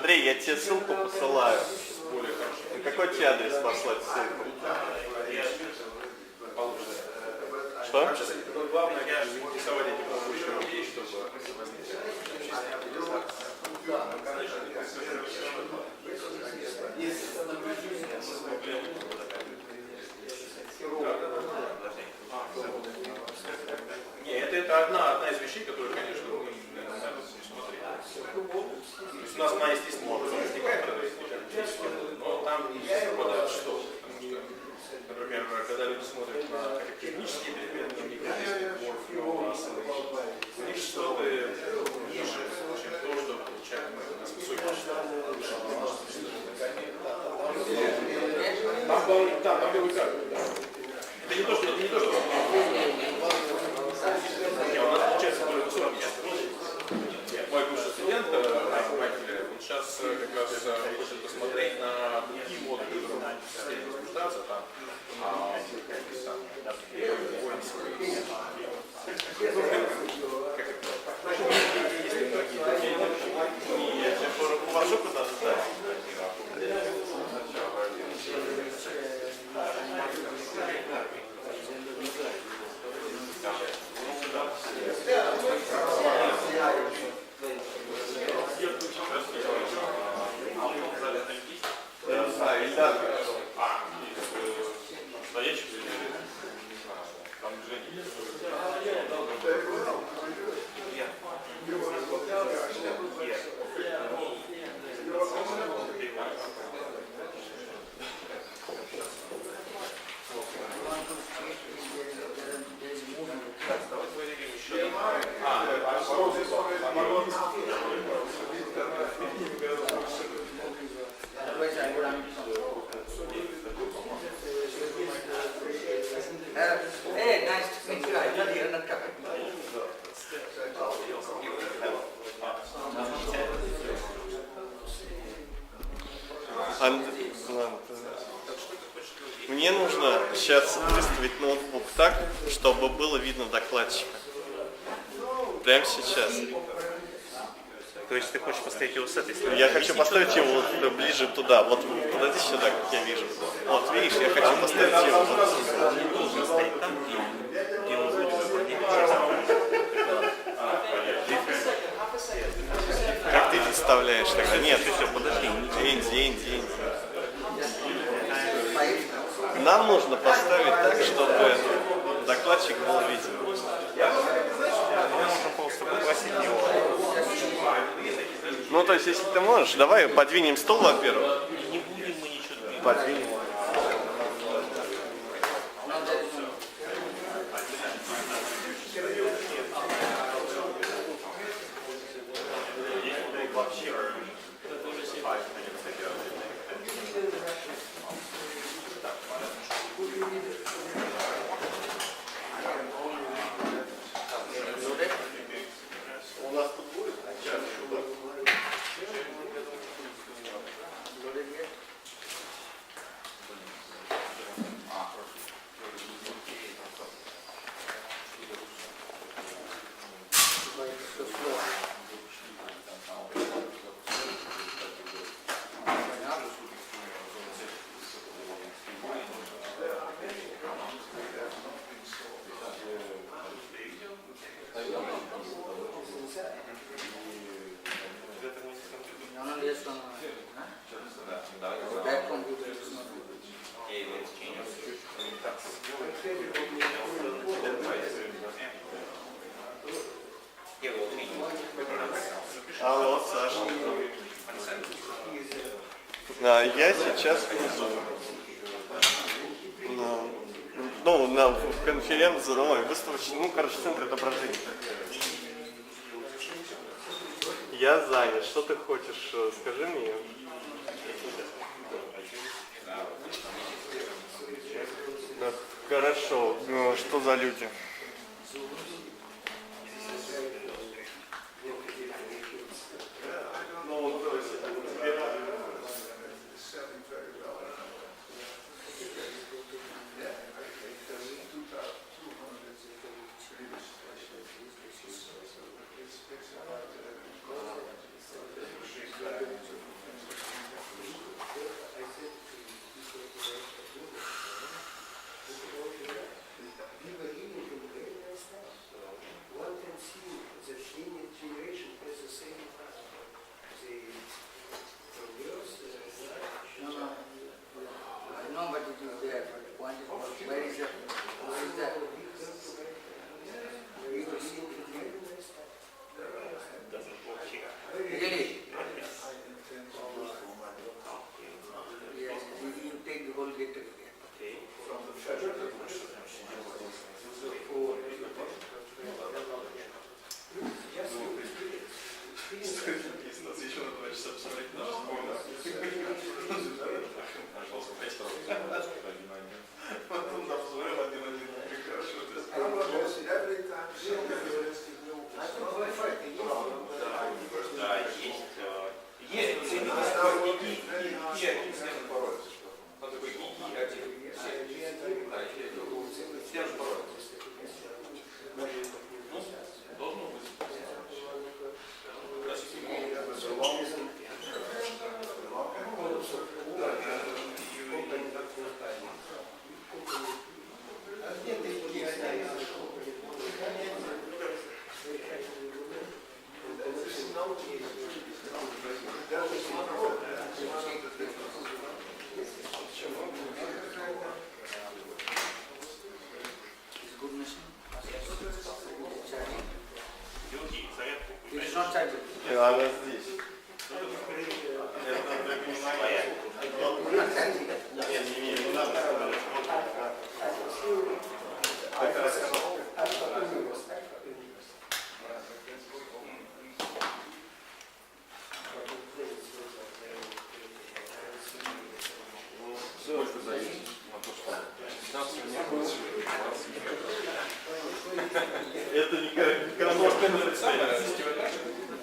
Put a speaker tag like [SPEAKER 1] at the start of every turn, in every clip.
[SPEAKER 1] Андрей, я тебе ссылку посылаю. На какой тебе адрес послать ссылку? Что?
[SPEAKER 2] Главное, заинтересовать этим еще людей, чтобы... Нет, это одна из вещей, которые, конечно, надо смотреть. То есть у нас она естественным образом возникает, но там не совпадает что. Например, когда люди смотрят на технические предметы, у них есть морфео-расовые, у них что-то ниже, чем то, что получаем мы. У нас высокий там белый камень. Это не то, что... Не, у нас получается более высокий. Мой бывший студент, он сейчас как раз хочет посмотреть на другие моды, которые в возбуждаться там.
[SPEAKER 1] Я тебе положу куда-то дать. Мне нужно сейчас выставить ноутбук так, чтобы было видно докладчика. Прямо сейчас.
[SPEAKER 3] То есть ты хочешь поставить его с этой стороны?
[SPEAKER 1] Я хочу поставить его вот ближе туда. Вот подойди сюда, как я вижу. Вот, видишь, я хочу поставить его вот сюда.
[SPEAKER 3] Он должен стоять там, где он будет выполнять.
[SPEAKER 1] Как ты представляешь тогда? Нет,
[SPEAKER 3] Все, подожди.
[SPEAKER 1] Инди. Нам нужно поставить так, чтобы докладчик был виден.
[SPEAKER 3] Можно просто пригласить его.
[SPEAKER 1] Ну, то есть, если ты можешь, давай подвинем стол, во-первых.
[SPEAKER 3] Не будем мы ничего двигать.
[SPEAKER 1] Подвинем. Алло, Саша. Я сейчас внизу. В конференции, выставочный, центр отображения. Я занят. Что ты хочешь? Скажи мне. Хорошо. Что за люди?
[SPEAKER 4] Where is that? Really? Yes, you take the whole get again.
[SPEAKER 2] Еще на 2 часа посмотреть наш потом там взрыв один прекрасно. Да, есть. Есть. Он такой один. Все же порой. Ну, должно быть.
[SPEAKER 4] It's not charged.
[SPEAKER 1] Она здесь.
[SPEAKER 4] Not charged.
[SPEAKER 1] Нет, не надо.
[SPEAKER 2] Больше зависит от того, что 15 минут.
[SPEAKER 1] Это не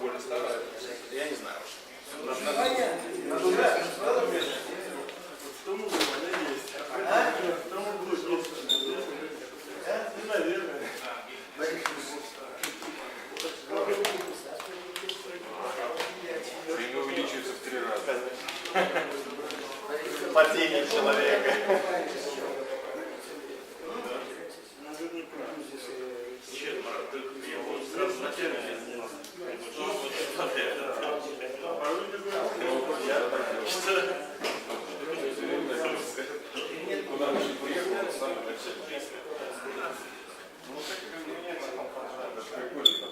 [SPEAKER 2] Более старая. Я не знаю. Они увеличиваются в 3 раза.
[SPEAKER 1] Потение человека.
[SPEAKER 2] Куда мы приехали, сами начали. Прикольно там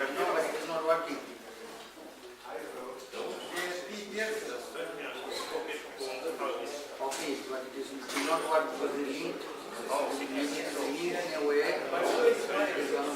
[SPEAKER 4] No, but it is not working. Okay, but it is not what was the link. Linear in a way. It is one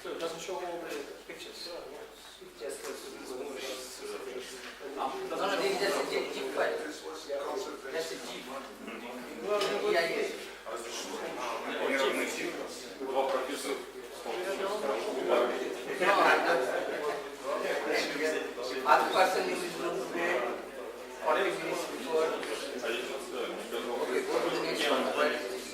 [SPEAKER 2] So it doesn't show all the pictures.
[SPEAKER 4] No, this is just a zip file. That's a zip. Yeah, yes.
[SPEAKER 2] Два профессора.
[SPEAKER 4] No, other person is looking there 40 minutes before. Okay, go to the next one. Where is this?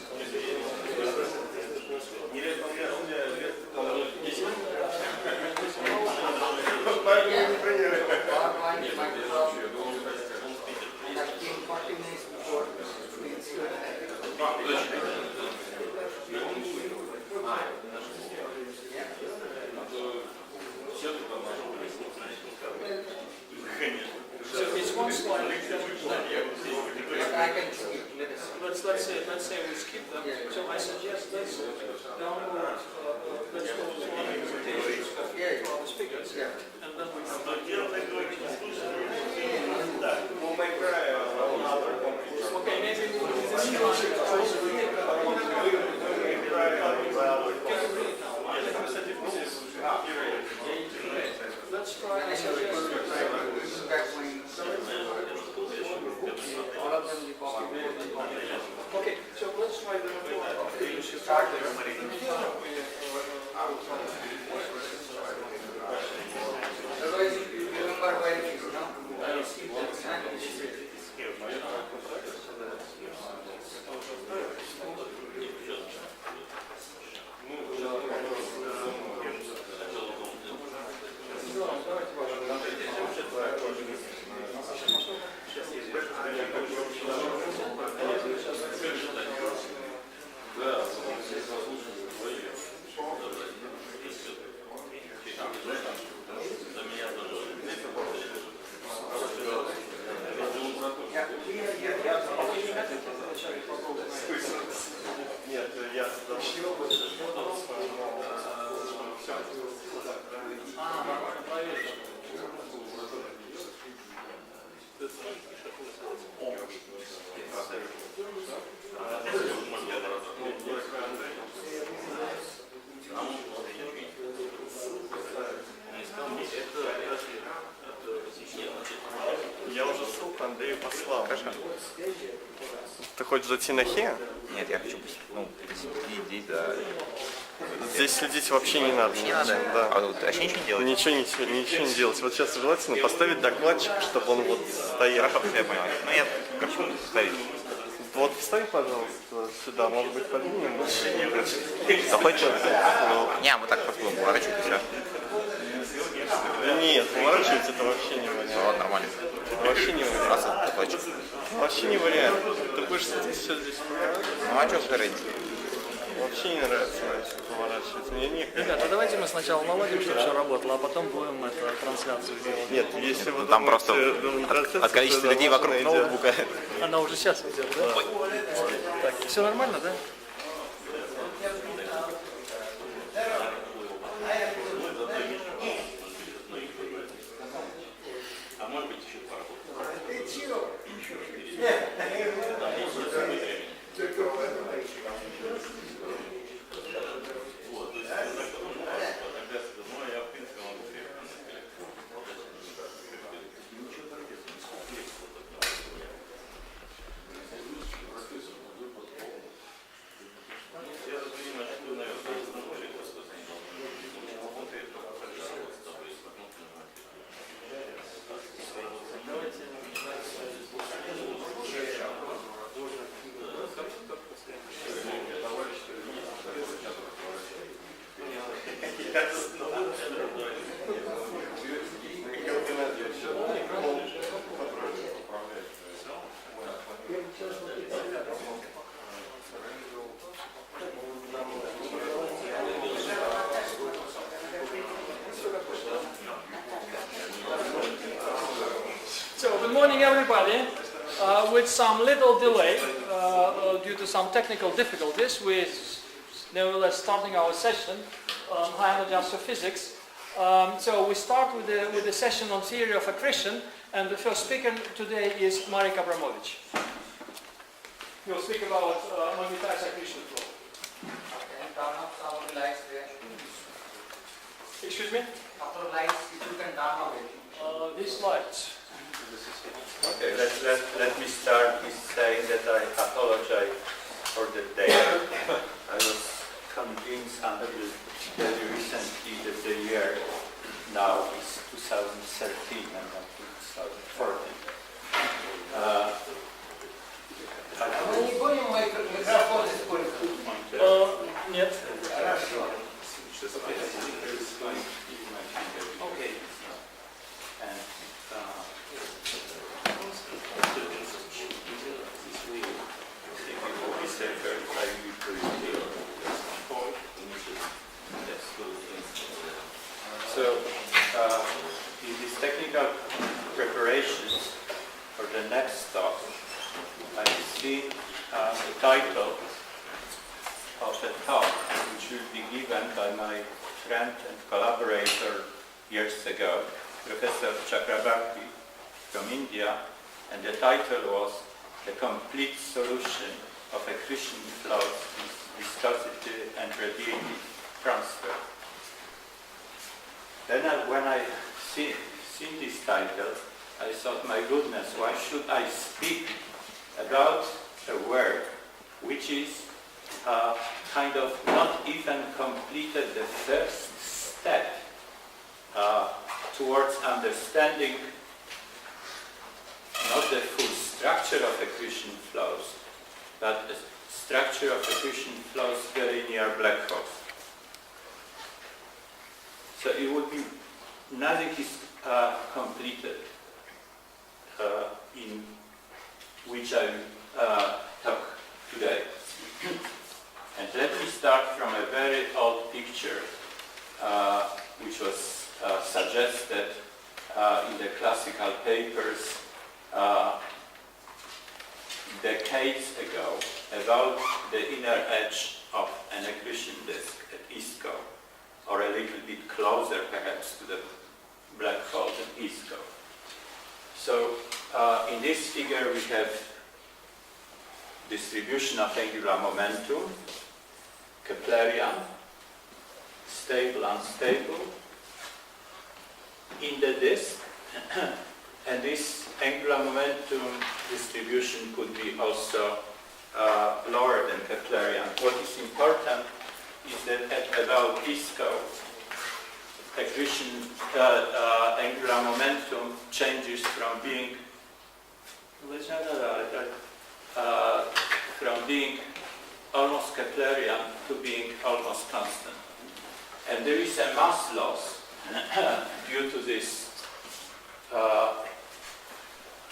[SPEAKER 4] PowerPoint, Microsoft. I can skip.
[SPEAKER 5] Let's say we skip them. So I suggest let's download. Let's go to one presentations to our speakers, and then we can. Okay, maybe we will this time also read it. Can you read it now? Let's try. I suggest.
[SPEAKER 4] All of them we copy.
[SPEAKER 5] Okay, so let's try the report.
[SPEAKER 4] You should start there. Otherwise, you remember where it is, no?
[SPEAKER 1] Нет, я Я уже ссылку Андрею послал.
[SPEAKER 3] Хорошо.
[SPEAKER 1] Ты хочешь зайти на Хе?
[SPEAKER 3] Нет, я хочу, ну, следить, да.
[SPEAKER 1] Здесь следить вообще не надо.
[SPEAKER 3] Не надо?
[SPEAKER 1] Да.
[SPEAKER 3] А тут вообще ничего не делать?
[SPEAKER 1] Ничего не делать. Вот сейчас желательно поставить докладчик, чтобы он вот стоял.
[SPEAKER 3] Хорошо, я понял. Ну, я хочу ставить.
[SPEAKER 1] Вот вставь, пожалуйста, сюда. Может быть, подвинем?
[SPEAKER 3] Захочешь? Не, мы так просто будем поворачивать и все.
[SPEAKER 1] Нет, поворачивать это вообще не вариант.
[SPEAKER 3] Вот, нормально.
[SPEAKER 1] Это вообще не вариант.
[SPEAKER 3] Раз это докладчик.
[SPEAKER 1] Вообще не вариант. Ты будешь сидеть все здесь.
[SPEAKER 3] Ну, а что вторые?
[SPEAKER 1] Вообще не нравится поворачивать. Мне не.
[SPEAKER 5] Ребята, давайте мы сначала наладим, чтобы все работало, а потом будем трансляцию делать.
[SPEAKER 1] Нет, если вы
[SPEAKER 3] Там
[SPEAKER 1] думаете,
[SPEAKER 3] просто
[SPEAKER 1] трансляция,
[SPEAKER 3] от количества
[SPEAKER 1] то
[SPEAKER 3] людей
[SPEAKER 1] это
[SPEAKER 3] вокруг
[SPEAKER 1] важная идея.
[SPEAKER 3] ноутбука.
[SPEAKER 5] Она уже сейчас идет, да? Так, все нормально, да? So, good morning everybody. With some little delay due to some technical difficulties, we're nevertheless starting our session on high energy astrophysics. So we start with the session on theory of accretion, and the first speaker today is Marek Abramovich. He'll speak about magnetized accretion flow.
[SPEAKER 4] Can you turn off some of the lights there?
[SPEAKER 5] Excuse me?
[SPEAKER 4] Couple of lights, if you can turn off it.
[SPEAKER 5] These lights.
[SPEAKER 6] Okay, let me start with saying that I apologize for the date. I was convinced until very recently that the year now is 2013 and not 2014.
[SPEAKER 4] Мы не будем микрофон использовать.
[SPEAKER 5] Нет.
[SPEAKER 6] Okay. And, So, in these technical preparations for the next talk, I seen the title of a talk which will be given by my friend and collaborator years ago, Professor Chakrabarti from India, and the title was The Complete Solution of Accretion Flows with Viscosity and Radiative Transfer. Then when I seen this title, I thought, my goodness, why should I speak about a work which is kind of not even completed the first step towards understanding not the full structure of accretion flows, but the structure of accretion flows very near black holes. So it would be, nothing is completed in which I talk today. And let me start from a very old picture which was suggested in the classical papers decades ago about the inner edge of an accretion disk at ISCO, or a little bit closer perhaps to the black hole than ISCO. So in this figure we have distribution of angular momentum, Keplerian, stable, unstable, in the disk, and this angular momentum distribution could be also lower than Keplerian. What is important is that at about ISCO, accretion angular momentum changes from being almost Keplerian to being almost constant. And there is a mass loss due to this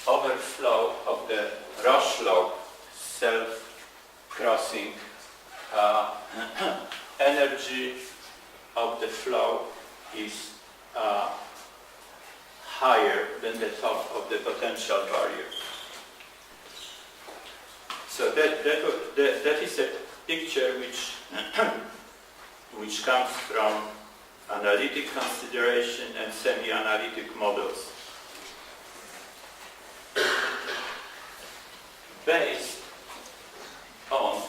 [SPEAKER 6] overflow of the Rochelot self-crossing energy of the flow is higher than the top of the potential barrier. So that is a picture which comes from analytic consideration and semi-analytic models, based on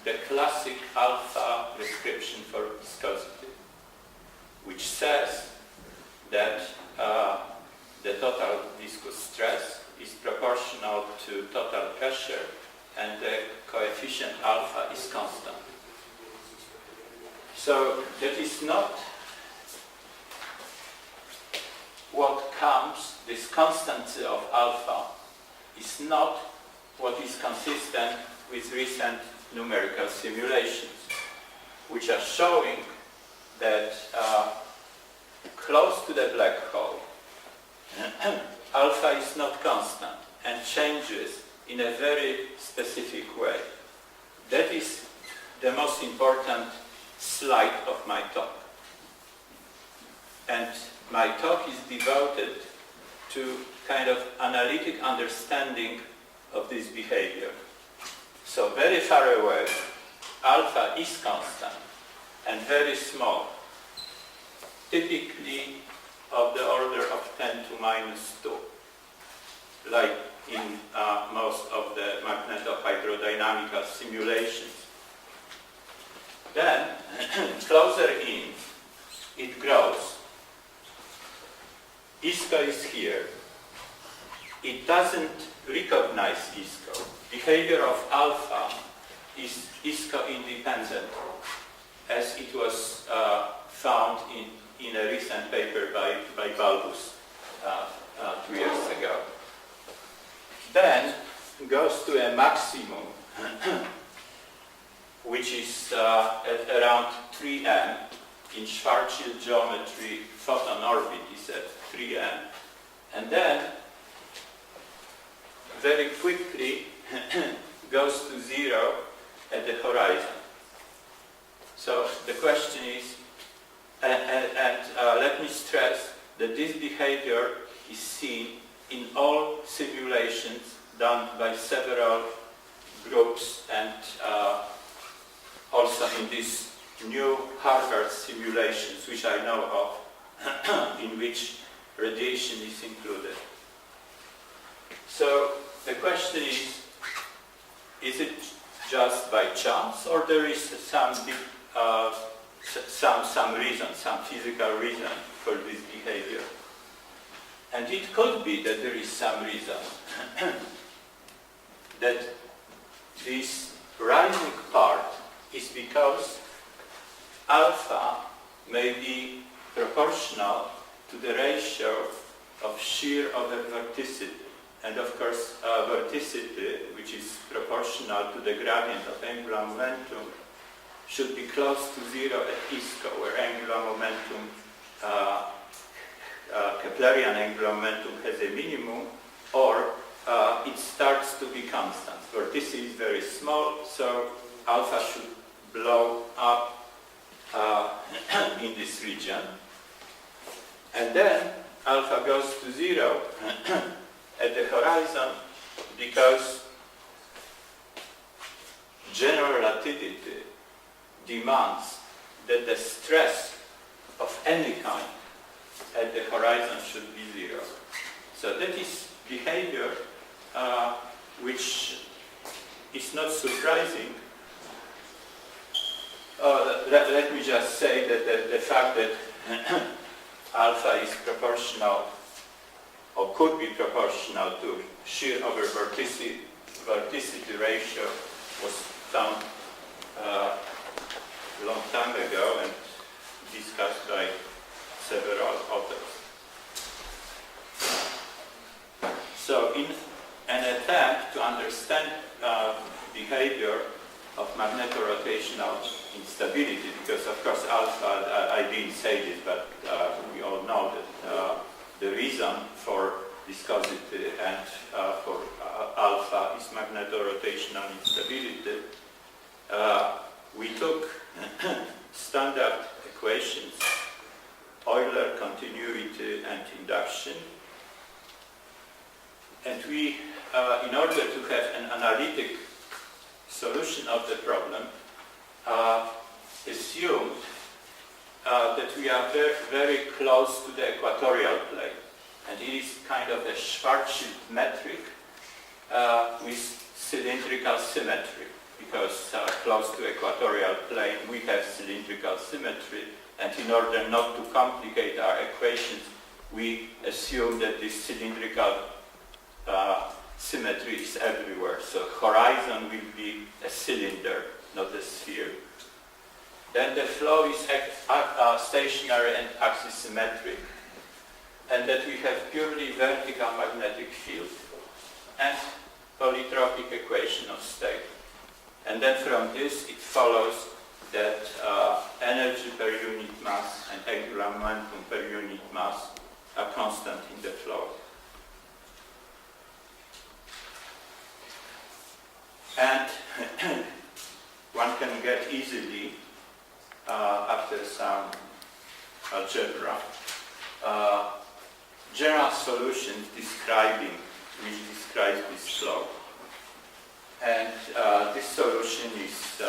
[SPEAKER 6] the classic alpha description for viscosity, which says that the total viscous stress is proportional to total pressure and the coefficient alpha is constant. So that is not what comes, this constancy of alpha is not what is consistent with recent numerical simulations, which are showing that close to the black hole, alpha is not constant and changes in a very specific way. That is the most important slide of my talk. And my talk is devoted to kind of analytic understanding of this behavior. So very far away, alpha is constant and very small, typically of the order of 10 to minus 2, like in most of the magnetohydrodynamical simulations. Then, closer in, it grows. ISCO is here. It doesn't recognize ISCO. Behavior of alpha is ISCO independent, as it was found in a recent paper by Balbus 2 years ago. Then goes to a maximum, which is at around 3m. In Schwarzschild geometry, photon orbit is at 3m. And then very quickly goes to 0 at the horizon. So the question is, let me stress that this behavior is seen in all simulations done by several groups, and also in these new Harvard simulations, which I know of, in which radiation is included. So the question is it just by chance, or there is some reason, some physical reason for this behavior? And it could be that there is some reason that this rising part is because alpha may be proportional to the ratio of shear over vorticity. And of course, vorticity, which is proportional to the gradient of angular momentum, should be close to zero at ISCO, where angular momentum, Keplerian angular momentum has a minimum, or it starts to be constant. Vorticity is very small, so alpha should blow up in this region. And then alpha goes to zero at the horizon because general relativity demands that the stress of any kind at the horizon should be zero. So that is behavior which is not surprising. Let me just say that the fact that alpha is proportional or could be proportional to shear over vorticity ratio was found a long time ago and discussed by several authors. So in an attempt to understand behavior of magnetorotational instability, because of course alpha, I didn't say this, but we all know that the reason for viscosity and for alpha is magnetorotational instability. We took standard equations, Euler, continuity, and induction, and we, in order to have an analytic solution of the problem, assumed that we are very, very close to the equatorial plane. And it is kind of a Schwarzschild metric with cylindrical symmetry, because close to equatorial plane we have cylindrical symmetry, and in order not to complicate our equations, we assume that this cylindrical symmetry is everywhere. So horizon will be a cylinder, not a sphere. Then the flow is stationary and axisymmetric, and that we have purely vertical magnetic field and polytropic equation of state. And then from this it follows that energy per unit mass and angular momentum per unit mass are constant in the flow. And one can get easily, after some algebra, general solutions which describe this flow. And this solution is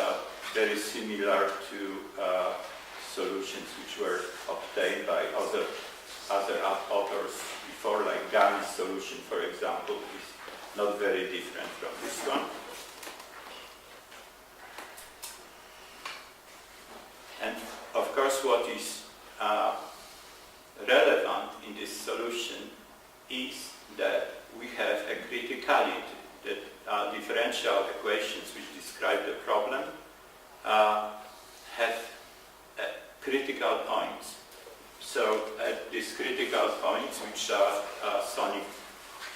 [SPEAKER 6] very similar to solutions which were obtained by other authors before, like Gami's solution, for example, is not very different from this one. And of course, what is relevant in this solution is that we have a criticality, that differential equations which describe the problem have critical points. So at these critical points, which are sonic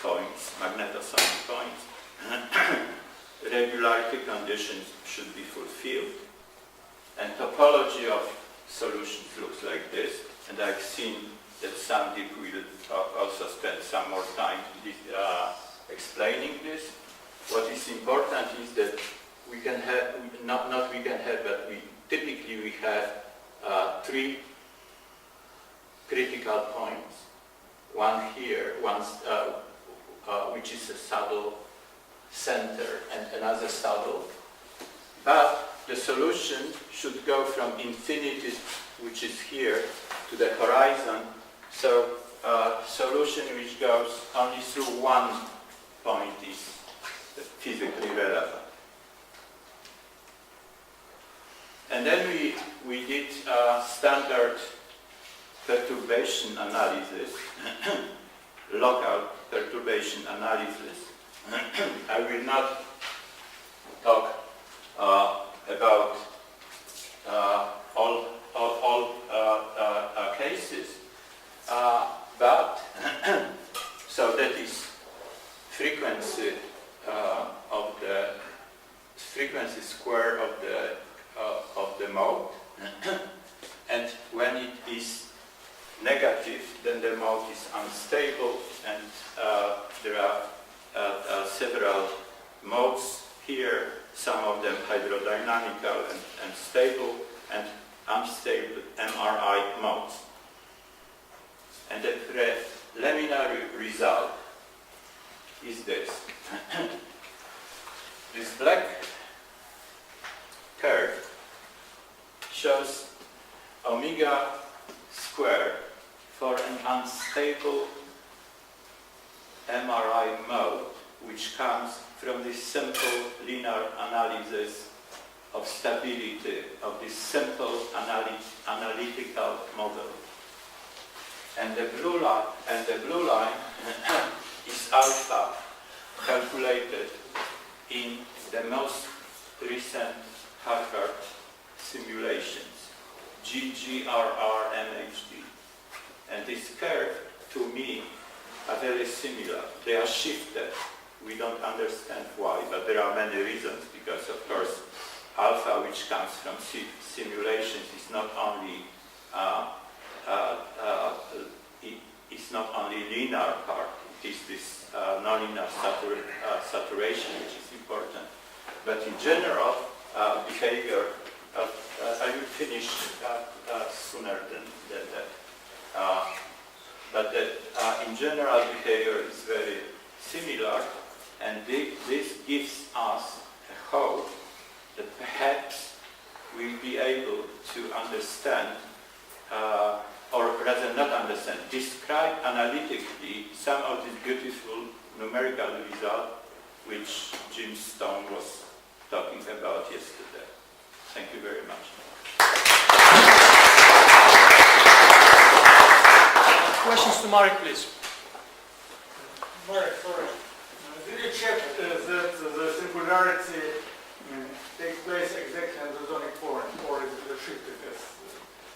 [SPEAKER 6] points, magnetosonic points, regularity conditions should be fulfilled. And topology of solutions looks like this, and I've seen that Sandeep will also spend some more time explaining this. What is important is that we can have, but typically we have three critical points. One here, which is a saddle center and another saddle. But the solution should go from infinity, which is here, to the horizon. So solution which goes only through one point is physically relevant. And then we did standard perturbation analysis, local perturbation analysis. I will not talk about all cases, but so that is frequency of the frequency square of the mode, and when it is negative, then the mode is unstable, and there are several modes here, some of them hydrodynamical and stable, and unstable MRI modes. And the preliminary result is this. This black curve shows omega squared for an unstable MRI mode, which comes from this simple linear analysis of stability of this simple analytical model. And the blue line is alpha, calculated in the most recent Harvard simulations, GGRR MHD. And this curve, to me, are very similar. They are shifted. We don't understand why, but there are many reasons, because of course alpha, which comes from simulations, is not only linear part. It is this nonlinear saturation which is important. But in general, behavior, I will finish sooner than that. But in general, behavior is very similar, and this gives us a hope that perhaps we'll be able to understand, or rather not understand, describe analytically some of these beautiful numerical results which Jim Stone was talking about yesterday. Thank you very much.
[SPEAKER 5] Questions to Marek, please.
[SPEAKER 7] Marek, sorry. Did you check that the singularity takes place exactly on the zonic point, or is it shifted as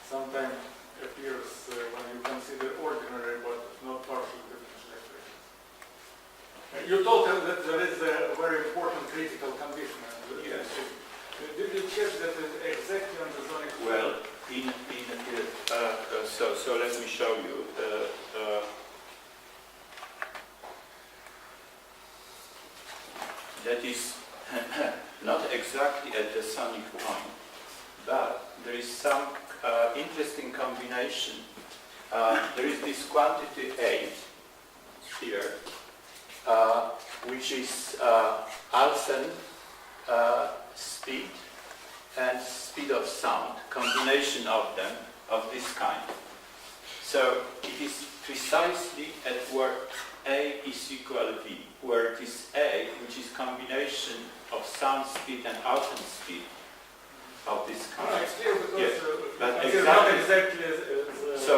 [SPEAKER 7] sometimes appears when you consider ordinary but not partial differential equations? You told us that there is a very important critical condition.
[SPEAKER 6] Yes.
[SPEAKER 7] Did you check that it's exactly on the zonic point?
[SPEAKER 6] Well, so let me show you. That is not exactly at the sonic point, but there is some interesting combination. There is this quantity A here, which is Alphen speed and speed of sound, combination of them of this kind. So it is precisely at where A is equal V, where it is A, which is combination of sound speed and Alphen speed of this kind.
[SPEAKER 7] No, it's clear because
[SPEAKER 6] Yes, but
[SPEAKER 7] it's not
[SPEAKER 6] exactly.
[SPEAKER 7] exactly as
[SPEAKER 6] So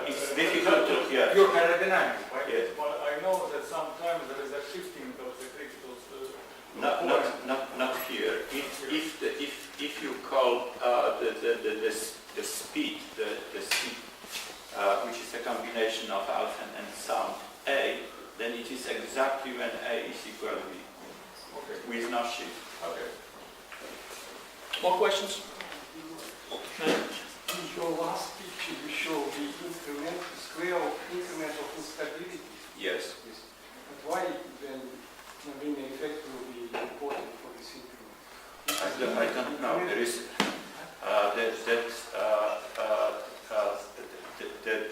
[SPEAKER 6] it's difficult to hear.
[SPEAKER 7] pure aerodynamics, right?
[SPEAKER 6] Yes.
[SPEAKER 7] But I know that sometimes there is a shifting of the critical
[SPEAKER 6] Not here. If you call the speed, which is a combination of alpha and sound A, then it is exactly when A is equal to V,
[SPEAKER 7] Okay.
[SPEAKER 6] with no shift.
[SPEAKER 7] Okay.
[SPEAKER 5] More questions?
[SPEAKER 8] In your last picture, you show the increment, square of increment of instability.
[SPEAKER 6] Yes.
[SPEAKER 8] But why then the linear effect will be important for this increment?
[SPEAKER 6] I don't know. There is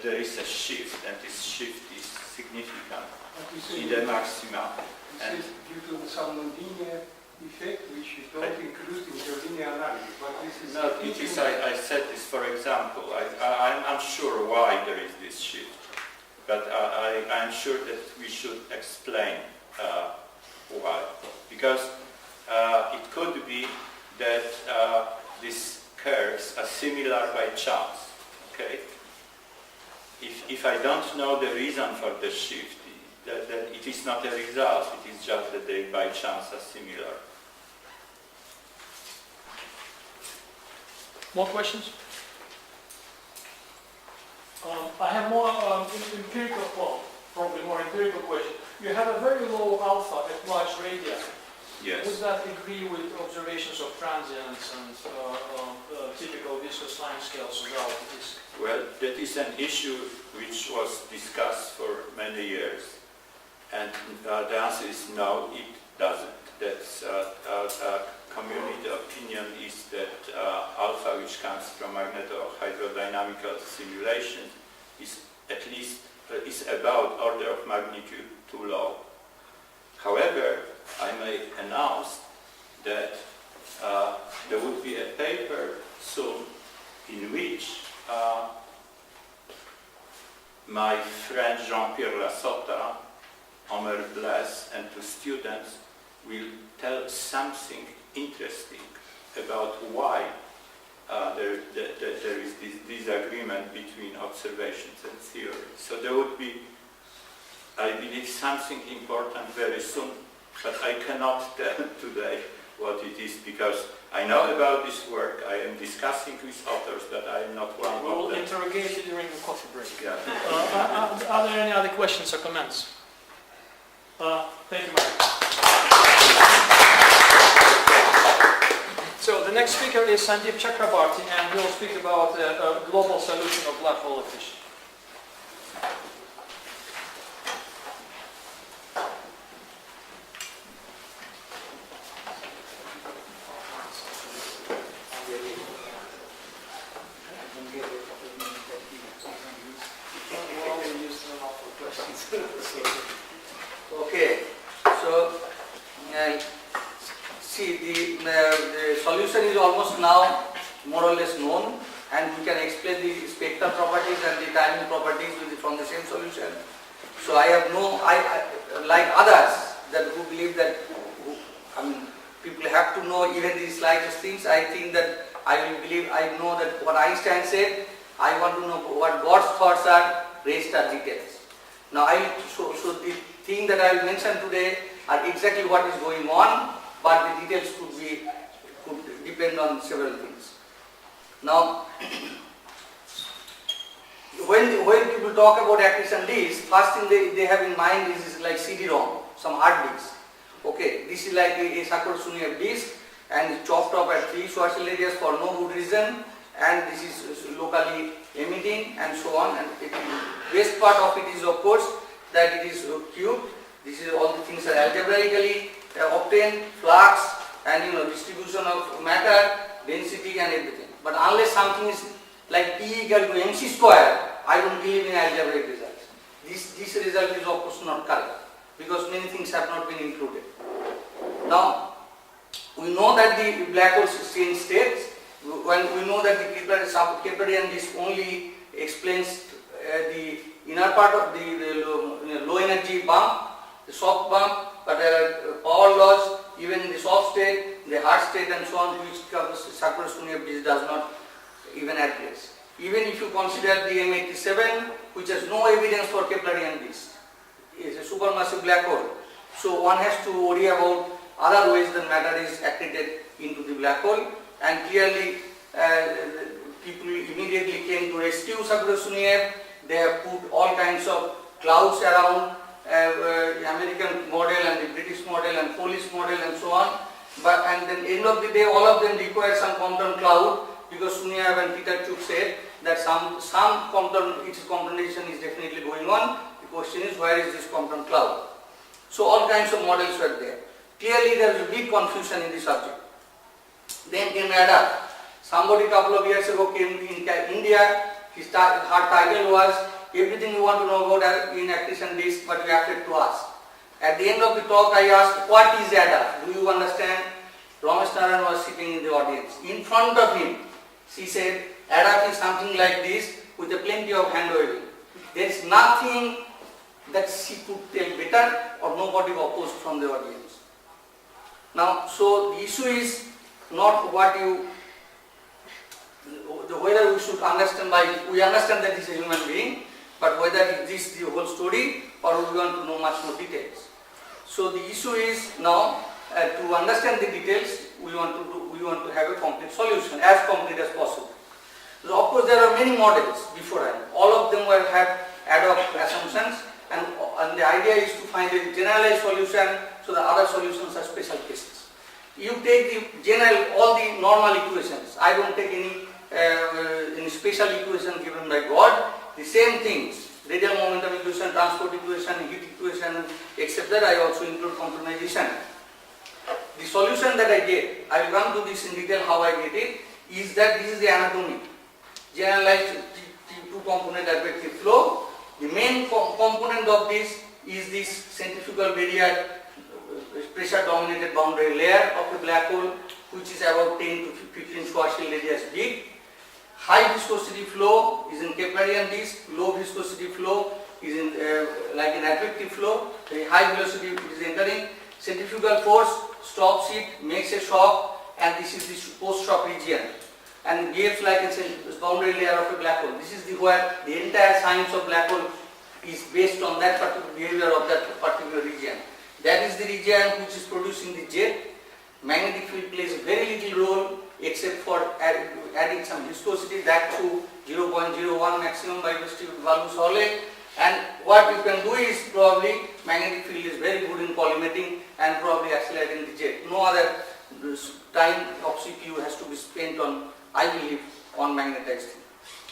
[SPEAKER 6] there is a shift, and this shift is significant
[SPEAKER 8] But you say,
[SPEAKER 6] in the maxima.
[SPEAKER 8] you say due to some nonlinear effect which you don't include in your linear analysis. But this is
[SPEAKER 6] No, it is, I said this for example. I'm unsure why there is this shift, but I'm sure that we should explain why. Because it could be that these curves are similar by chance. Okay? If I don't know the reason for the shift, then it is not a result. It is just that they by chance are similar.
[SPEAKER 5] More questions? I have more empirical, well, probably more empirical question. You have a very low alpha at large radii.
[SPEAKER 6] Yes.
[SPEAKER 5] Would that agree with observations of transients and typical viscous line scales as well?
[SPEAKER 6] Well, that is an issue which was discussed for many years, and the answer is no, it doesn't. That's community opinion is that alpha, which comes from magneto-hydrodynamical simulation, is at least is about order of magnitude too low. However, I may announce that there would be a paper soon in which my friend Jean-Pierre Lasota, Omer Blaise, and two students will tell something interesting about why there is this disagreement between observations and theory. So there would be, I believe, something important very soon, but I cannot tell today what it is because I know about this work, I am discussing with authors, but I am not one
[SPEAKER 5] We'll
[SPEAKER 6] of them.
[SPEAKER 5] interrogate you during the coffee break.
[SPEAKER 6] Yeah.
[SPEAKER 5] Are there any other questions or comments? Thank you, Mark. So the next speaker is Sandeep Chakrabarty, and he'll speak about a global solution of black hole efficiency.
[SPEAKER 4] Okay, so see the solution is almost now more or less known, and we can explain the spectral properties and the timing properties from the same solution. So I have like others that who believe that, people have to know even these slightest things. I think that I know that what Einstein said. I want to know what God's thoughts are, rest are details. Now so the thing that I will mention today are exactly what is going on, but the details could depend on several things. Now, when people talk about accretion disk, first thing they have in mind is like CD-ROM, some hard disk. Okay, this is like a Sakura-Suniev disk, and it's chopped up at 3 Schwarzschild areas for no good reason, and this is locally emitting and so on. And the best part of it is, of course, that it is cubed. This is all the things are algebraically obtained, flux, and distribution of matter, density, and everything. But unless something is like P equal to mc square, I don't believe in algebraic results. This result is of course not correct because many things have not been included. Now, we know that the black holes change states. When we know that the Keplerian disk only explains the inner part of the low energy bump, the soft bump, but there are power laws even in the soft state, the hard state, and so on, which Sakura-Suniev disk does not even address. Even if you consider the M87, which has no evidence for Keplerian disk, is a supermassive black hole. So one has to worry about other ways that matter is accreted into the black hole, and clearly people immediately came to rescue Sakura-Suniev. They have put all kinds of clouds around the American model and the British model and Polish model and so on. But and then end of the day, all of them require some Compton cloud, because Suniev and Peter Chuk said that some Compton, its Comptonization is definitely going on. The question is, where is this Compton cloud? So all kinds of models were there. Clearly there is a big confusion in the subject. Then came Radar. Somebody a couple of years ago came in India. Her title was everything you want to know about in accretion disk, but you have to ask. At the end of the talk, I asked, what is ADA? Do you understand? Ramesh Narayan was sitting in the audience. In front of him, she said, ADA is something like this with a plenty of hand waving. There is nothing that she could tell better or nobody opposed from the audience. Now, so the issue is not what you, whether we should understand we understand that this is a human being, but whether it is the whole story or we want to know much more details. So the issue is now to understand the details, we want to have a complete solution, as complete as possible. So of course there are many models beforehand. All of them will have ad hoc assumptions, and the idea is to find a generalized solution, so the other solutions are special cases. You take the general, all the normal equations. I don't take any special equation given by God. The same things, radial momentum equation, transport equation, heat equation, except that I also include quantization. The solution that I get, I will run through this in detail how I get it, is that this is the anatomy. Generalized two-component advective flow. The main component of this is this centrifugal barrier pressure dominated boundary layer of a black hole, which is about 10 to 15 Schwarzschild radius big. High viscosity flow is in Keplerian disk, low viscosity flow is in like an advective flow. The high velocity is entering, centrifugal force stops it, makes a shock, and this is the post-shock region, and behaves like a boundary layer of a black hole. This is where the entire science of black hole is based on that particular behavior of that particular region. That is the region which is producing the jet. Magnetic field plays very little role except for adding some viscosity, that to 0.01 maximum by value Solé. And what you can do is probably magnetic field is very good in collimating and probably accelerating the jet. No other time of CPU has to be spent on, I believe, on magnetized.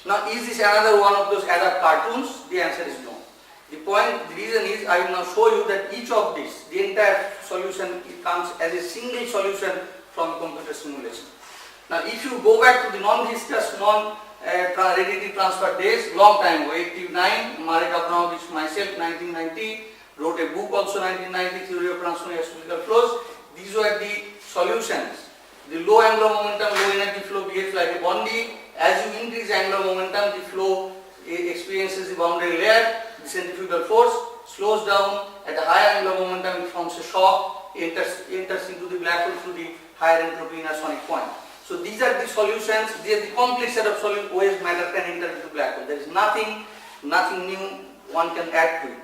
[SPEAKER 4] Now, is this another one of those ADA cartoons? The answer is no. The reason is, I will now show you that each of these, the entire solution, it comes as a single solution from computer simulation. Now, if you go back to the non-viscous, non-radiative transfer days, long time ago, 89, Marek Abramovich, myself, 1990, wrote a book also 1990, Theory of Transforming Astrophysical Flows. These were the solutions. The low angular momentum, low energy flow behaves like a Bondi. As you increase angular momentum, the flow experiences the boundary layer, the centrifugal force slows down. At a higher angular momentum, it forms a shock, enters into the black hole through the higher entropy inner sonic point. So these are the solutions. These are the complete set of ways matter can enter into black hole. There is nothing new one can add to it.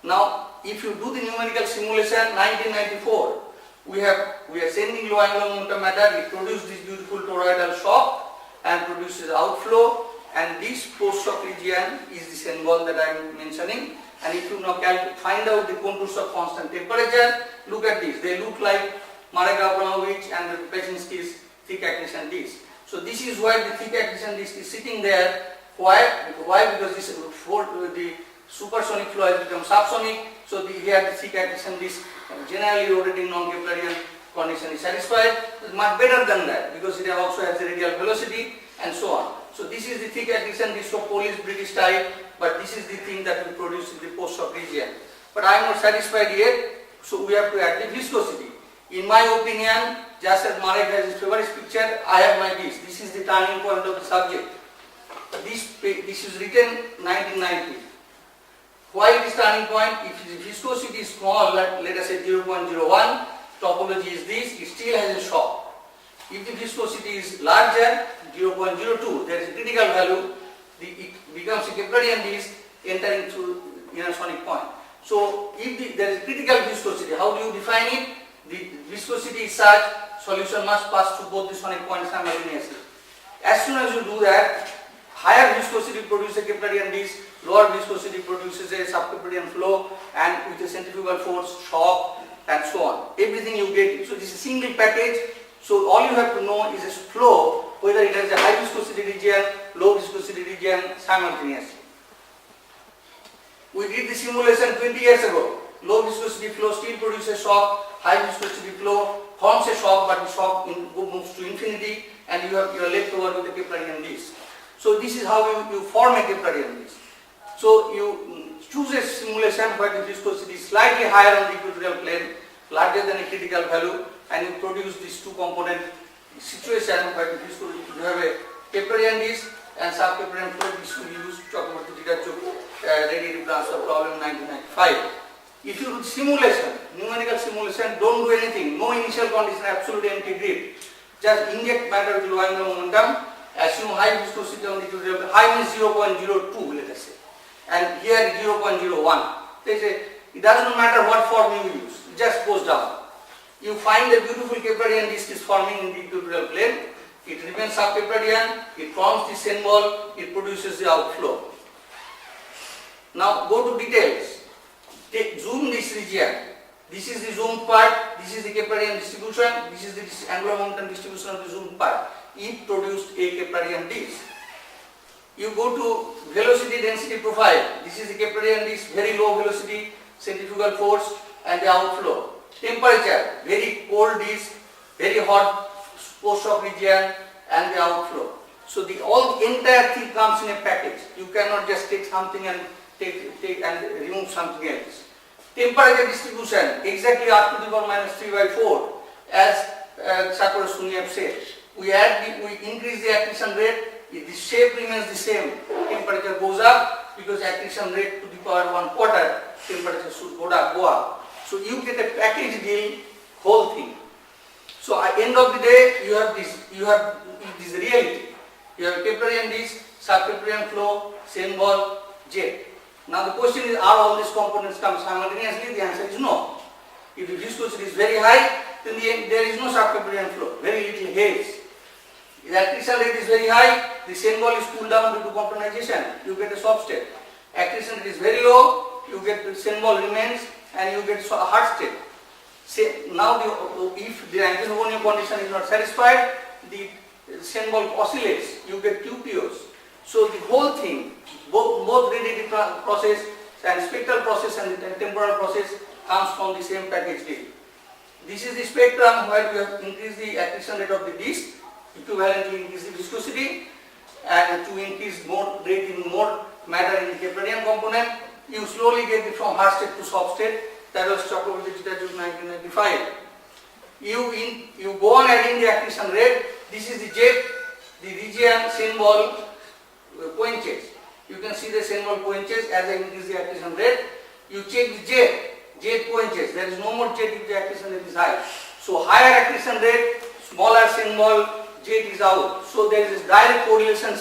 [SPEAKER 4] Now, if you do the numerical simulation, 1994, we are sending low angular momentum matter. It produces this beautiful toroidal shock and produces outflow. And this post-shock region is the symbol that I am mentioning. And if you now find out the contours of constant temperature, look at this. They look like Marek Abramovich and Pechinsky's thick accretion disk. So this is why the thick accretion disk is sitting there. Why? Because this the supersonic flow has become subsonic. So here the thick accretion disk, generally rotating non-Keplerian condition is satisfied. It's much better than that because it also has a radial velocity and so on. So this is the thick accretion disk of Polish British type, but this is the thing that we produce in the post-shock region. But I am not satisfied yet, so we have to add the viscosity. In my opinion, just as Marek has his favorite picture, I have my disk. This is the turning point of the subject. This is written 1990. Why it is turning point? If the viscosity is small, let us say 0.01, topology is this, it still has a shock. If the viscosity is larger, 0.02, there is a critical value, it becomes a Keplerian disk entering through inner sonic point. So if there is critical viscosity, how do you define it? The viscosity is such, solution must pass through both the sonic points simultaneously. As soon as you do that, higher viscosity produces a Keplerian disk, lower viscosity produces a sub-Keplerian flow, and with a centrifugal force, shock, and so on. Everything you get. So this is a single package. So all you have to know is a flow, whether it has a high viscosity region, low viscosity region simultaneously. We did the simulation 20 years ago. Low viscosity flow still produces shock, high viscosity flow forms a shock, but the shock moves to infinity, and you are left over with a Keplerian disk. So this is how you form a Keplerian disk. So you choose a simulation where the viscosity is slightly higher on the equatorial plane, larger than a critical value, and you produce these two component situation where the viscosity, you have a Keplerian disk and sub-Keplerian fluid. This will be used to talk about the Titajuk radiative transfer problem 1995. If you do simulation, numerical simulation, don't do anything, no initial condition, absolute empty grid. Just inject matter with low angular momentum, assume high viscosity on the equatorial, high means 0.02, let us say, and here 0.01. They say it does not matter what form you use, it just goes down. You find a beautiful Keplerian disk is forming in the equatorial plane, it remains sub-Keplerian, it forms the Sen ball, it produces the outflow. Now go to details. Zoom this region. This is the zoomed part, this is the Keplerian distribution, this is the angular momentum distribution of the zoomed part. It produced a Keplerian disk. You go to velocity density profile. This is the Keplerian disk, very low velocity, centrifugal force and the outflow. Temperature, very cold disk, very hot post-shock region and the outflow. So the entire thing comes in a package. You cannot just take something and take and remove something else. Temperature distribution, exactly r to the power minus 3/4 as Sakura-Suniev said. We increase the accretion rate, the shape remains the same. Temperature goes up because accretion rate to the power 1/4, temperature should go up. So you get a package deal, whole thing. So at end of the day, you have this reality. You have Keplerian disk, sub-Keplerian flow, Sen ball, jet. Now the question is, are all these components come simultaneously? The answer is no. If the viscosity is very high, then there is no sub-Keplerian flow, very little haze. If the accretion rate is very high, the Sen ball is cooled down due to quantization, you get a soft state. Accretion rate is very low, you get the Sen ball remains and you get a hard state. Now if the anti-Newtonian condition is not satisfied, the Sen ball oscillates, you get QPOs. So the whole thing, both radiative process and spectral process and the temporal process comes from the same package deal. This is the spectrum where we have increased the accretion rate of the disk, equivalently increase the viscosity, and to increase more rate in more matter in the Keplerian component, you slowly get it from hard state to soft state. That was talked about in 1995. You go on adding the accretion rate. This is the jet, the region Sen ball quenches. You can see the Sen ball quenches as I increase the accretion rate. You check the jet quenches. There is no more jet if the accretion rate is high. So higher accretion rate, smaller Sen ball, jet is out. So there is a direct correlation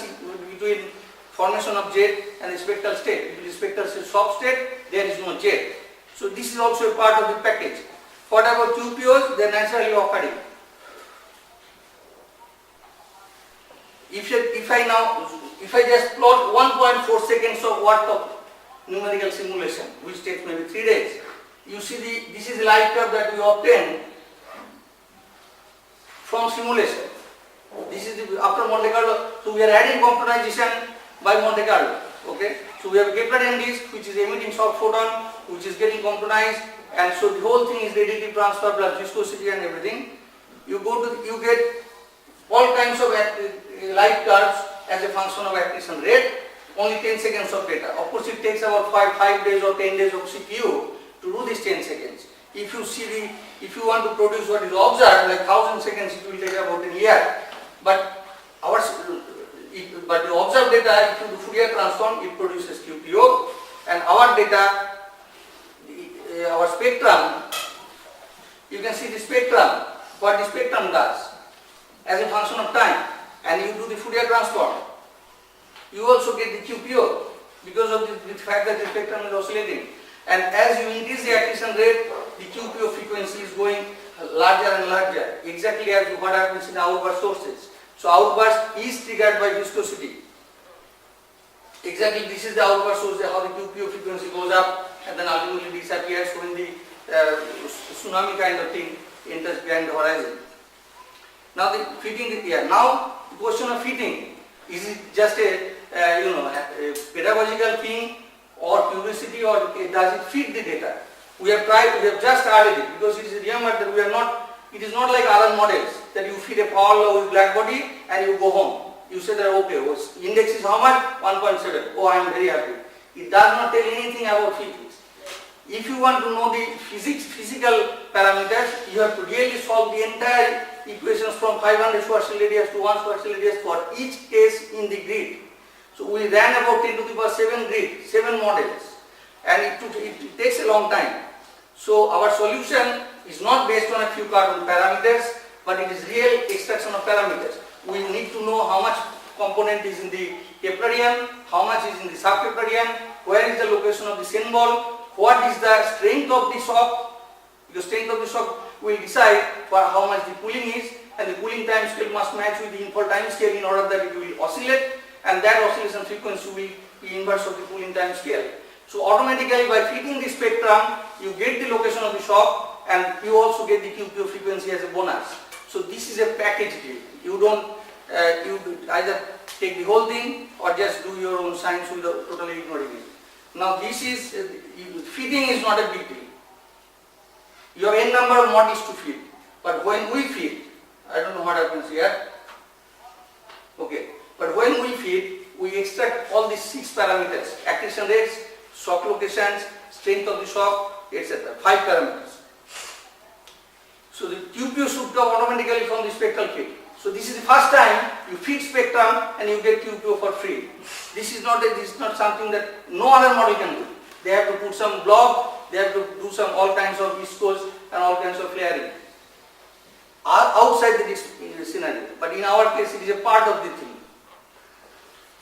[SPEAKER 4] between formation of jet and the spectral state. If the spectral state is soft state, there is no jet. So this is also a part of the package. What about QPOs? They are naturally occurring. If I just plot 1.4 seconds of worth of numerical simulation, which takes maybe 3 days, you see this is the light curve that we obtained from simulation. This is after Monte Carlo. So we are adding quantization by Monte Carlo. Okay. So we have a Keplerian disk which is emitting soft photon, which is getting componized, and so the whole thing is radiative transfer plus viscosity and everything. You get all kinds of light curves as a function of accretion rate. Only 10 seconds of data. Of course, it takes about 5 days or 10 days of CPU to do this 10 seconds. If you want to produce what is observed, like 1000 seconds, it will take about a year. But the observed data, if you do Fourier transform, it produces QPO, and our data, our spectrum, you can see the spectrum, what the spectrum does as a function of time, and you do the Fourier transform. You also get the QPO because of the fact that the spectrum is oscillating. And as you increase the accretion rate, the QPO frequency is going larger and larger, exactly as what happens in outburst sources. So outburst is triggered by viscosity. Exactly, this is the outburst source, how the QPO frequency goes up and then ultimately disappears when the tsunami kind of thing enters behind the horizon. Now the fitting here. Now the question of fitting, is it just a pedagogical thing or curiosity, or does it fit the data? We have just started it because it is remembered that it is not like other models that you feed a power law with black body and you go home. You say that okay, index is how much? 1.7. Oh, I am very happy. It does not tell anything about physics. If you want to know the physical parameters, you have to really solve the entire equations from 500 Schwarzschild radius to 1 Schwarzschild radius for each case in the grid. So we ran about 10 to the power 7 grid, 7 models, and it takes a long time. So our solution is not based on a few carbon parameters, but it is real extraction of parameters. We need to know how much component is in the Keplerian, how much is in the sub-Keplerian, where is the location of the symbol, what is the strength of the shock. The strength of the shock will decide for how much the cooling is, and the cooling time scale must match with the infall time scale in order that it will oscillate, and that oscillation frequency will be inverse of the cooling time scale. So automatically by fitting the spectrum, you get the location of the shock, and you also get the QPO frequency as a bonus. So this is a package deal. You don't you either take the whole thing or just do your own science without totally ignoring it. Now this is fitting is not a big deal. You have n number of models to fit, but when we fit, I don't know what happens here. Okay, but when we fit, we extract all these 6 parameters: accretion rates, shock locations, strength of the shock, etc. 5 parameters. So the QPO should come automatically from the spectral fit. So this is the first time you fit spectrum and you get QPO for free. This is not something that no other model can do. They have to put some block, they have to do some all kinds of viscose and all kinds of flaring outside the scenario. But in our case, it is a part of the thing.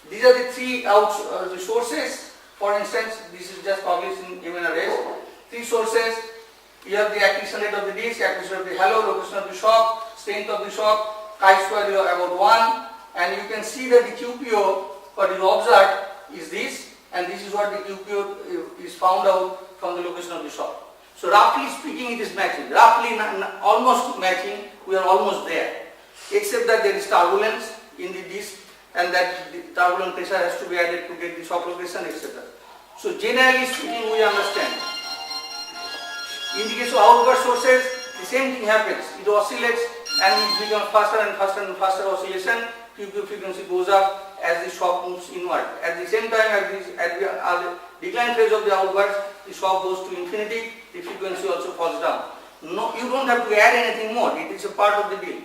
[SPEAKER 4] These are the 3 the sources. For instance, this is just published in MNRS. 3 sources. You have the accretion rate of the disk, accretion of the halo, location of the shock, strength of the shock, chi-square about 1, and you can see that the QPO what you observed is this, and this is what the QPO is found out from the location of the shock. So roughly speaking, it is matching. Roughly almost matching. We are almost there, except that there is turbulence in the disk, and that the turbulent pressure has to be added to get the shock location, etc. So generally speaking, we understand. In the case of outward sources, the same thing happens. It oscillates and it becomes faster and faster and faster oscillation. QPO frequency goes up as the shock moves inward. At the same time, at the decline phase of the outwards, the shock goes to infinity, the frequency also falls down. No, you don't have to add anything more. It is a part of the deal.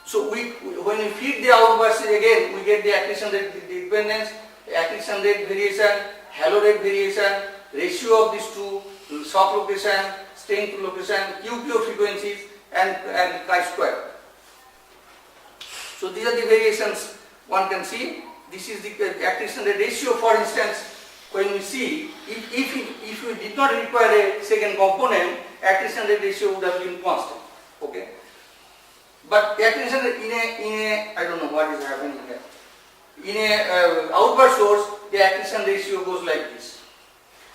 [SPEAKER 4] So when we feed the outwards again, we get the accretion rate dependence, accretion rate variation, halo rate variation, ratio of these two, shock location, strength location, QPO frequencies, and chi-square. So these are the variations one can see. This is the accretion rate ratio. For instance, when we see, if we did not require a second component, accretion rate ratio would have been constant. Okay. But accretion rate in a I don't know what is happening here. In a outward source, the accretion ratio goes like this.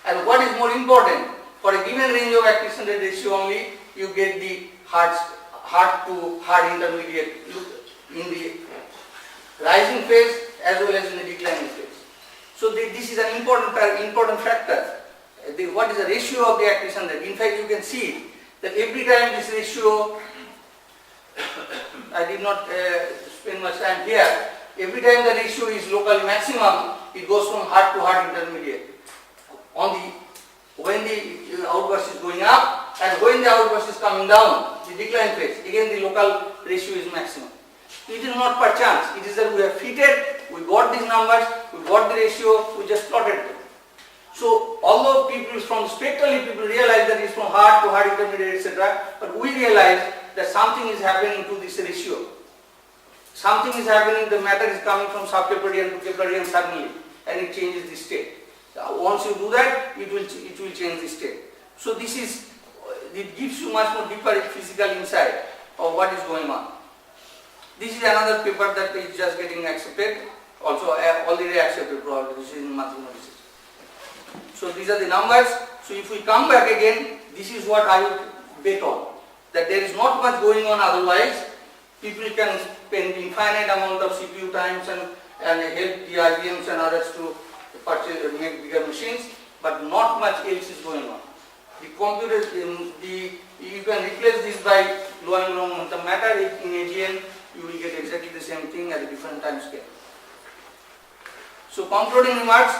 [SPEAKER 4] And what is more important, for a given range of accretion rate ratio only, you get the hard to hard intermediate in the rising phase as well as in the declining phase. So this is an important factor. What is the ratio of the accretion rate? In fact, you can see that every time this ratio, I did not spend much time here, every time the ratio is locally maximum, it goes from hard to hard intermediate. When the outburst is going up and when the outburst is coming down, the decline phase, again the local ratio is maximum. It is not per chance, it is that we have fitted, we got these numbers, we got the ratio, we just plotted them. So although people from spectrally people realize that it is from hard to hard intermediate, etc., but we realize that something is happening to this ratio. Something is happening, the matter is coming from sub-Keplerian to Keplerian suddenly, and it changes the state. Once you do that, it will change the state. So it gives you much more deeper physical insight of what is going on. This is another paper that is just getting accepted, also already accepted probably, this is in mathematics. So these are the numbers. So if we come back again, this is what I would bet on, that there is not much going on otherwise. People can spend infinite amount of CPU times and help the IBMs and others to make bigger machines, but not much else is going on. The computers, you can replace this by lowering momentum matter. In AGN, you will get exactly the same thing at a different time scale. So concluding remarks,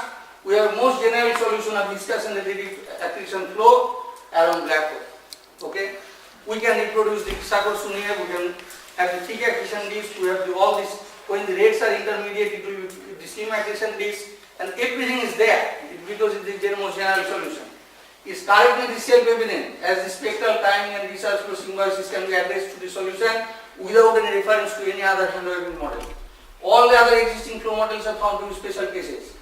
[SPEAKER 4] we have most general solution of viscous and radiative accretion flow around black hole. Okay, we can reproduce the Sakor-Sunyaev, we can have the thick accretion disk, we have all this. When the rates are intermediate, it will be the slim accretion disk, and everything is there because it is the most general solution. Is correctly the self-evident as the spectral timing and research flow symbiosis can be addressed to the solution without any reference to any other hand-waving model. All the other existing flow models are found to be special cases.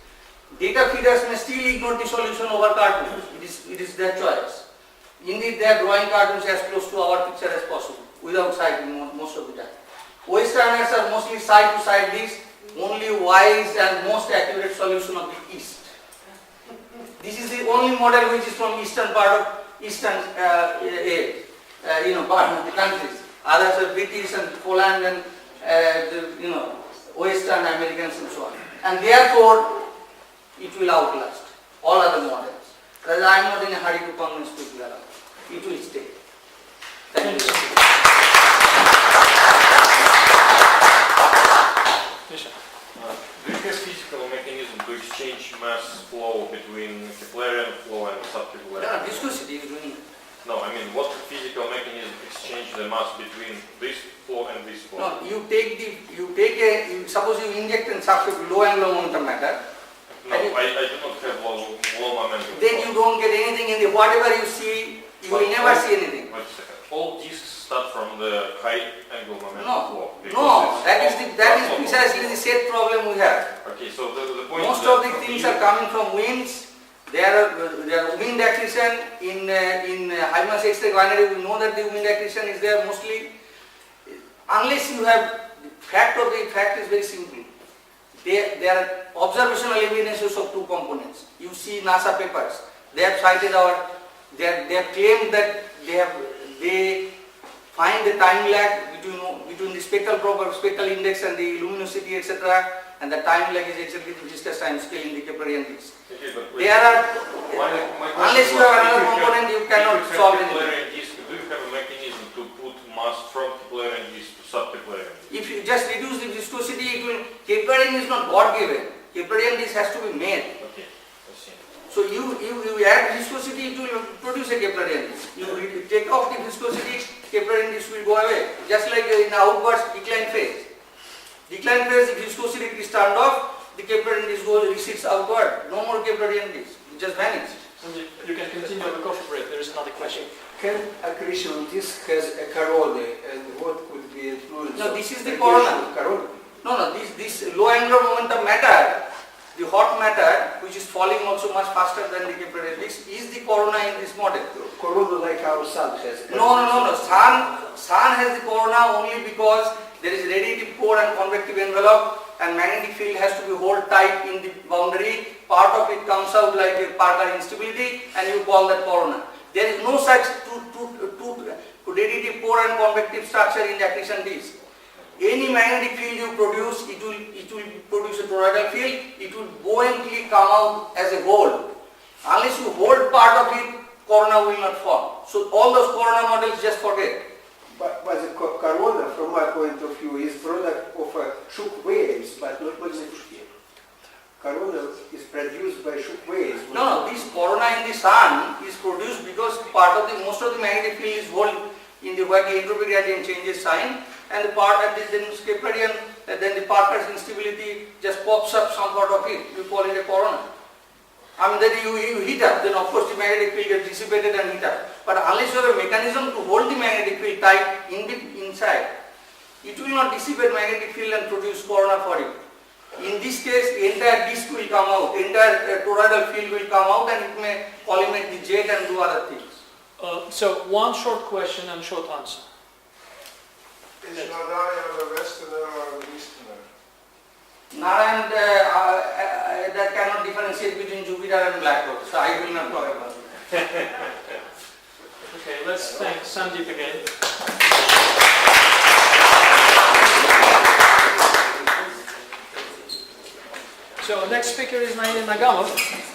[SPEAKER 4] Data feeders may still ignore the solution over cartoons. It is their choice. Indeed, they are drawing cartoons as close to our picture as possible without citing most of the time. Westerners are mostly side to side this, only wise and most accurate solution of the East. This is the only model which is from eastern part of eastern part of the countries. Others are British and Poland and Western Americans and so on. And therefore, it will outlast all other models. Because I am not in a hurry to convince people around. It will stay. Thank you.
[SPEAKER 2] Do you have physical mechanism to exchange mass flow between Keplerian flow and subkeplerian?
[SPEAKER 4] Yeah, viscosity is doing it.
[SPEAKER 2] No, I mean, what physical mechanism exchange the mass between this flow and this flow?
[SPEAKER 4] No, suppose you inject in substrate low angular momentum matter.
[SPEAKER 2] No, I do not have low momentum.
[SPEAKER 4] Then you don't get anything in the whatever you see, you will never see anything.
[SPEAKER 2] Wait a second. All disks start from the high angle momentum flow.
[SPEAKER 4] No, that is precisely the set problem we have.
[SPEAKER 2] Okay, so the point
[SPEAKER 4] Most
[SPEAKER 2] is
[SPEAKER 4] of the things are coming from winds. There are wind accretion in high mass X-ray binary. We know that the wind accretion is there mostly. Unless you have fact is very simple. There are observational evidences of two components. You see NASA papers. They have cited they have claimed that they find the time lag between the spectral index and the luminosity, etc. And the time lag is exactly the viscous time scale in the Keplerian disk.
[SPEAKER 2] Okay,
[SPEAKER 4] There are,
[SPEAKER 2] my
[SPEAKER 4] unless you have another component, you cannot solve anything.
[SPEAKER 2] Keplerian disk, do you have a mechanism to put mass from Keplerian disk to subkeplerian?
[SPEAKER 4] If you just reduce the viscosity, Keplerian is not God given. Keplerian disk has to be made.
[SPEAKER 2] Okay, I see.
[SPEAKER 4] So you add viscosity, it will produce a Keplerian disk. You take off the viscosity, Keplerian disk will go away. Just like in the outburst decline phase. Decline phase, the viscosity is turned off, the Keplerian disk recedes outward. No more Keplerian disk. It just vanishes.
[SPEAKER 5] You can continue the coffee break. There is another question.
[SPEAKER 8] Can accretion disk has a corona, and what could be influence?
[SPEAKER 4] No,
[SPEAKER 8] of
[SPEAKER 4] this is the
[SPEAKER 8] accretion
[SPEAKER 4] corona. No, this low angular momentum matter, the hot matter, which is falling also much faster than the Keplerian disk, is the corona in this model.
[SPEAKER 8] Corona like our sun has.
[SPEAKER 4] No. Sun has the corona only because there is radiative core and convective envelope, and magnetic field has to be held tight in the boundary. Part of it comes out like a Parker instability, and you call that corona. There is no such radiative core and convective structure in the accretion disk. Any magnetic field you produce, it will produce a toroidal field. It will buoyantly come out as a whole. Unless you hold part of it, corona will not form. So all those corona models just forget.
[SPEAKER 8] But the corona, from my point of view, is product of shock waves, but not magnetic field. Corona is produced by shock waves.
[SPEAKER 4] No, this corona in the sun is produced because most of the magnetic field is held in where the entropy gradient changes sign, and the part and then Keplerian, then the Parker's instability just pops up some part of it. You call it a corona. I mean, then you heat up, then of course the magnetic field gets dissipated and heat up. But unless you have a mechanism to hold the magnetic field tight inside, it will not dissipate magnetic field and produce corona for you. In this case, the entire disk will come out, entire toroidal field will come out, and it may collimate the jet and do other things.
[SPEAKER 5] So one short question and short answer.
[SPEAKER 7] Is Narayan a westerner or an easterner?
[SPEAKER 4] Narayan that cannot differentiate between Jupiter and black hole, so I will not talk about it.
[SPEAKER 5] Okay, let's thank Sandeep again. So next speaker is Nailin Nagamov,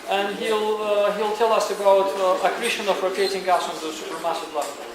[SPEAKER 5] and he'll tell us about accretion of rotating gas on the supermassive black hole.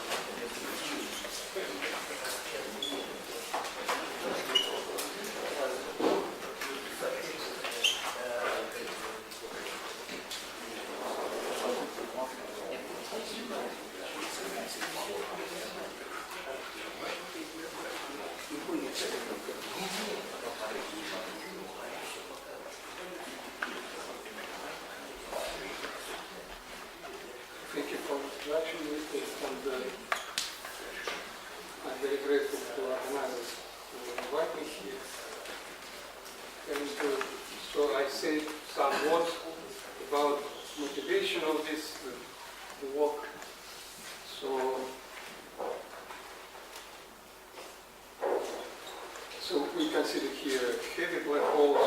[SPEAKER 9] consider here heavy black holes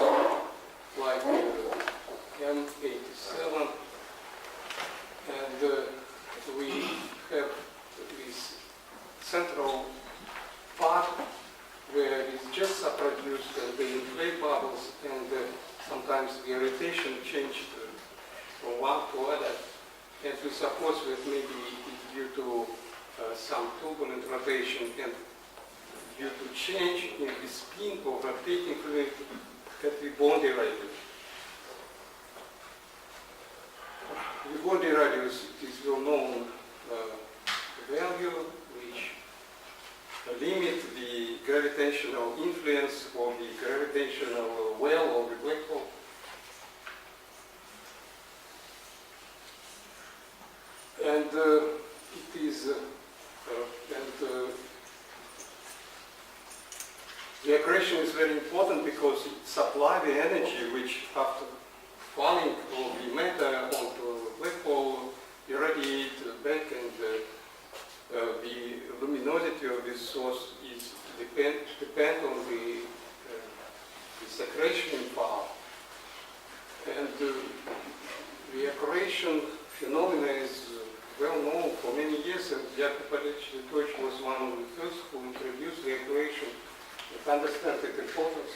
[SPEAKER 9] like M87, and we have this central part where it's just produced and they inflate bubbles, and sometimes the rotation changes from one to other, and we suppose that maybe it's due to some turbulent rotation and due to change in the spin of rotating fluid at the boundary radius. The boundary radius is well-known value which limit the gravitational influence of the gravitational well of the black hole. And it is, the equation is very important because it supplies the energy which, after falling of the matter onto the black hole, irradiate back, and the luminosity of this source is depend on the accretion power. And the accretion phenomena is well known for many years, and Yakov Zeldovich was one of the first who introduced the accretion and understand its importance.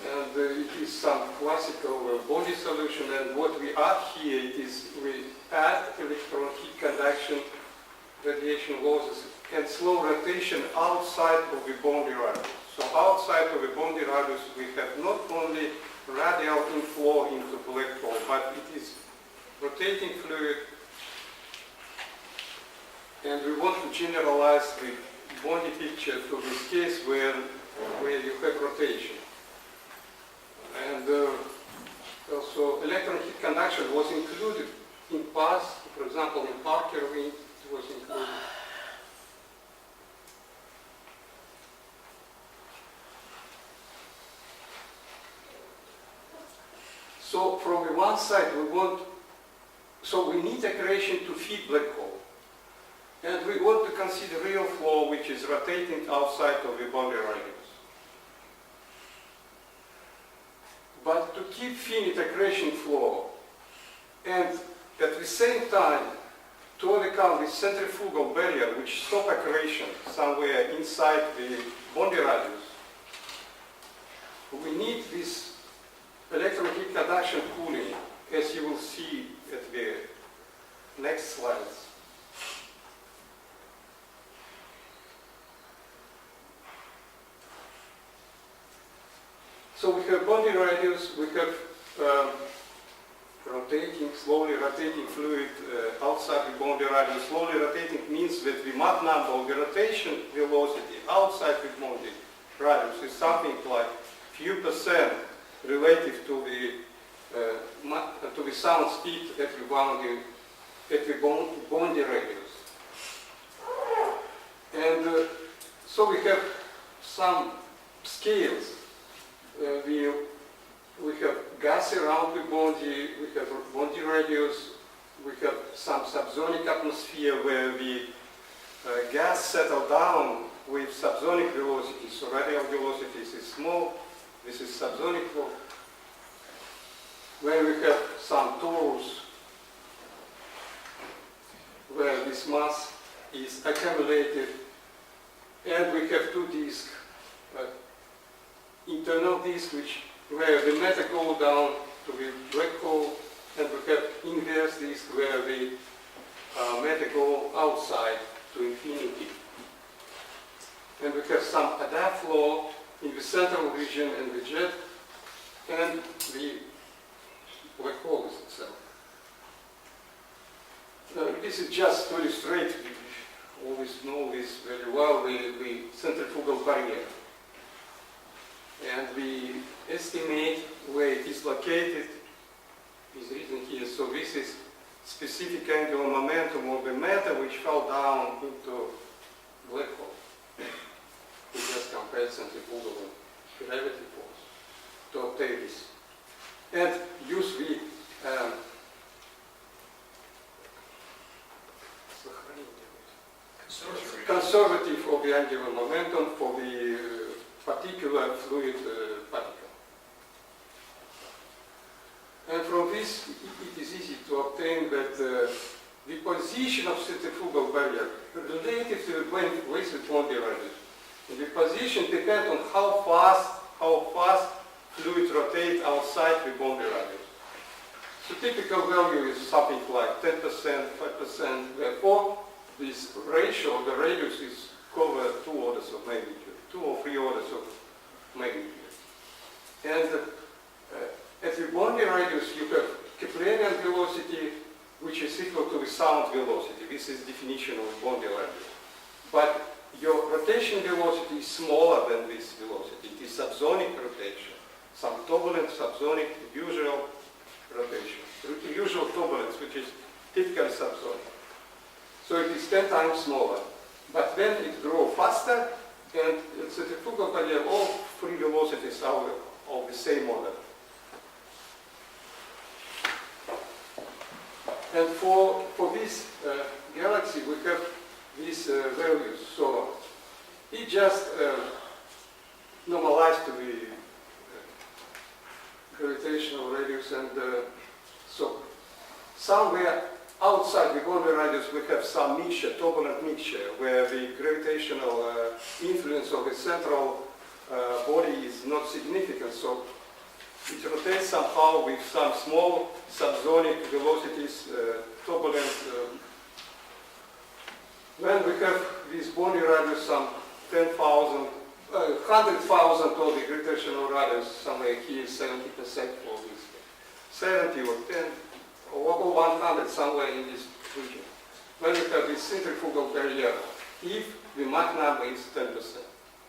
[SPEAKER 9] And it is some classical body solution, and what we add here is we add electron heat conduction, radiation losses, and slow rotation outside of the boundary radius. So outside of the boundary radius, we have not only radial inflow into black hole, but it is rotating fluid, and we want to generalize the body picture to this case where you have rotation. And also electron heat conduction was included in past, for example, in Parker wind it was included. So from the one side we need accretion to feed black hole. And we want to consider real flow which is rotating outside of the boundary radius. But to keep finite accretion flow and at the same time to overcome the centrifugal barrier which stops accretion somewhere inside the boundary radius, we need this electron heat conduction cooling, as you will see at the next slides. So we have boundary radius, we have slowly rotating fluid outside the boundary radius. Slowly rotating means that the Mach number of the rotation velocity outside the boundary radius is something like few percent relative to the sound speed at the boundary radius. And so we have some scales. We have gas around the body, we have body radius, we have some subsonic atmosphere where the gas settles down with subsonic velocities. So radial velocities is small, this is subsonic flow. Where we have some torus, where this mass is accumulated, and we have two disks. Internal disk where the matter goes down to the black hole, and we have inverse disk where the matter goes outside to infinity. And we have some adapt flow in the central region and the jet, and the black hole itself. This is just to illustrate, we always know this very well, the centrifugal barrier. And we estimate where it is located is written here. So this is specific angular momentum of the matter which fell down into black hole. We just compare centrifugal and gravity force to obtain this. And use the conservative of the angular momentum for the particular fluid particle. And from this, it is easy to obtain that the position of centrifugal barrier relative to the wasted boundary radius. And the position depends on how fast fluid rotates outside the boundary radius. So typical value is something like 10%, 5%. Therefore, this ratio of the radius is covered 2 orders of magnitude, 2 or 3 orders of magnitude. And at the boundary radius, you have Keplerian velocity, which is equal to the sound velocity. This is definition of boundary radius. But your rotation velocity is smaller than this velocity. It is subsonic rotation. Some turbulent, subsonic, usual rotation. Usual turbulence, which is typically subsonic. So it is 10 times smaller. But then it grows faster, and the centrifugal barrier, all 3 velocities are of the same order. And for this galaxy, we have these values. So it just normalized to the gravitational radius, and so somewhere outside the boundary radius we have some mixture, turbulent mixture, where the gravitational influence of the central body is not significant. So it rotates somehow with some small subsonic velocities, turbulent. When we have this boundary radius, some 10,000, 100,000 of the gravitational radius, somewhere here 70% for this, 70 or 10 or 100 somewhere in this region. When we have this centrifugal barrier, if the Mach number is 10%,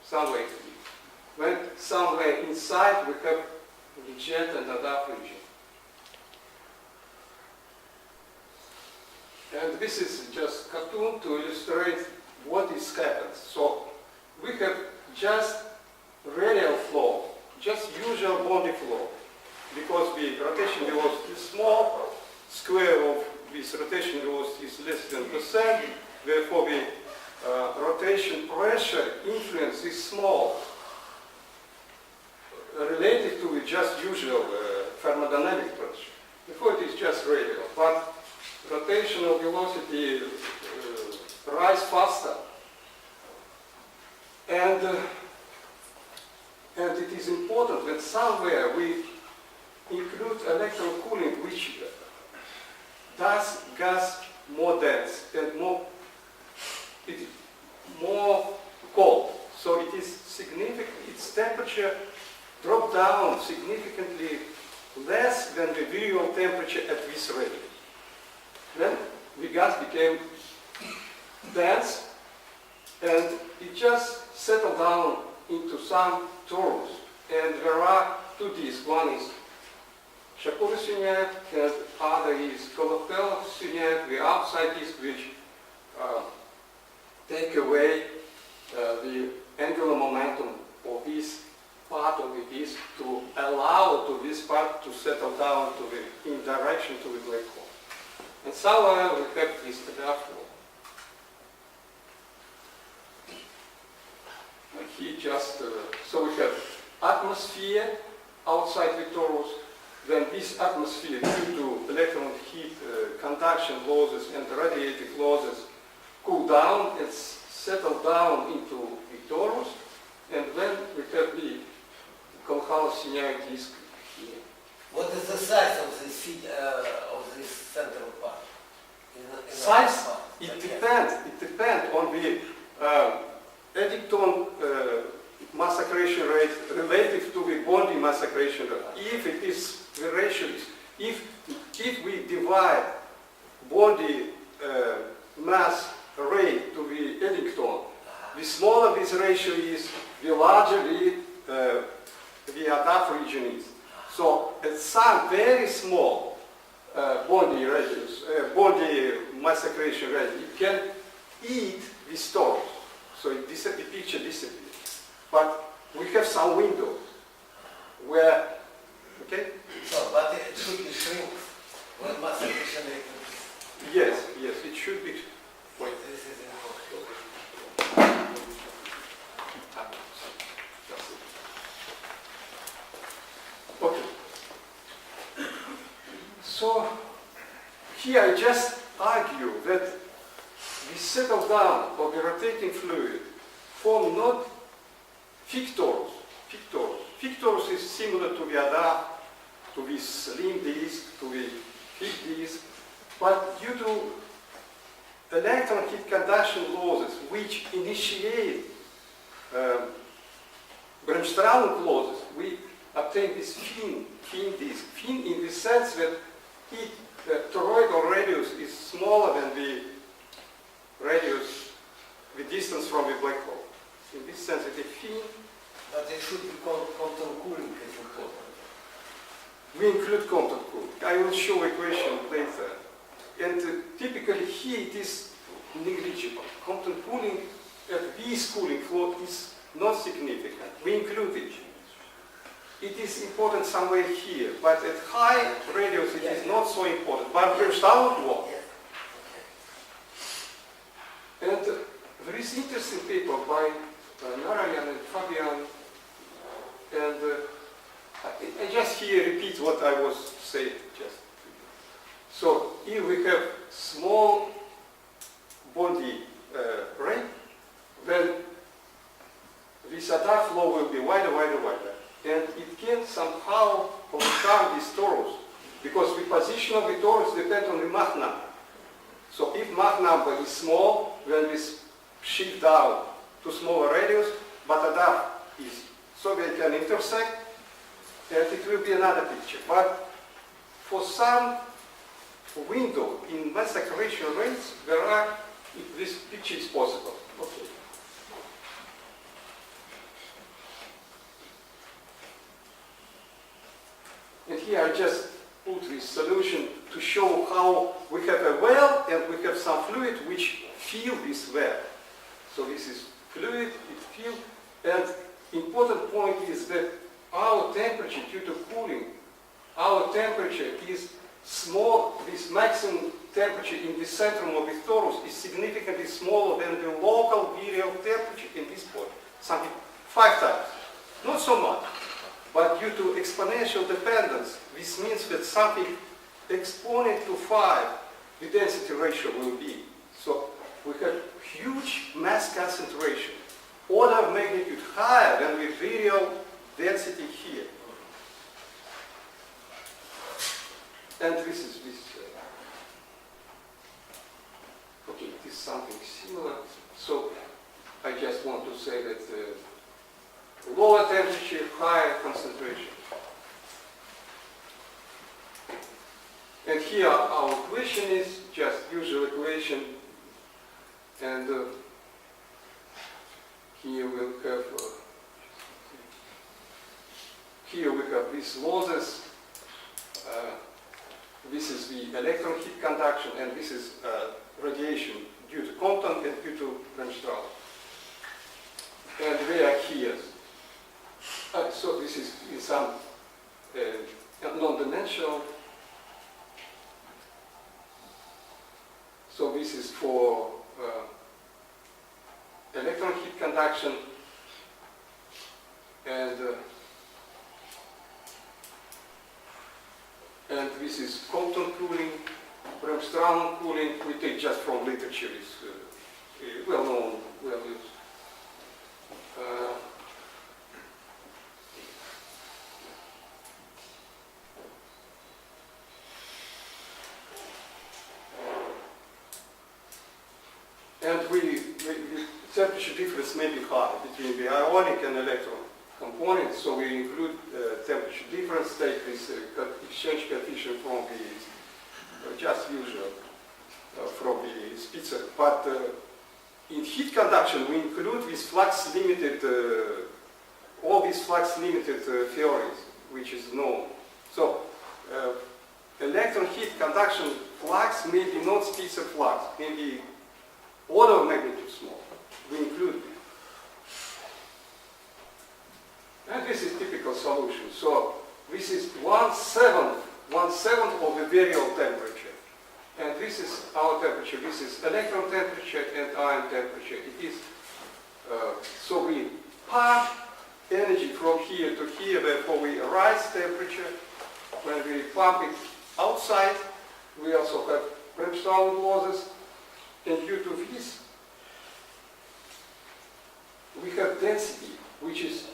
[SPEAKER 9] somewhere here. When somewhere inside we have the jet and Adaf region. And this is just cartoon to illustrate what is happened. So we have just radial flow, just usual body flow, because the rotation velocity is small, square of this rotation velocity is less than %, therefore the rotation pressure influence is small, related to the just usual thermodynamic pressure. Therefore it is just radial, but rotational velocity rise faster, and it is important that somewhere we include electron cooling, which does gas more dense and more cold. So it is significant. Its temperature dropped down significantly less than the real temperature at this rate. Then the gas became dense, and it just settled down into some torus. And there are 2 disks. One is Shapur-Syniak, and other is Kolopel-Syniak, the outside disk, which take away the angular momentum of this part of the disk to allow to this part to settle down to the, in direction to the black hole. And somewhere we have this Adaf flow. He just, so we have atmosphere outside the torus, then this atmosphere due to electron heat conduction losses and radiative losses cool down and settle down into the torus, and then we have the Kolkhala-Syniak disk here.
[SPEAKER 10] What is the size of this feed, of this central part?
[SPEAKER 9] Size? It depends on the Eddington mass accretion rate relative to the bonding mass accretion rate. If it is the ratio is, if we divide bonding mass rate to the Eddington, the smaller this ratio is, the larger the Adaf region is. So at some very small bonding radius, bonding mass accretion rate, it can eat the stars. So the picture disappears. But we have some windows where, okay?
[SPEAKER 10] So, but it should be shrink when mass accretion rate increases.
[SPEAKER 9] Yes, yes, it should be. Wait.
[SPEAKER 10] This is important.
[SPEAKER 9] Just here I just argue that we settle down of the rotating fluid form not thick torus. Thick torus is similar to the other, to the slim disk, to the thick disk, but due to electron heat conduction losses which initiate Bremsstrahlung losses, we obtain this thin disk. Thin in the sense that toroidal radius is smaller than the radius, the distance from the black hole. In this sense, it is thin.
[SPEAKER 10] But they should be called quantum cooling as important.
[SPEAKER 9] We include quantum cooling. I will show equation later. And typically here it is negligible. Quantum cooling at this cooling float is not significant. We include it. It is important somewhere here, but at high radius it is not so important. But Bremsstrahlung was. And there is interesting paper by Narayan and Fabian, and I just here repeat what I was saying just. So here we have small body ray, then this attack flow will be wider. And it can somehow overcome this torus, because the position of the torus depends on the Mach number. So if Mach number is small, then we shift down to smaller radius, but adapt is. So they can intersect, and it will be another picture. But for some window in mass acceleration rates, this picture is possible. Okay. And here I just put this solution to show how we have a well and we have some fluid which fill this well. So this is fluid, it fills, and important point is that our temperature due to cooling, our temperature is small. This maximum temperature in the centrum of the torus is significantly smaller than the local virial temperature in this point, something 5 times. Not so much. But due to exponential dependence, this means that something exponent to 5, the density ratio will be. So we have huge mass concentration, order of magnitude higher than the virial density here. And this is this. Okay, this is something similar. So I just want to say that lower temperature, higher concentration. And here our equation is just usual equation, and here we'll have these losses. This is the electron heat conduction, and this is radiation due to Compton and due to Bremsstrahlung. And they are here. So this is in some non-dimensional. So this is for electron heat conduction, and this is Compton cooling, Bremsstrahlung cooling. We take just from literature, is well known, well used. And the temperature difference may be high between the ionic and electron components, so we include temperature difference, take this exchange coefficient from the just usual from the Spitzer. But in heat conduction, we include these flux limited, all these flux limited theories, which is known. So electron heat conduction flux may be not Spitzer flux, maybe order of magnitude small. We include it. And this is typical solution. So this is 1/7 of the virial temperature. And this is our temperature. This is electron temperature and ion temperature. It is, so we pump energy from here to here, therefore we rise temperature. When we pump it outside, we also have Bremsstrahlung losses, and due to this, we have density, which is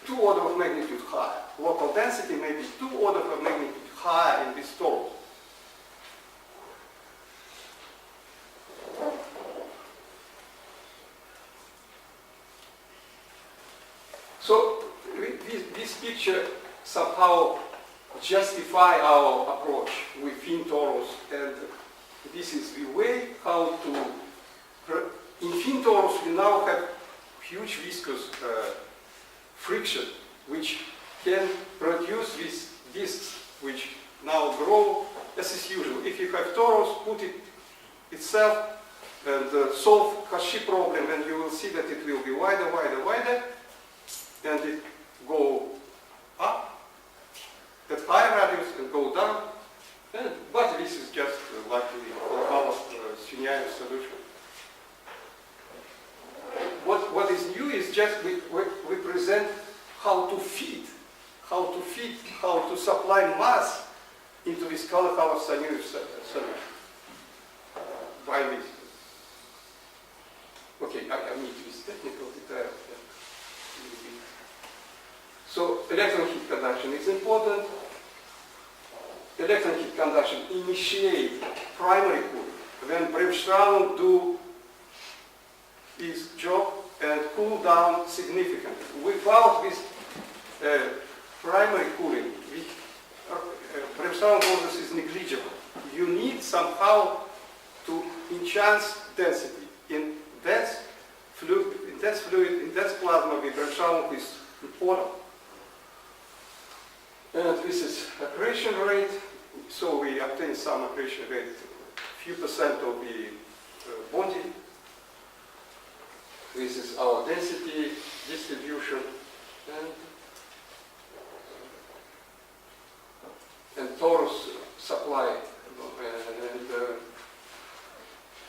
[SPEAKER 9] 2 orders of magnitude higher. Local density may be 2 orders of magnitude higher in this torus. So this picture somehow justify our approach with fin torus, and this is the way how to. In fin torus, we now have huge viscous friction, which can produce these disks, which now grow as is usual. If you have torus, put it itself and solve Cauchy problem, and you will see that it will be wider, wider, wider, and it go up at higher radius and go down. But this is just like the Syniaev solution. What is new is just we present how to feed, how to supply mass into this Kalakala Syniaev solution. By this. Okay, I need this technical detail. So electron heat conduction is important. Electron heat conduction initiate primary cooling when Bremsstrahlung do its job and cool down significantly. Without this primary cooling, Bremsstrahlung process is negligible. You need somehow to enhance density. In dense fluid, in dense plasma, the Bremsstrahlung is important. And this is accretion rate. So we obtain some accretion rate, few percent of the bonding. This is our density distribution, and torus supply, and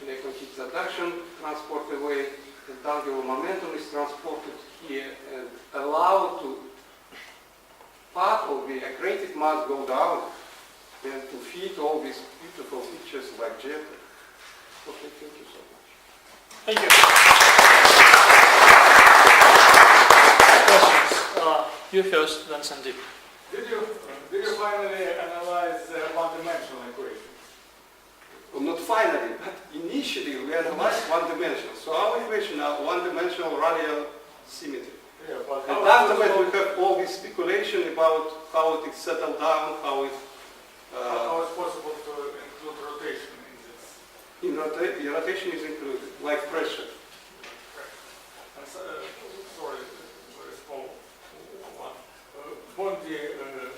[SPEAKER 9] electron heat reduction transport away, and angular momentum is transported here and allowed to part of the accreted mass go down and to feed all these beautiful features like jet. Okay, thank you so much.
[SPEAKER 5] Thank you. Questions? You first, then Sandeep.
[SPEAKER 7] Did you finally analyze one-dimensional equations?
[SPEAKER 9] Well, not finally, but initially we analyzed one-dimensional. So our equations are one-dimensional radial symmetry.
[SPEAKER 7] Yeah, but
[SPEAKER 9] And afterwards we have all this speculation about how it is settled down, how it...
[SPEAKER 7] how is possible to include rotation in this?
[SPEAKER 9] The rotation is included, like pressure.
[SPEAKER 7] And sorry, very small one. Bondi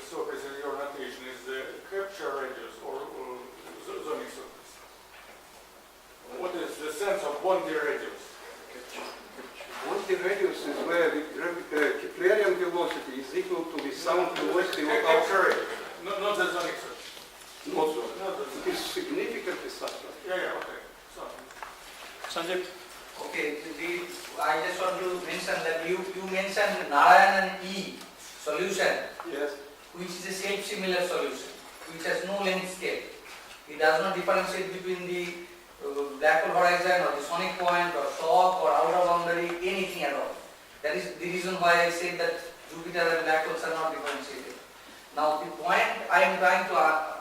[SPEAKER 7] surface in your notation is the capture radius or zoning surface. What is the sense of Bondi radius?
[SPEAKER 9] Bondi radius is where the Keplerian velocity is equal to the sound velocity of our...
[SPEAKER 7] Capture radius, not the zoning surface.
[SPEAKER 9] Not so. It is significantly subtle.
[SPEAKER 7] Yeah, okay. So.
[SPEAKER 5] Sandeep?
[SPEAKER 4] Okay, I just want to mention that you mentioned Narayanan E solution,
[SPEAKER 9] Yes.
[SPEAKER 4] which is a self-similar solution, which has no length scale. It does not differentiate between the black hole horizon or the sonic point or shock or outer boundary, anything at all. That is the reason why I said that Jupiter and black holes are not differentiated. Now the point I am trying to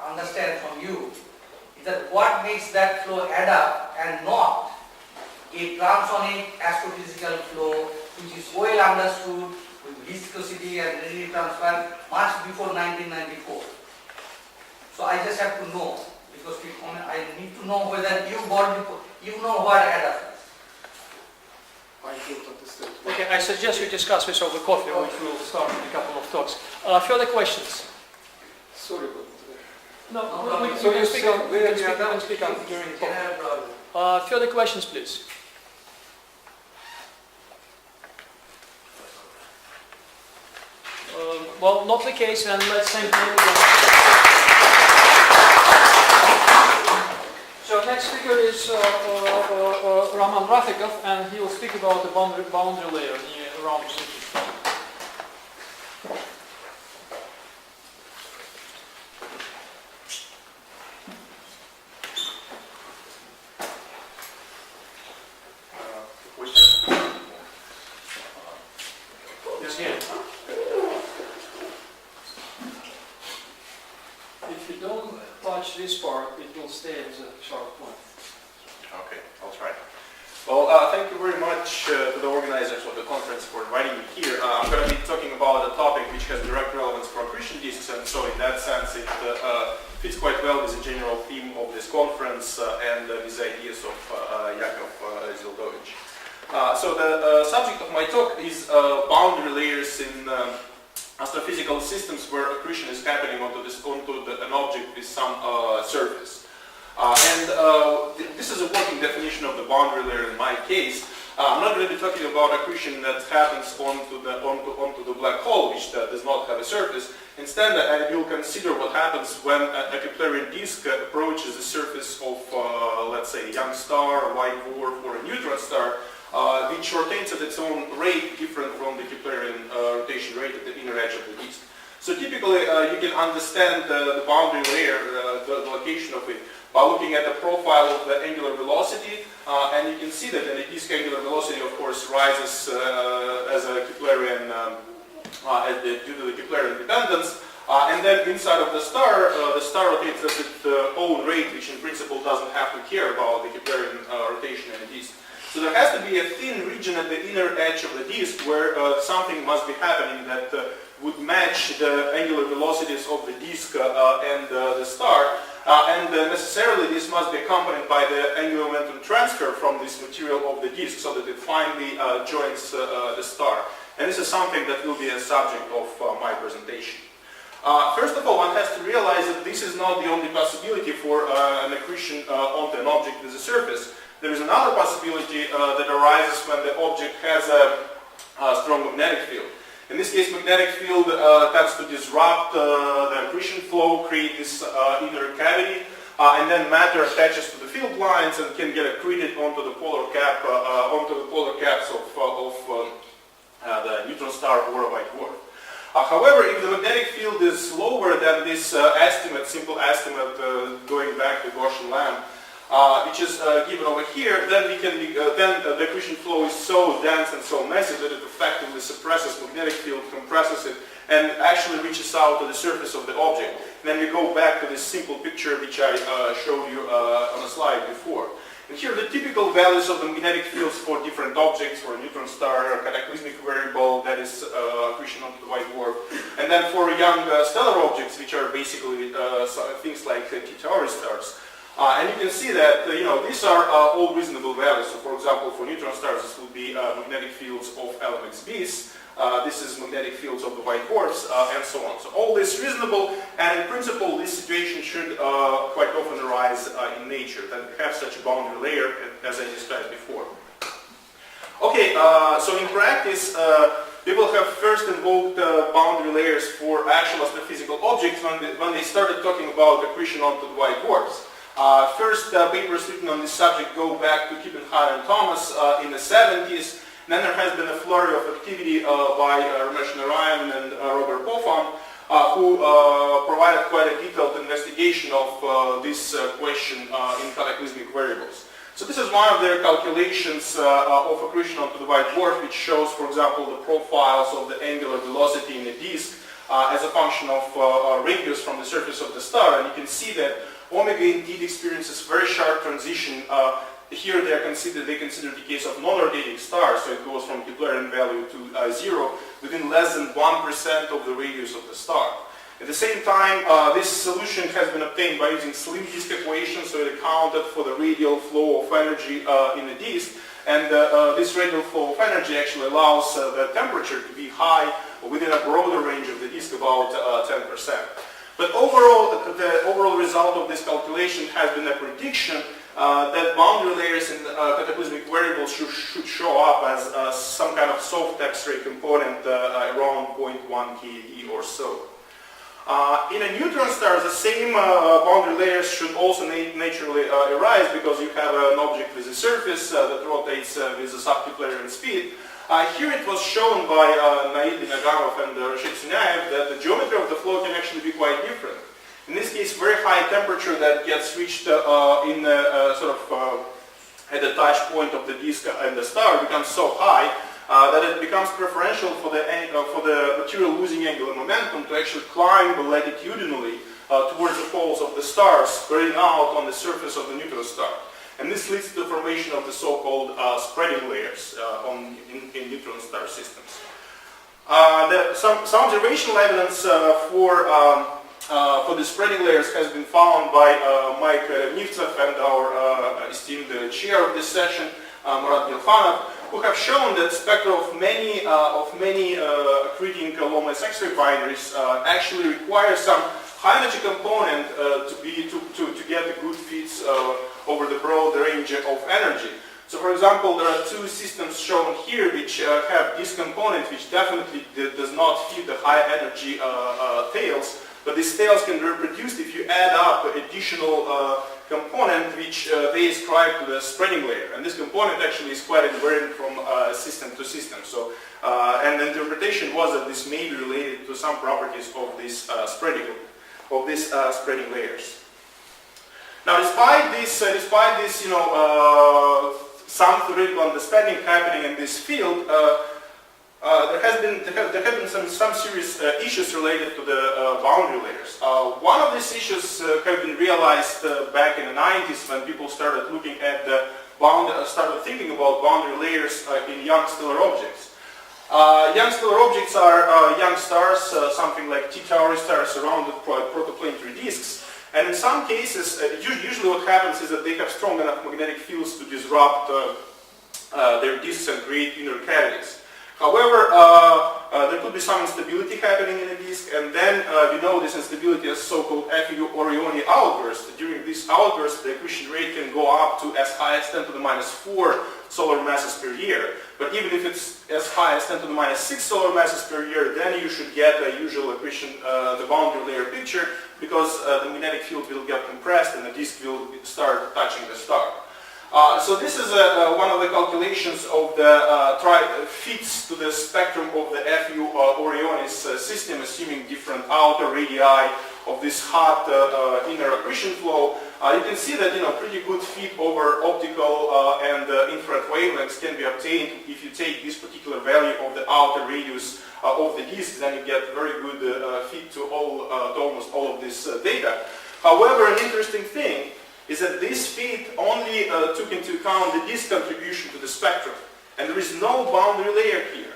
[SPEAKER 4] understand from you is that what makes that flow add up and not a transonic astrophysical flow which is well understood with viscosity and rigidity transfer much before 1994. So I just have to know, because I need to know whether you know what add up is.
[SPEAKER 9] I don't understand.
[SPEAKER 5] Okay, I suggest we discuss this over coffee, which will start in a couple of talks. Further questions?
[SPEAKER 9] Sorry, but...
[SPEAKER 5] No, we
[SPEAKER 9] So
[SPEAKER 5] can
[SPEAKER 9] you
[SPEAKER 5] speak
[SPEAKER 9] say
[SPEAKER 5] on,
[SPEAKER 9] where
[SPEAKER 5] we
[SPEAKER 9] we are
[SPEAKER 5] can
[SPEAKER 9] done?
[SPEAKER 5] speak on during the
[SPEAKER 4] General
[SPEAKER 5] talk.
[SPEAKER 4] problem.
[SPEAKER 5] Further questions, please. Well, not the case, and let's thank you again. So next speaker is Raman Rafikov, and he will speak about the boundary layer around the city. touch this part, it will stay as a sharp point.
[SPEAKER 2] Okay, I'll try. Well, thank you very much to the organizers of the conference for inviting me here. I'm going to be talking about a topic which has direct relevance for accretion disks, and so in that sense it fits quite well with the general theme of this conference and these ideas of Yakov Zeldovich. So the subject of my talk is boundary layers in astrophysical systems where accretion is happening onto an object with some surface. This is a working definition of the boundary layer in my case. I'm not going to be talking about accretion that happens onto the black hole, which does not have a surface. Instead, I will consider what happens when a Keplerian disk approaches the surface of, let's say, a young star, a white dwarf, or a neutron star, which rotates at its own rate different from the Keplerian rotation rate at the inner edge of the disk. So typically, you can understand the boundary layer, the location of it, by looking at the profile of the angular velocity, and you can see that the disk angular velocity, of course, rises as a Keplerian, due to the Keplerian dependence, and then inside of the star rotates at its own rate, which in principle doesn't have to care about the Keplerian rotation in a disk. So there has to be a thin region at the inner edge of the disk where something must be happening that would match the angular velocities of the disk and the star. And necessarily this must be accompanied by the angular momentum transfer from this material of the disk so that it finally joins the star. And this is something that will be a subject of my presentation. First of all, one has to realize that this is not the only possibility for an accretion onto an object with a surface. There is another possibility that arises when the object has a strong magnetic field. In this case, magnetic field tends to disrupt the accretion flow, create this inner cavity, and then matter attaches to the field lines and can get accreted onto the polar caps of the neutron star or a white dwarf. However, if the magnetic field is lower than this simple estimate going back to Gaussian lamp, which is given over here, then the accretion flow is so dense and so massive that it effectively suppresses magnetic field, compresses it, and actually reaches out to the surface of the object. And then we go back to this simple picture which I showed you on a slide before. And here are the typical values of the magnetic fields for different objects, for a neutron star, a cataclysmic variable, that is accretion onto the white dwarf. And then for young stellar objects, which are basically things like T-Tauri stars. And you can see that these are all reasonable values. So for example, for neutron stars, this will be magnetic fields of LMXBs. This is magnetic fields of the white dwarfs, and so on. So all this reasonable, and in principle, this situation should quite often arise in nature, that we have such a boundary layer as I described before. Okay, so in practice, people have first invoked boundary layers for actual astrophysical objects when they started talking about accretion onto the white dwarfs. First papers written on this subject go back to Kippenheimer and Thomas in the 70s. Then there has been a flurry of activity by Ramesh Narayan and Robert Popham, who provided quite a detailed investigation of this question in cataclysmic variables. So this is one of their calculations of accretion onto the white dwarf, which shows, for example, the profiles of the angular velocity in the disk as a function of radius from the surface of the star. And you can see that omega indeed experiences very sharp transition. Here they consider the case of non-rotating stars, so it goes from Keplerian value to 0 within less than 1% of the radius of the star. At the same time, this solution has been obtained by using slim disk equations, so it accounted for the radial flow of energy in the disk, and this radial flow of energy actually allows the temperature to be high within a broader range of the disk, about 10%. But overall, the overall result of this calculation has been a prediction that boundary layers in cataclysmic variables should show up as some kind of soft X-ray component around 0.1 keV or so. In a neutron star, the same boundary layers should also naturally arise because you have an object with a surface that rotates with a sub-Keplerian speed. Here it was shown by Naid Nagamov and Rashid Sunayev that the geometry of the flow can actually be quite different. In this case, very high temperature that gets reached at the touch point of the disk and the star becomes so high that it becomes preferential for the material losing angular momentum to actually climb latitudinally towards the poles of the stars spreading out on the surface of the neutron star. And this leads to the formation of the so-called spreading layers in neutron star systems. Some observational evidence for the spreading layers has been found by Mike Nivtsev and our esteemed chair of this session, Murat Gilfanov, who have shown that spectra of many accreting low-mass X-ray binaries actually require some high-energy component to get the good fits over the broad range of energy. So, for example, there are two systems shown here which have this component which definitely does not fit the high-energy tails, but these tails can be reproduced if you add up additional component which they ascribe to the spreading layer. And this component actually is quite invariant from system to system. So, and the interpretation was that this may be related to some properties of this spreading layers. Now, despite this, some theoretical understanding happening in this field, there have been some serious issues related to the boundary layers. One of these issues have been realized back in the 90s when people started looking at started thinking about boundary layers in young stellar objects. Young stellar objects are young stars, something like T-Tauri stars surrounded by protoplanetary disks. And in some cases, usually what happens is that they have strong enough magnetic fields to disrupt their disks and create inner cavities. However, there could be some instability happening in the disk, and then we know this instability as so-called FU Orioni outburst. During this outburst, the accretion rate can go up to as high as 10 to the minus 4 solar masses per year. But even if it's as high as 10 to the minus 6 solar masses per year, then you should get a usual accretion, the boundary layer picture, because the magnetic field will get compressed and the disk will start touching the star. So this is one of the calculations of the fits to the spectrum of the FU Orionis system, assuming different outer radii of this hot inner accretion flow. You can see that pretty good fit over optical and infrared wavelengths can be obtained if you take this particular value of the outer radius of the disk. Then you get very good fit to almost all of this data. However, an interesting thing is that this fit only took into account the disk contribution to the spectrum. And there is no boundary layer here.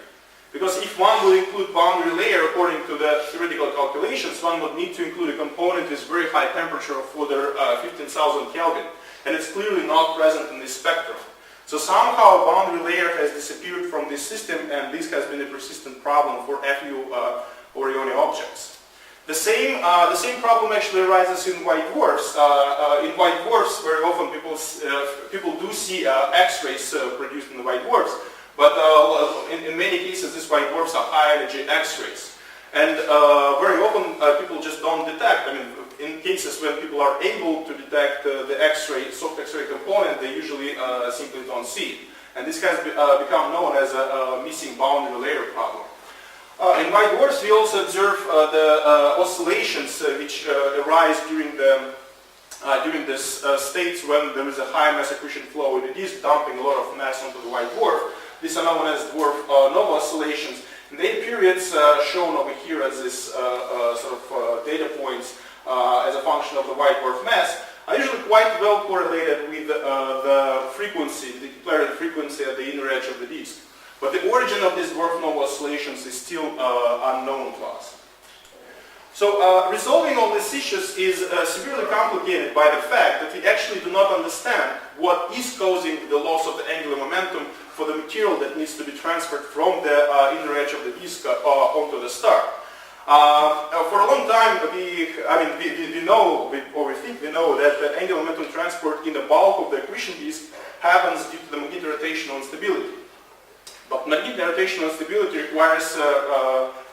[SPEAKER 2] Because if one will include boundary layer according to the theoretical calculations, one would need to include a component with very high temperature of further 15,000 Kelvin. And it's clearly not present in this spectrum. So somehow a boundary layer has disappeared from this system, and this has been a persistent problem for FU Orioni objects. The same problem actually arises in white dwarfs. In white dwarfs, very often people do see X-rays produced in the white dwarfs, but in many cases these white dwarfs are high-energy X-rays. And very often people just don't detect. I mean, in cases when people are able to detect the X-ray, soft X-ray component, they usually simply don't see it. And this has become known as a missing boundary layer problem. In white dwarfs, we also observe the oscillations which arise during the states when there is a high mass accretion flow in the disk, dumping a lot of mass onto the white dwarf. These are known as dwarf nova oscillations. And the periods shown over here as this data points as a function of the white dwarf mass are usually quite well correlated with the frequency, the declared frequency at the inner edge of the disk. But the origin of these dwarf nova oscillations is still unknown to us. So resolving all these issues is severely complicated by the fact that we actually do not understand what is causing the loss of the angular momentum for the material that needs to be transferred from the inner edge of the disk onto the star. For a long time, we know, or we think we know, that the angular momentum transport in the bulk of the accretion disk happens due to the magnetorotational instability. But magnetorotational instability requires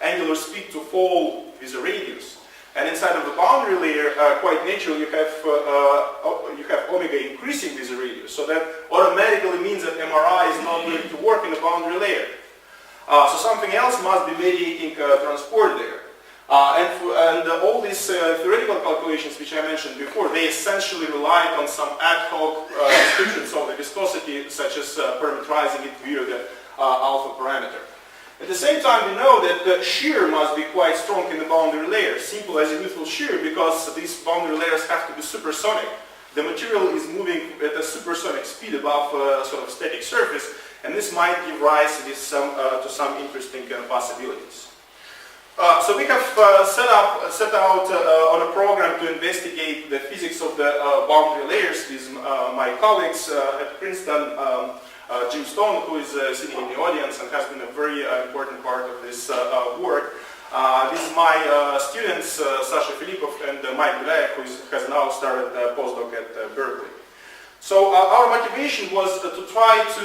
[SPEAKER 2] angular speed to fall with a radius. And inside of the boundary layer, quite naturally, you have omega increasing with a radius. So that automatically means that MRI is not going to work in the boundary layer. So something else must be mediating transport there. And all these theoretical calculations which I mentioned before, they essentially relied on some ad hoc descriptions of the viscosity, such as parameterizing it via the alpha parameter. At the same time, we know that the shear must be quite strong in the boundary layer, simple azimuthal shear, because these boundary layers have to be supersonic. The material is moving at a supersonic speed above sort of static surface, and this might give rise to some interesting possibilities. So we have set out on a program to investigate the physics of the boundary layers with my colleagues at Princeton, Jim Stone, who is sitting in the audience and has been a very important part of this work. These are my students, Sasha Filipov and Mike Gulayev, who has now started a postdoc at Berkeley. So our motivation was to try to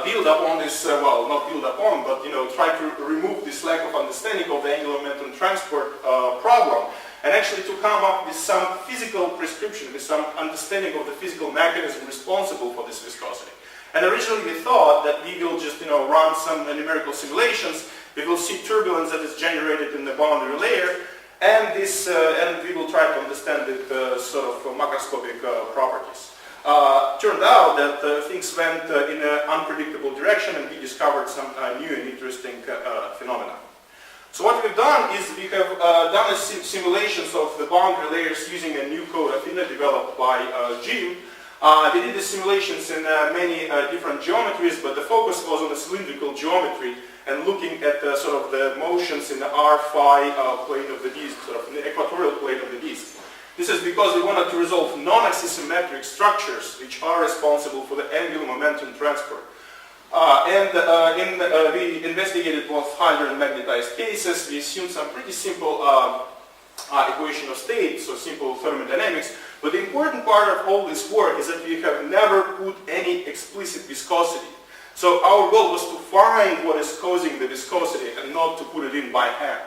[SPEAKER 2] build upon this, well, not build upon, but try to remove this lack of understanding of the angular momentum transport problem, and actually to come up with some physical prescription, with some understanding of the physical mechanism responsible for this viscosity. And originally we thought that we will just run some numerical simulations. We will see turbulence that is generated in the boundary layer, and we will try to understand the sort of macroscopic properties. Turned out that things went in an unpredictable direction, and we discovered some new and interesting phenomena. So what we've done is we have done simulations of the boundary layers using a new code Athena developed by Jim. We did the simulations in many different geometries, but the focus was on the cylindrical geometry and looking at sort of the motions in the R-phi plane of the disk, sort of the equatorial plane of the disk. This is because we wanted to resolve non-axisymmetric structures which are responsible for the angular momentum transport. We investigated both Hydra and magnetized cases. We assumed some pretty simple equation of state, so simple thermodynamics. But the important part of all this work is that we have never put any explicit viscosity. So our goal was to find what is causing the viscosity and not to put it in by hand.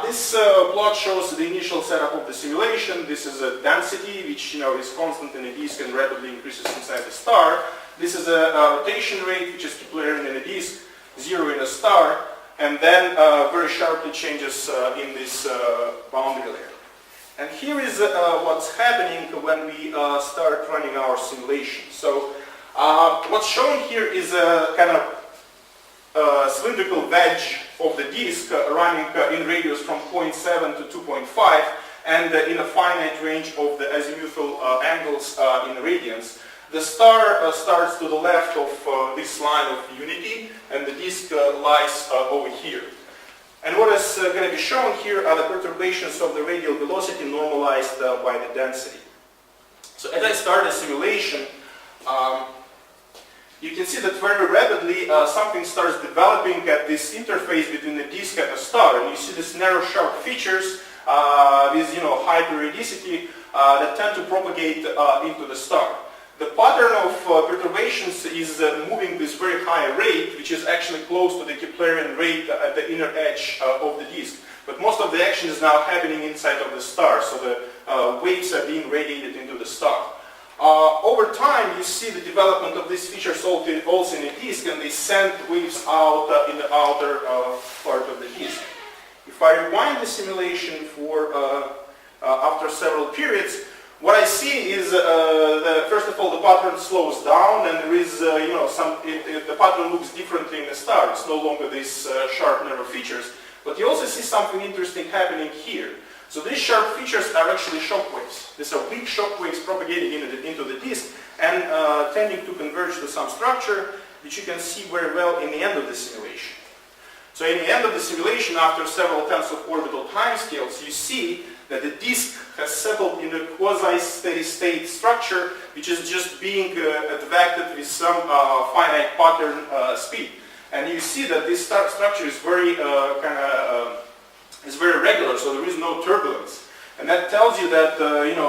[SPEAKER 2] This plot shows the initial setup of the simulation. This is a density which is constant in a disk and rapidly increases inside the star. This is a rotation rate which is Keplerian in a disk, 0 in a star, and then very sharply changes in this boundary layer. And here is what's happening when we start running our simulation. So what's shown here is a kind of cylindrical wedge of the disk running in radius from 0.7 to 2.5 and in a finite range of the azimuthal angles in radians. The star starts to the left of this line of unity, and the disk lies over here. And what is going to be shown here are the perturbations of the radial velocity normalized by the density. So as I start the simulation, you can see that very rapidly something starts developing at this interface between the disk and the star. And you see these narrow sharp features with high periodicity that tend to propagate into the star. The pattern of perturbations is moving this very high rate, which is actually close to the Keplerian rate at the inner edge of the disk. But most of the action is now happening inside of the star, so the waves are being radiated into the star. Over time, you see the development of these features also in the disk, and they send waves out in the outer part of the disk. If I rewind the simulation for after several periods, what I see is, first of all, the pattern slows down, and there is, the pattern looks differently in the star. It's no longer these sharp narrow features, but you also see something interesting happening here. So these sharp features are actually shock waves. These are weak shock waves propagating into the disk and tending to converge to some structure, which you can see very well in the end of the simulation. So in the end of the simulation, after several tens of orbital timescales, you see that the disk has settled in a quasi-steady state structure, which is just being advected with some finite pattern speed. And you see that this structure is very very regular, so there is no turbulence. And that tells you that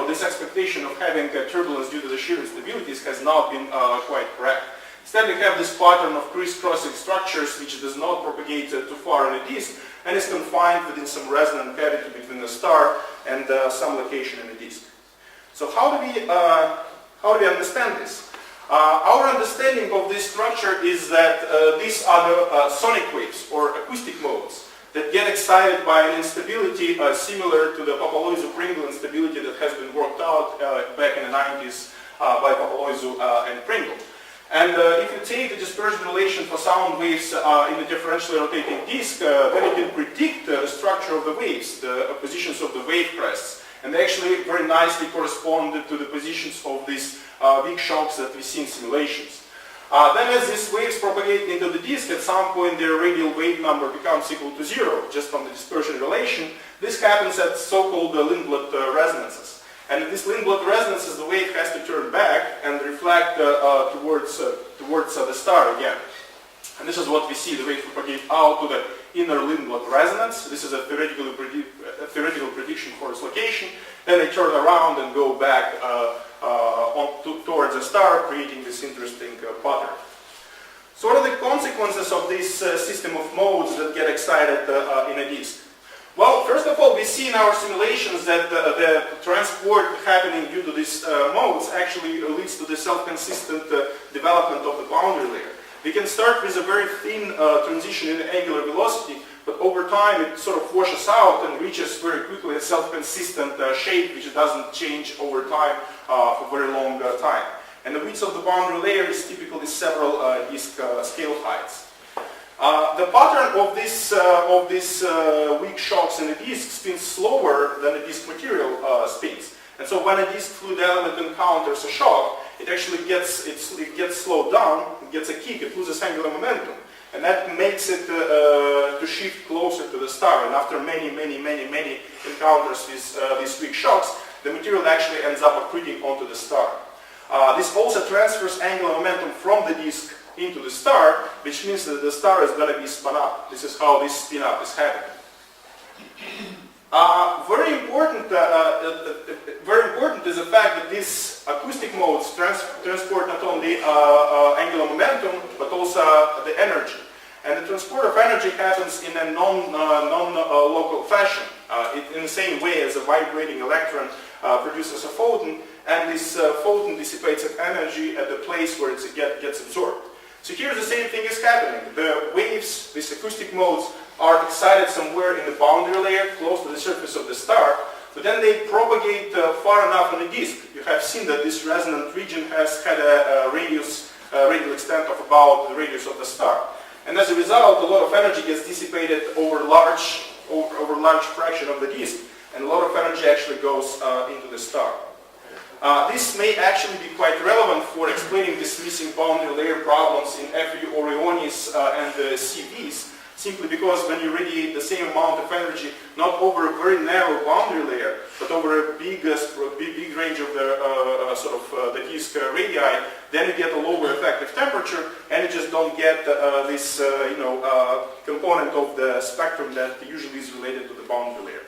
[SPEAKER 2] this expectation of having turbulence due to the shear instabilities has not been quite correct. Instead, we have this pattern of crisscrossing structures which does not propagate too far in the disk and is confined within some resonant cavity between the star and some location in the disk. So how do we understand this? Our understanding of this structure is that these are the sonic waves or acoustic modes that get excited by an instability similar to the Papalouizou-Pringle instability that has been worked out back in the 90s by Papalouizou and Pringle. And if you take the dispersion relation for sound waves in a differentially rotating disk, then you can predict the structure of the waves, the positions of the wave crests. And they actually very nicely correspond to the positions of these weak shocks that we see in simulations. Then as these waves propagate into the disk, at some point their radial wave number becomes equal to 0, just from the dispersion relation. This happens at so-called Lindblad resonances. And in these Lindblad resonances, the wave has to turn back and reflect towards the star again. And this is what we see. The waves propagate out to the inner Lindblad resonance. This is a theoretical prediction for its location. Then they turn around and go back towards the star, creating this interesting pattern. So what are the consequences of this system of modes that get excited in a disk? Well, first of all, we see in our simulations that the transport happening due to these modes actually leads to the self-consistent development of the boundary layer. We can start with a very thin transition in the angular velocity, but over time it sort of washes out and reaches very quickly a self-consistent shape which doesn't change over time for very long time. And the width of the boundary layer is typically several disk scale heights. The pattern of these weak shocks in the disk spins slower than the disk material spins. And so when a disk fluid element encounters a shock, it actually gets slowed down, it gets a kick, it loses angular momentum. And that makes it to shift closer to the star. And after many encounters with these weak shocks, the material actually ends up accreting onto the star. This also transfers angular momentum from the disk into the star, which means that the star is going to be spun up. This is how this spin up is happening. Very important is the fact that these acoustic modes transport not only angular momentum, but also the energy. And the transport of energy happens in a non-local fashion, in the same way as a vibrating electron produces a photon, and this photon dissipates energy at the place where it gets absorbed. So here the same thing is happening. The waves, these acoustic modes, are excited somewhere in the boundary layer, close to the surface of the star, but then they propagate far enough on the disk. You have seen that this resonant region has had a radial extent of about the radius of the star. And as a result, a lot of energy gets dissipated over large fraction of the disk, and a lot of energy actually goes into the star. This may actually be quite relevant for explaining these missing boundary layer problems in FU Orionis and CVs, simply because when you radiate the same amount of energy, not over a very narrow boundary layer, but over a big range of the disk radii, then you get a lower effective temperature, and you just don't get this component of the spectrum that usually is related to the boundary layer.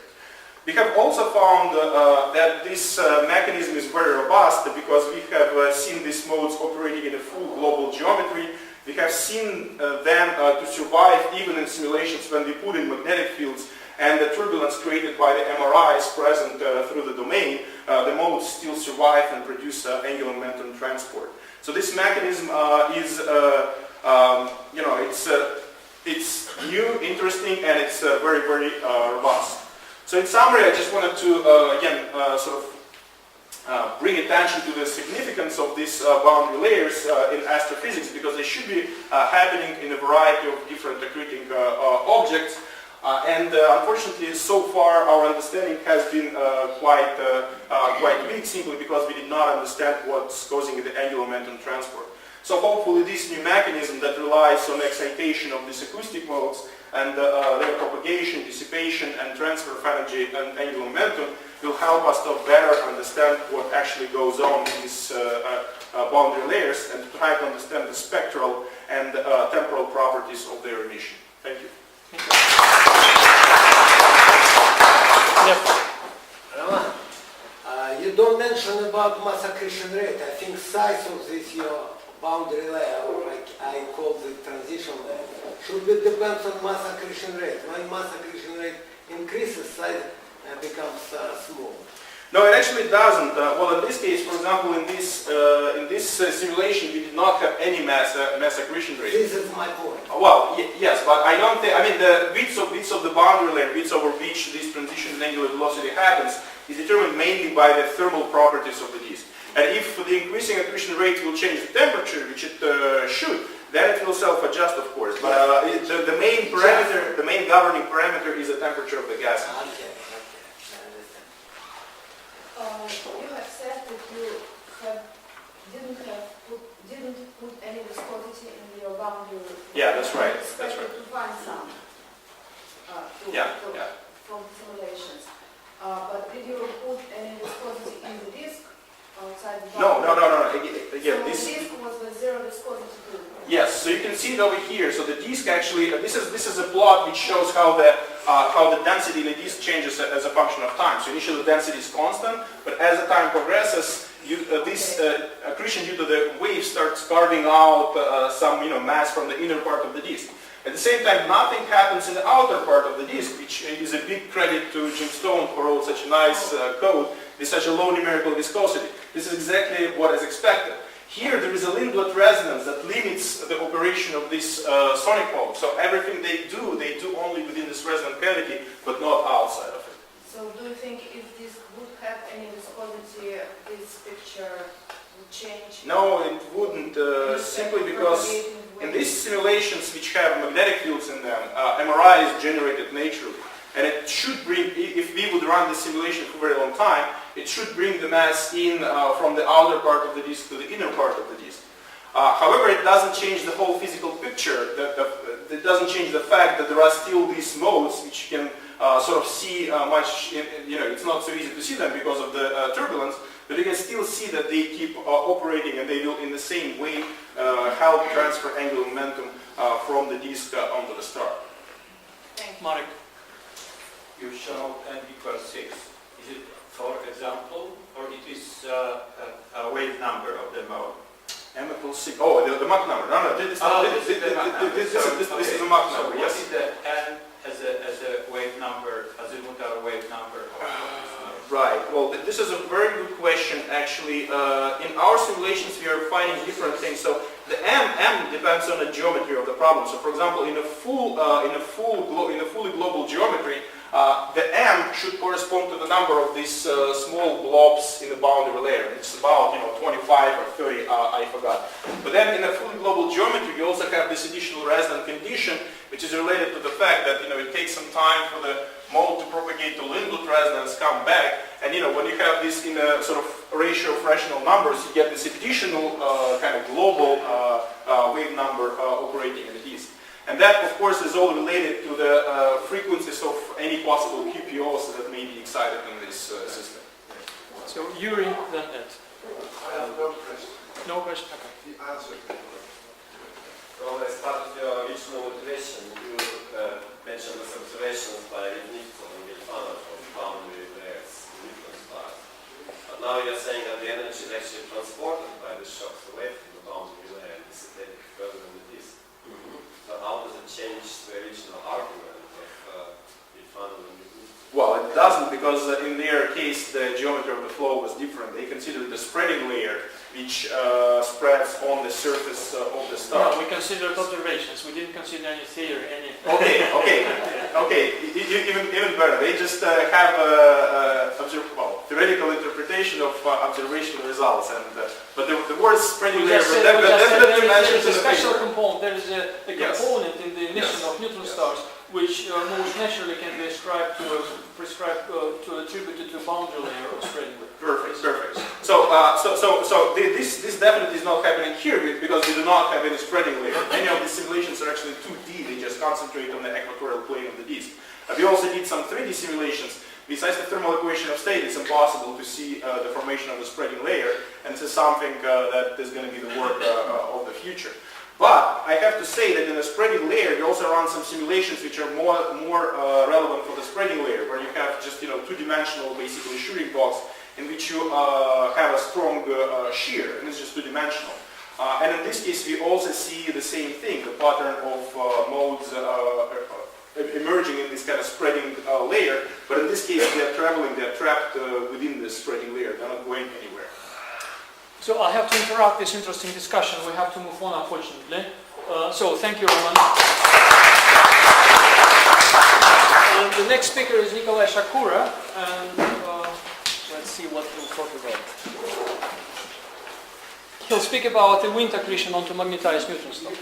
[SPEAKER 2] We have also found that this mechanism is very robust because we have seen these modes operating in a full global geometry. We have seen them to survive even in simulations when we put in magnetic fields and the turbulence created by the MRIs present through the domain, the modes still survive and produce angular momentum transport. So this mechanism is, it's new, interesting, and it's very robust. So in summary, I just wanted to, bring attention to the significance of these boundary layers in astrophysics, because they should be happening in a variety of different accreting objects. Unfortunately, so far, our understanding has been quite weak, simply because we did not understand what's causing the angular momentum transport. So hopefully this new mechanism that relies on excitation of these acoustic modes and their propagation, dissipation, and transfer of energy and angular momentum will help us to better understand what actually goes on in these boundary layers and to try to understand the spectral and temporal properties of their emission. Thank you.
[SPEAKER 10] Roman, you don't mention about mass accretion rate. I think size of this your boundary layer, or like I call the transition layer, should be depends on mass accretion rate. When mass accretion rate increases, size becomes small.
[SPEAKER 2] No, it actually doesn't. Well, in this case, for example, in this simulation, we did not have any mass accretion rate.
[SPEAKER 10] This is my point.
[SPEAKER 2] Well, yes, but I don't think. I mean, the width of the boundary layer, width over which this transition in angular velocity happens, is determined mainly by the thermal properties of the disk. And if the increasing accretion rate will change the temperature, which it should, then it will self-adjust, of course. But the main parameter, the main governing parameter is the temperature of the gas.
[SPEAKER 10] Okay.
[SPEAKER 11] You have said that you didn't put any viscosity in your boundary.
[SPEAKER 2] Yeah, that's right.
[SPEAKER 11] You expected to find some from simulations. But did you put any viscosity in the disk outside the boundary?
[SPEAKER 2] No. Again,
[SPEAKER 11] so
[SPEAKER 2] this
[SPEAKER 11] the disk was with zero viscosity too.
[SPEAKER 2] Yes, so you can see it over here. So the disk actually, this is a plot which shows how the density in the disk changes as a function of time. So initially the density is constant, but as the time progresses, this accretion due to the wave starts carving out some mass from the inner part of the disk. At the same time, nothing happens in the outer part of the disk, which is a big credit to Jim Stone, who wrote such a nice code with such a low numerical viscosity. This is exactly what is expected. Here there is a Lindblad resonance that limits the operation of this sonic mode. So everything they do only within this resonant cavity, but not outside of it.
[SPEAKER 11] So do you think if this would have any viscosity, this picture would change?
[SPEAKER 2] No, it wouldn't, simply because in these simulations which have magnetic fields in them, MRI is generated naturally. And it should bring, if we would run this simulation for a very long time, it should bring the mass in from the outer part of the disk to the inner part of the disk. However, it doesn't change the whole physical picture. It doesn't change the fact that there are still these modes which you can sort of see it's not so easy to see them because of the turbulence, but you can still see that they keep operating and they will in the same way help transfer angular momentum from the disk onto the star.
[SPEAKER 11] Thank you.
[SPEAKER 5] Marek.
[SPEAKER 6] You show n equals 6. Is it for example, or it is a wave number of the mode?
[SPEAKER 2] M equals 6. Oh, the Mach number. No, this is the Mach number, yes.
[SPEAKER 6] What is the n as a wave number, azimuthal wave number?
[SPEAKER 2] Right. Well, this is a very good question, actually. In our simulations, we are finding different things. So the m depends on the geometry of the problem. So, for example, in a fully global geometry, the m should correspond to the number of these small blobs in the boundary layer. It's about 25 or 30, I forgot. But then in a fully global geometry, we also have this additional resonant condition, which is related to the fact that it takes some time for the mode to propagate to Lindblad resonance, come back, and when you have this in a sort of ratio of rational numbers, you get this additional kind of global wave number operating in the disk. And that, of course, is all related to the frequencies of any possible QPOs that may be excited in this system.
[SPEAKER 5] So Yuri, then Ed.
[SPEAKER 12] I have no question.
[SPEAKER 5] No question? Okay.
[SPEAKER 12] The answer to the question. Well, as part of your original motivation, you mentioned the observations by Newton and Milfano from boundary layers in neutron stars. But now you're saying that the energy is actually transported by the shocks away from the boundary layer and dissipated further in the disk. So how does it change the original argument of Milfano and Newton?
[SPEAKER 2] Well, it doesn't, because in their case, the geometry of the flow was different. They considered the spreading layer, which spreads on the surface of the star.
[SPEAKER 5] No, we considered observations. We didn't consider any theory, anything.
[SPEAKER 2] Okay. Even better. They just have theoretical interpretation of observational results, and but the word spreading layer definitely mentions
[SPEAKER 5] there is a
[SPEAKER 2] in the
[SPEAKER 5] special
[SPEAKER 2] paper.
[SPEAKER 5] component. There is a component in the emission of neutron stars, which most naturally can be attributed to boundary layer of spreading layer.
[SPEAKER 2] Perfect. So this definitely is not happening here because we do not have any spreading layer. Many of the simulations are actually 2D. They just concentrate on the equatorial plane of the disk. We also did some 3D simulations. Besides the thermal equation of state, it's impossible to see the formation of the spreading layer, and this is something that is going to be the work of the future. But I have to say that in the spreading layer, we also run some simulations which are more relevant for the spreading layer, where you have just two-dimensional, basically shooting box, in which you have a strong shear, and it's just two-dimensional. And in this case, we also see the same thing, the pattern of modes emerging in this kind of spreading layer. But in this case, they're trapped within this spreading layer. They're not going anywhere.
[SPEAKER 5] So I have to interrupt this interesting discussion. We have to move on, unfortunately. So thank you, Roman. And the next speaker is Nikolai Shakura, and let's see what we'll talk about. he'll speak about the wind accretion onto magnetized neutron stars.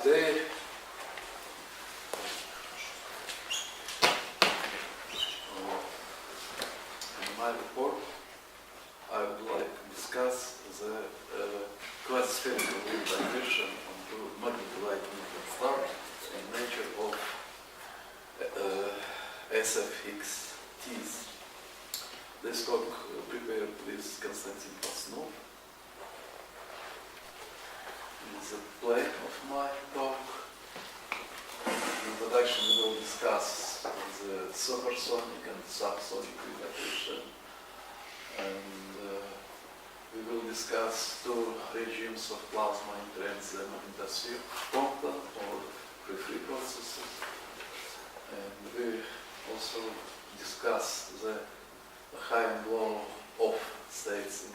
[SPEAKER 13] In my report, I would like to discuss the classification of wind accretion onto magnetic neutron star and nature of SFXTs. This talk prepared with Konstantin Pasnov. Is the plan of my talk. In introduction, we will discuss the supersonic and subsonic wind accretion, and we will discuss two regimes of plasma entering the magnetosphere, quantum or free frequencies, and we also discuss the high and low off states in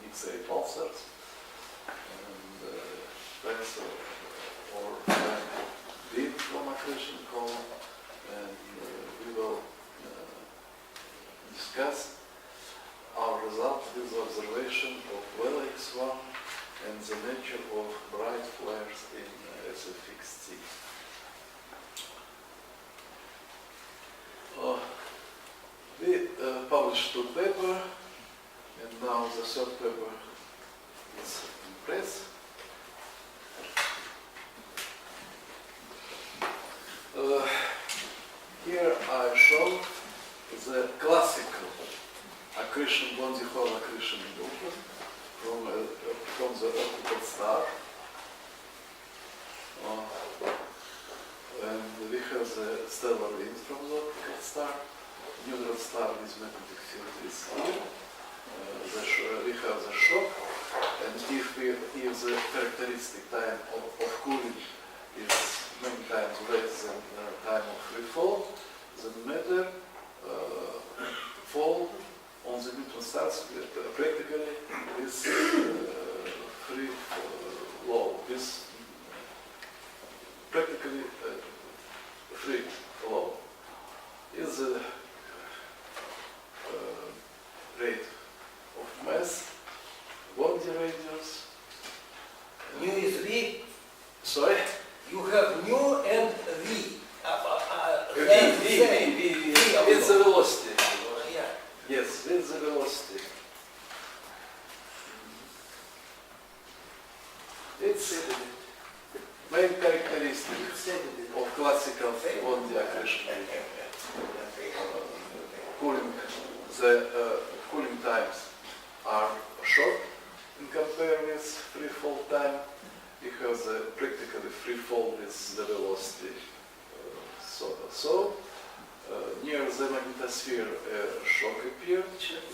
[SPEAKER 13] X-ray pulsars, and tensor or beam from accretion column, and we will discuss our result with the observation of LX1 and the nature of bright flares in SFXT. We published two papers, and now the third paper is in press. Here I show the classical accretion, Bondi Hall accretion movement from the optical star. And we have the stellar wind from the optical star. Neutron star with magnetic field is here. We have the shock, and if the characteristic time of cooling is many times less than the time of free fall, the matter fall on the neutron stars practically is free flow, is practically free flow. Is the rate of mass, Bondi radius.
[SPEAKER 10] Nu is V.
[SPEAKER 13] Sorry?
[SPEAKER 10] You have nu and V.
[SPEAKER 13] V. It's the velocity.
[SPEAKER 10] Yeah.
[SPEAKER 13] Yes, it's the velocity. It's main characteristic of classical Bondi accretion. Cooling times are short in comparison with free fall time, because practically free fall is the velocity. Near the magnetosphere shock appeared.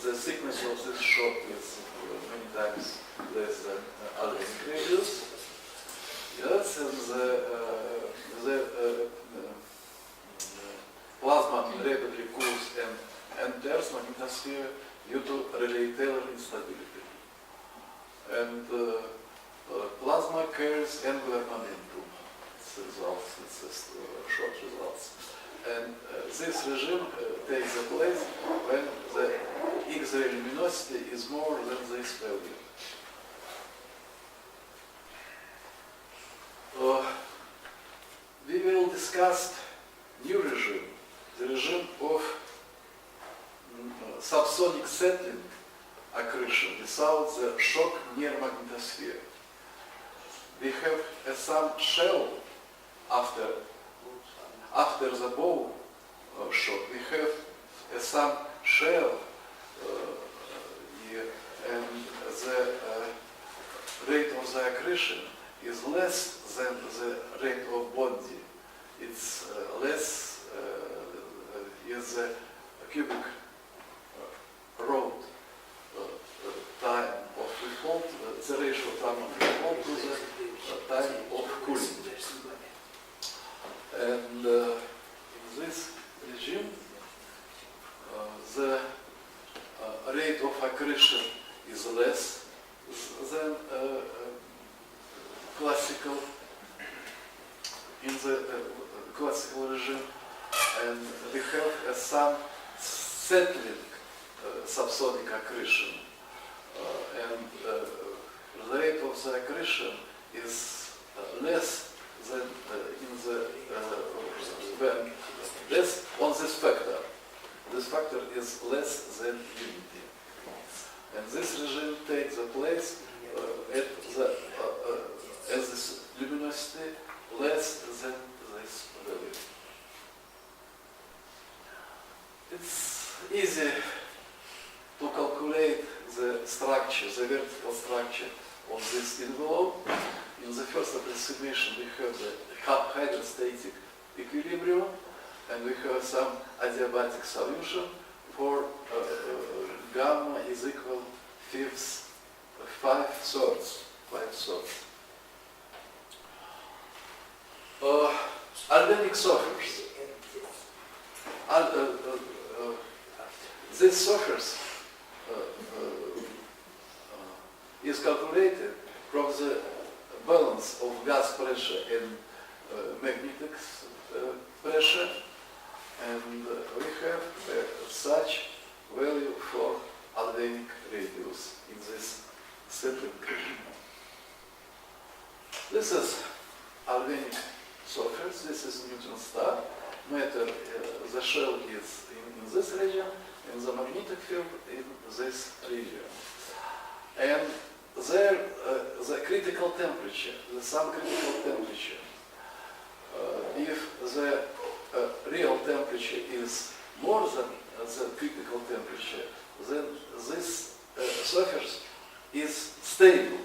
[SPEAKER 13] The thickness of this shock is many times less than other radius. Yes, and the plasma rapidly cools and enters magnetosphere due to Rayleigh-Taylor instability. And plasma carries angular momentum. It's results, it's short results. And this regime takes place when the X-ray luminosity is more than this value. We will discuss new regime, the regime of subsonic settling accretion without the shock near magnetosphere. We have some shell after the bow shock. We have some shell here, and the rate of the accretion is less than the rate of Bondi. It's less is the cubic root time of reflow, the ratio of time of reflow to the time of cooling. And in this regime, the rate of accretion is less than classical classical regime, and we have some settling subsonic accretion, and the rate of the accretion is less than in the when less on this factor. This factor is less than unity, and this regime takes the place at the as this luminosity less than this value. It's easy to calculate the structure, the vertical structure of this envelope. In the first approximation we have the hydrostatic equilibrium, and we have some adiabatic solution for gamma is equal 5/3. Organic surface. This surface is calculated from the balance of gas pressure and magnetic pressure, and we have such value for Zeldovich radius in this settling regime. This is Zeldovich surface, this is neutron star. Matter, the shell is in this region, and the magnetic field in this region. And there, the critical temperature, the subcritical temperature, if the real temperature is more than the critical temperature, then this surface is stable.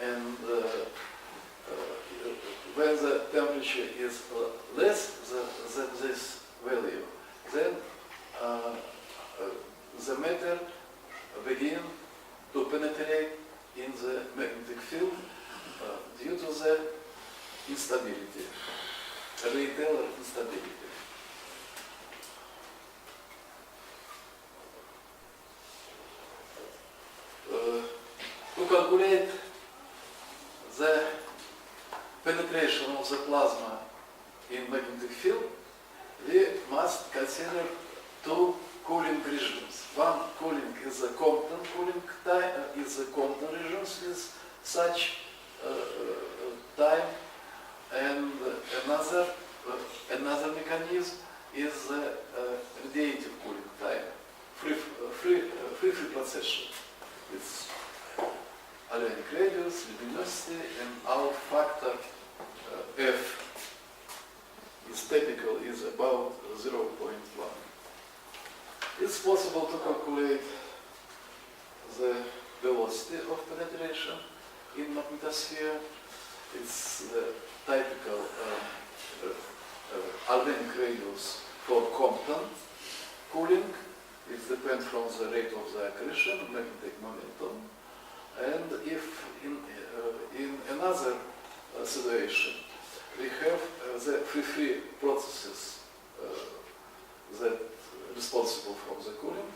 [SPEAKER 13] And when the temperature is less than this value, then the matter begin to penetrate in the magnetic field due to the instability, Raytaylor instability. To calculate the penetration of the plasma in magnetic field, we must consider two cooling regimes. One cooling is the Compton cooling time, is the Compton regions with such time, and another mechanism is the radiative cooling time, free precession. It's Zeldovich radius, luminosity, and our factor F is typical is about 0.1. It's possible to calculate the velocity of penetration in magnetosphere. It's the typical Zeldovich radius for Compton cooling. It depends from the rate of the accretion, magnetic momentum. And if in another situation we have the free processes that responsible for the cooling,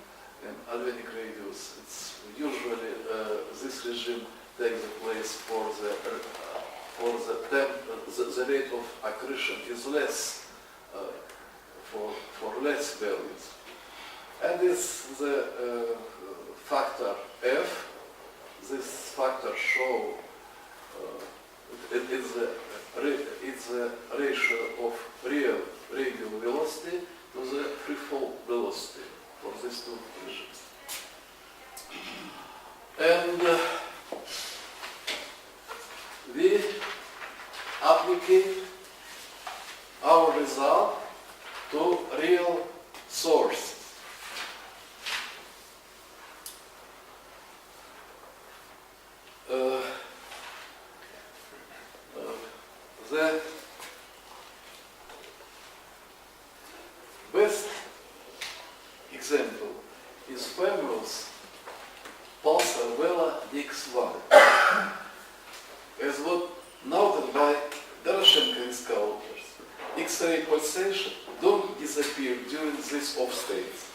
[SPEAKER 13] and Zeldovich radius, it's usually this regime takes the place for the rate of accretion is less for less values, and it's the factor F. This factor show it's the ratio of real radial velocity to the free fall velocity for these two regimes. And we apply our result to real source. The best example is famous pulsar Vela X1. As what noted by Doroshenko and scholars, X-ray pulsation don't disappear during these off states.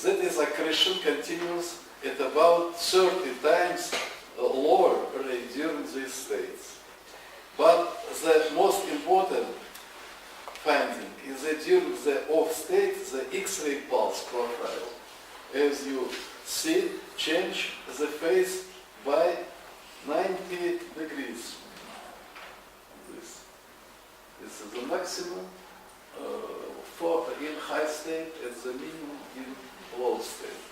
[SPEAKER 13] That is, accretion continues at about 30 times lower rate during the right. As you see, change the phase by 90 degrees. This is the maximum in high state and the minimum in low state.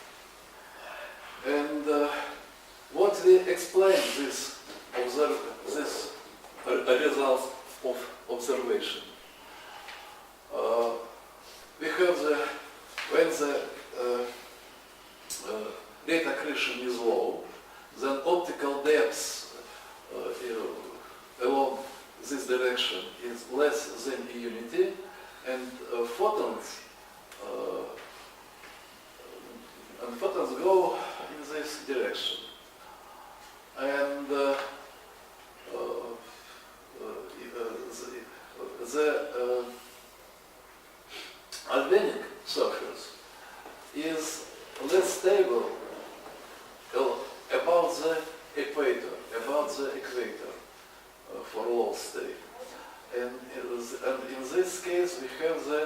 [SPEAKER 13] And what we explain this results of observation. We have when the rate accretion is low, then optical depth along this direction is less than unity, and photons go in this direction. And the Albanic surface is less stable about the equator for low state. And in this case we have the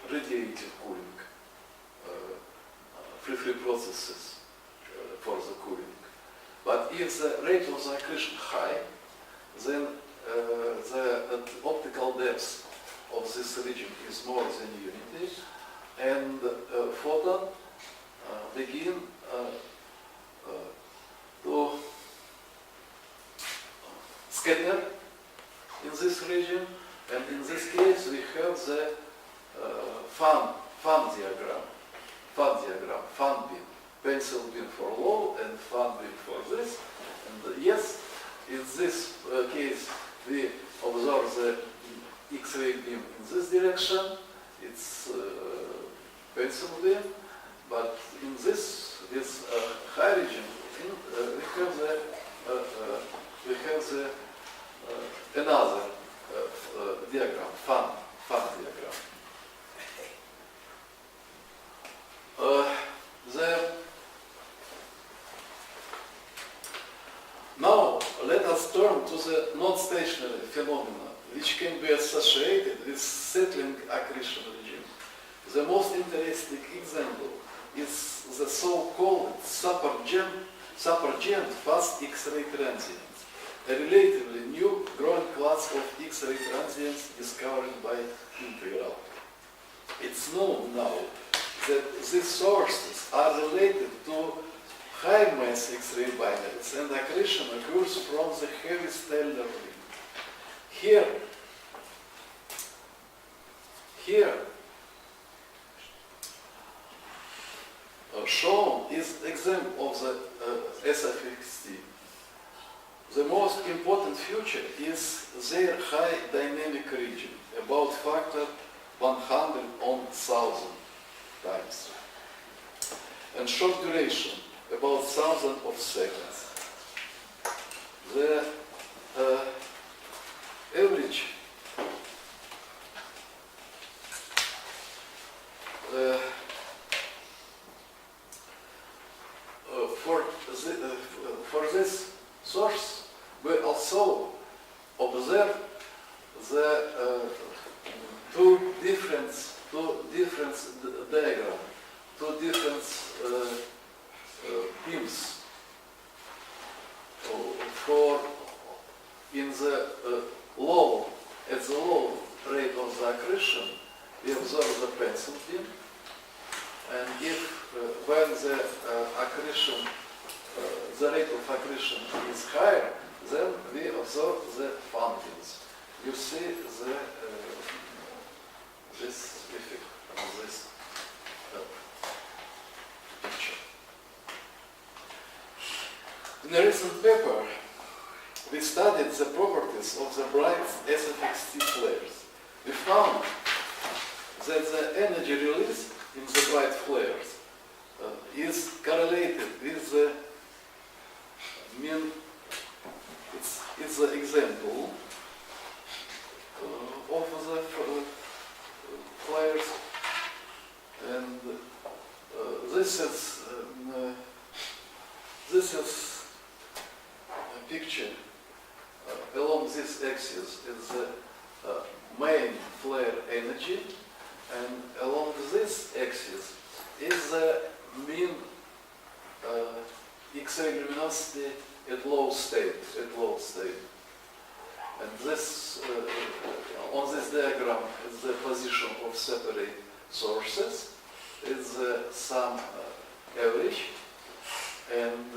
[SPEAKER 13] radiative cooling, free processes for the cooling. But if the rate of the accretion high, then the optical depth of this region is more than unity, and photon begin to scatter in this region, and in this case we have the fan diagram, fan beam, pencil beam for low and fan beam for this. And yes, in this case we observe the X-ray beam in this direction, it's pencil beam, but in this high region we have the another diagram, fan diagram. Now let us turn to the non-stationary phenomena which can be associated with settling accretion regime. The most interesting example is the so-called supergent fast X-ray transients, a relatively new growing class of X-ray transients discovered by Integral. It's known now that these sources are related to high mass X-ray binaries, and accretion occurs from the heavy stellar ring. Here shown is example of the SFXT. The most important feature is their high dynamic region, about factor 100 on 1000 times, and short duration, about 1000 of seconds. The average for this source, we also observe the two different diagrams, two different beams. For in the at the low rate of the accretion, we observe the pencil beam, and if when the accretion, the rate of accretion is higher, then we observe the fan beams. You see this effect on this picture. In a recent paper, we studied the properties of the bright SFXT flares. We found that the energy release in the bright flares is correlated with the mean. It's the example of the flares, and this is a picture. Along this axis is the main flare energy, and along this axis is the mean X-ray luminosity at low state. And this, on this diagram, is the position of separate sources. Is some average, and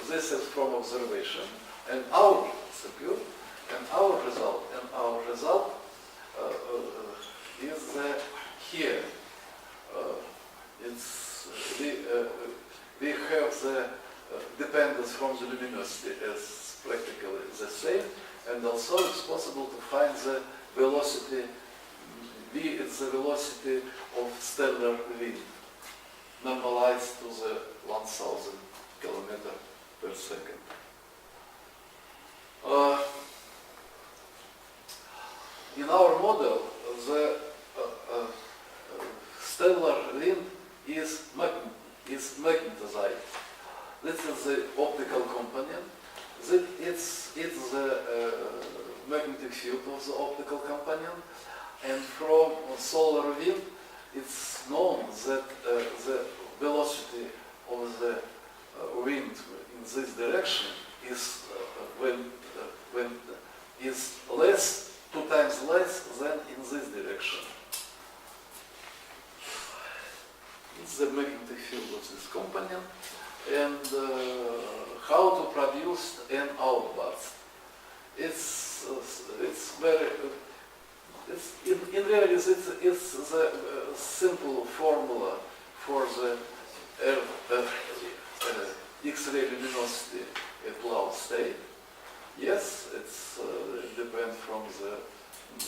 [SPEAKER 13] this is from observation. And our result is here. We have the dependence from the luminosity as practically the same, and also it's possible to find the velocity. V is the velocity of stellar wind, normalized to the 1,000 kilometers per second. In our model, the stellar wind is magnetized. This is the optical component. It's the magnetic field of the optical component. And from solar wind, it's known that the velocity of the wind in this direction is is less, 2 times less than in this direction. It's the magnetic field of this component, and how to produce an outburst. It's very. In reality, it's the simple formula for the X-ray luminosity at low state. Yes, it depends from the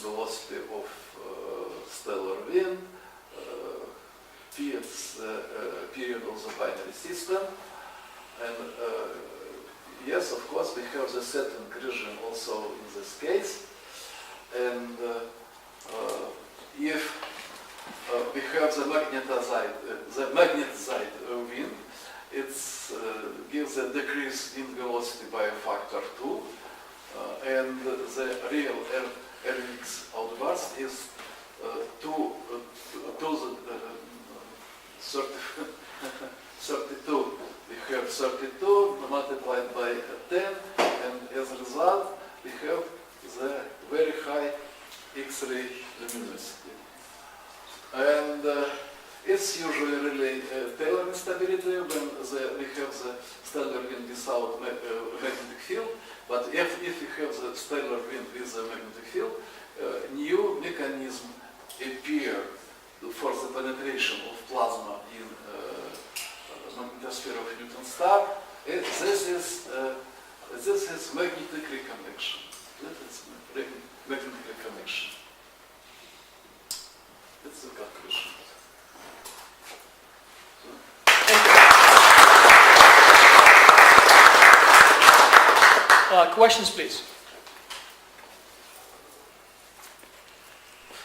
[SPEAKER 13] velocity of stellar wind, period of the binary system, and yes, of course, we have the setting regime also in this case. And if we have the magnetized wind, it gives a decrease in velocity by a factor 2, and the real Rx outburst is 32. We have 32 multiplied by 10, and as a result, we have the very high X-ray luminosity. And it's usually really Taylor instability when we have the stellar wind without magnetic field. But if we have the stellar wind with the magnetic field, new mechanism appear for the penetration of plasma in magnetosphere of Newton star. This is magnetic reconnection. That is magnetic reconnection. It's the conclusion.
[SPEAKER 5] Questions, please.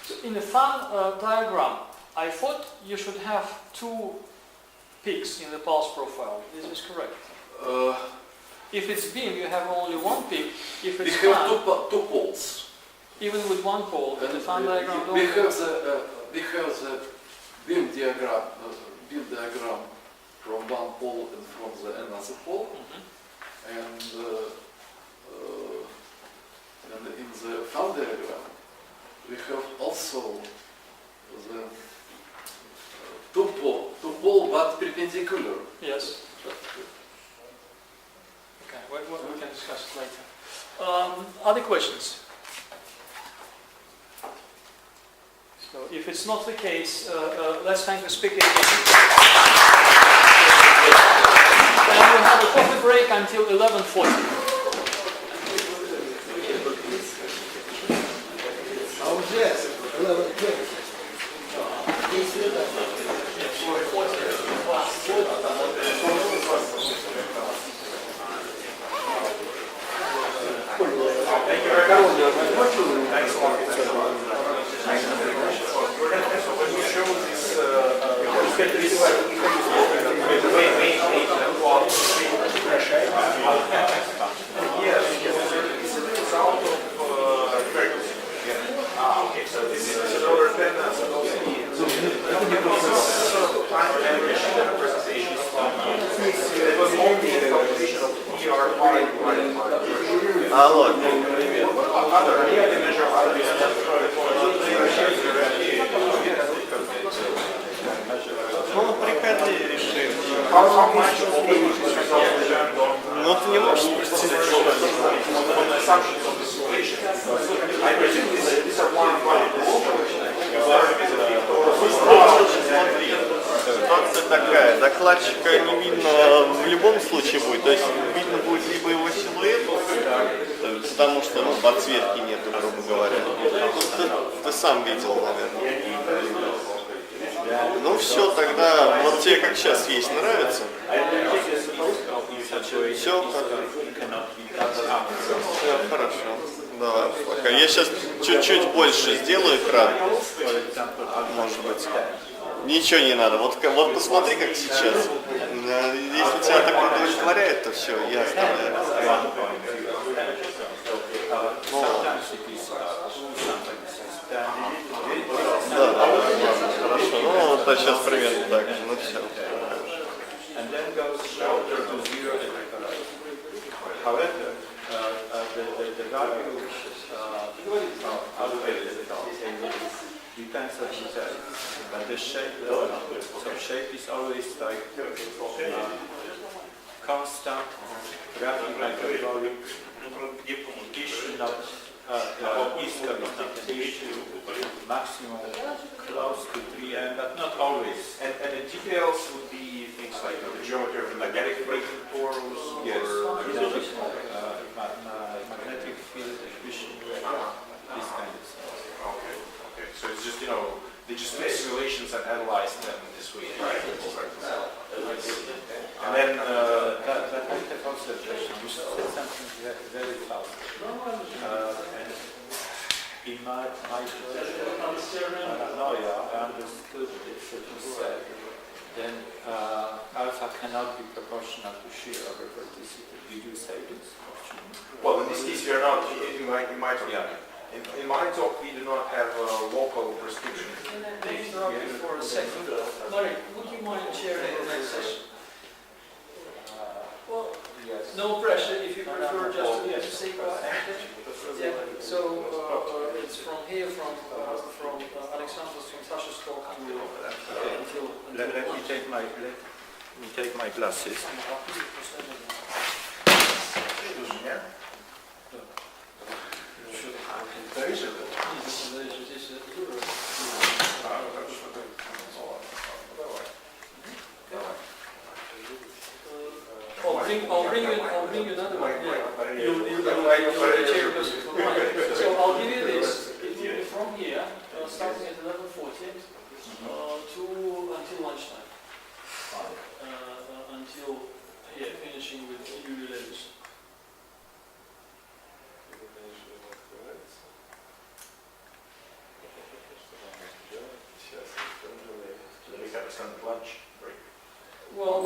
[SPEAKER 5] So in the Fan diagram, I thought you should have 2 peaks in the pulse profile. Is this correct? If it's beam, you have only 1 peak. If it's
[SPEAKER 13] we have two poles.
[SPEAKER 5] Even with 1 pole, in the Fan diagram,
[SPEAKER 13] we have the beam diagram from 1 pole and from the another pole, and in the Fan diagram we have also the 2 pole but perpendicular.
[SPEAKER 5] Yes. Okay, we can discuss it later. Other questions? So if it's not the case, let's thank the speaker. And we'll have a coffee break until 11:40.
[SPEAKER 2] Thank you very much. Thanks a lot. When you show this, we
[SPEAKER 1] Алло, привет. Ну, приходи, решим. Ну, ты не можешь спросить. Ситуация такая, докладчика не видно в любом случае будет, то есть видно будет либо его силуэт, потому что подсветки нету, грубо говоря. Ты сам видел, наверное. Ну все, тогда вот тебе как сейчас есть, нравится? Все, хорошо. Давай, пока. Я сейчас чуть-чуть больше сделаю экран. Может быть. Ничего не надо. Вот посмотри, как сейчас. Если тебя так удовлетворяет, то все, я оставляю. Да, хорошо. Ну, вот сейчас примерно так же. Ну, все.
[SPEAKER 6] Depends on detail, but the shape does not. So shape is always like constant, roughly like a volume. Issue not east of is not an issue. Maximum close to 3M, but not always.
[SPEAKER 2] And the details would be things like the geometry of the magnetic braking pores.
[SPEAKER 6] Yes. Magnetic field efficient. This kind of stuff.
[SPEAKER 2] Okay. So it's just, they just make simulations and analyze them this way. Right. And then,
[SPEAKER 6] that I have also a question. You said something very fast. And in my paranoia, I understood this, that you said, then alpha cannot be proportional to shear over verticity. Did you say this?
[SPEAKER 2] well, in this case, we are not, in my talk, in my talk, we do not have a local restriction.
[SPEAKER 5] Can I interrupt you for a second? Larry, would you mind chairing the next session? Well,
[SPEAKER 6] Yes.
[SPEAKER 5] no pressure if you prefer just to say yeah. So it's from here, from Alexander's, from Sasha's talk until.
[SPEAKER 6] Let me take my glasses.
[SPEAKER 5] I'll bring you another one. Yeah. You're the chairperson for mine. So I'll give you this. It will be from here, starting at 11:40 until lunchtime. Until here, finishing with UV layers.
[SPEAKER 2] We have some lunch break.
[SPEAKER 5] Well,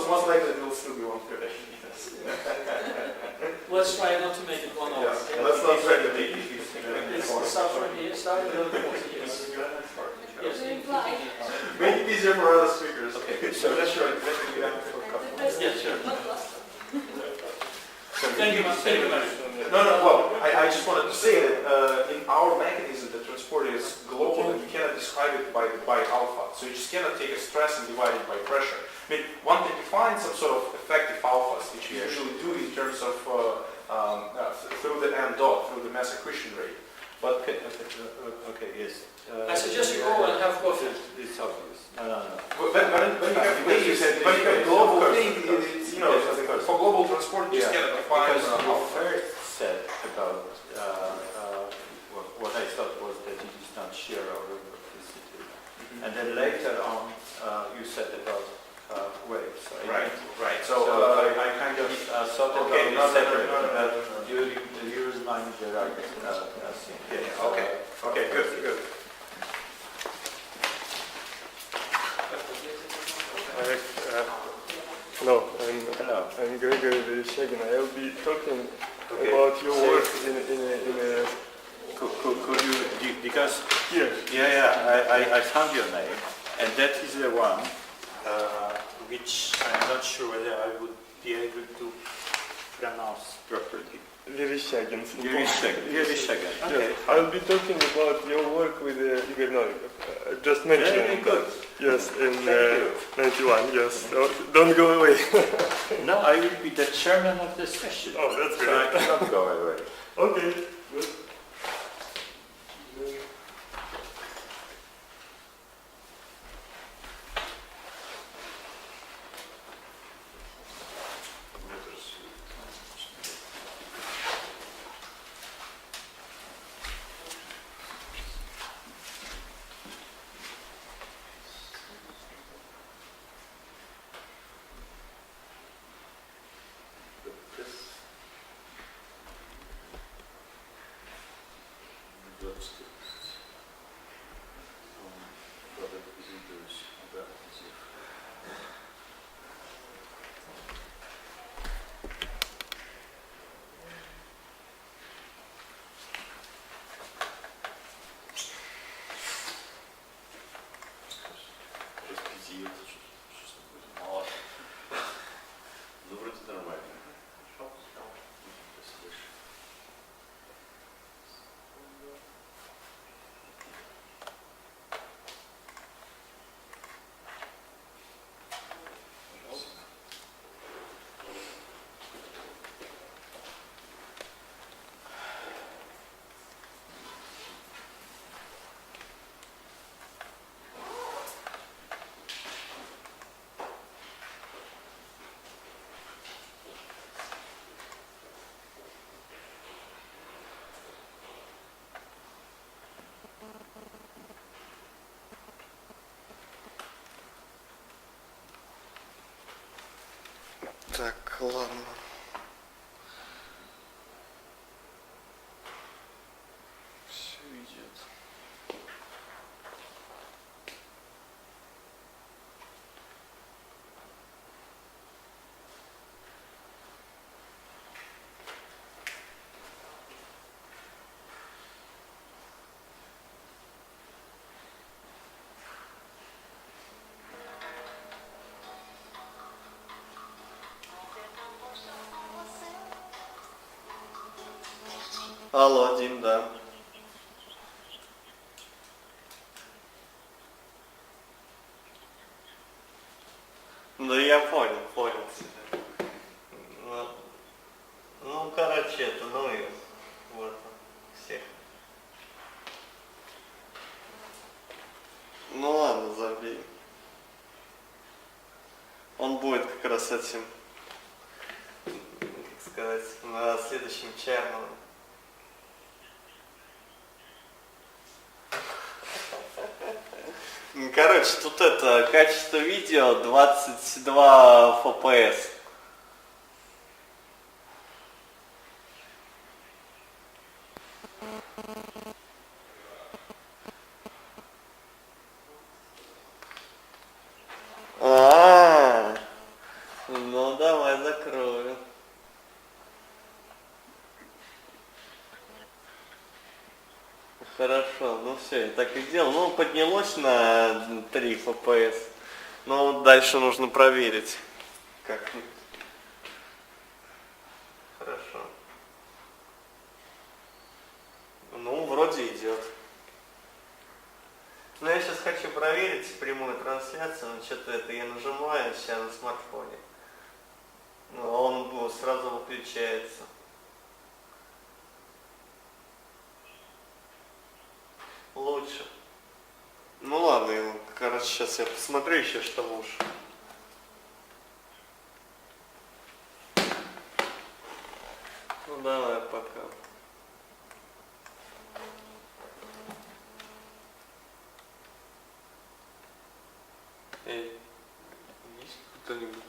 [SPEAKER 2] most likely it will still be 1:30.
[SPEAKER 5] let's try not to make it 1 hour.
[SPEAKER 2] Yes. Let's not try to make it.
[SPEAKER 5] It's start from here, start at 11:40. Yes. Yes.
[SPEAKER 2] Make it easier for other speakers.
[SPEAKER 6] Okay, so let's try to get out for a couple.
[SPEAKER 5] Yes, sure. Thank you, man.
[SPEAKER 2] No, well, I just wanted to say that in our mechanism, the transport is global and we cannot describe it by alpha. So you just cannot take a stress and divide it by pressure. I mean, one can define some sort of effective alphas, which we usually do in terms of through the m dot, through the mass accretion rate. But
[SPEAKER 6] Okay, yes.
[SPEAKER 5] I suggest you go and have coffee.
[SPEAKER 6] It's obvious. No.
[SPEAKER 2] when you have waves, when you have global thing, it's, for global transport, you just cannot define
[SPEAKER 6] Because you
[SPEAKER 2] alpha.
[SPEAKER 6] first said about what I thought was that it is not shear over verticity. And then later on, you said about waves.
[SPEAKER 2] Right.
[SPEAKER 6] So I kind of thought about
[SPEAKER 2] Okay,
[SPEAKER 6] it separately, but you remind me right.
[SPEAKER 2] Okay, good.
[SPEAKER 14] Hello,
[SPEAKER 6] Hello.
[SPEAKER 14] I'm Gregory Vereshchagin. I'll be talking
[SPEAKER 6] Okay.
[SPEAKER 14] about your
[SPEAKER 6] So-
[SPEAKER 14] work in a
[SPEAKER 6] Could you, because
[SPEAKER 14] here.
[SPEAKER 6] I found your name, and that is the one which I'm not sure whether I would be able to pronounce properly.
[SPEAKER 14] Vereshchagin.
[SPEAKER 6] Vereshchagin. Okay.
[SPEAKER 14] Yes, I'll be talking about your work with Igor Novikov. Just mentioned
[SPEAKER 6] Very good.
[SPEAKER 14] Yes, in
[SPEAKER 6] Thank you.
[SPEAKER 14] 91, yes. So don't go away.
[SPEAKER 6] Now I will be the chairman of the session.
[SPEAKER 14] Oh, that's
[SPEAKER 6] So I
[SPEAKER 14] great.
[SPEAKER 6] cannot go away.
[SPEAKER 14] Okay, good.
[SPEAKER 1] Ну, вроде нормально. Так, ладно. Все идет. Алло, Дим, да. Да я понял тебя. Ну, короче, это, ну и вот всех. Ну ладно, забей. Он будет как раз этим, как сказать, на следующем черном. Короче, тут это, качество видео 22 FPS. Ну давай закрою. Хорошо, ну все, я так и делал. Ну, поднялось на 3 FPS. Ну, дальше нужно проверить. Как? Хорошо. Ну, вроде идет. Но я сейчас хочу проверить прямую трансляцию, но что-то это я нажимаю сейчас на смартфоне. Ну, он сразу выключается. Лучше. Ну ладно, короче, сейчас я посмотрю еще, что лучше. Ну давай, пока. Эй, есть кто-нибудь?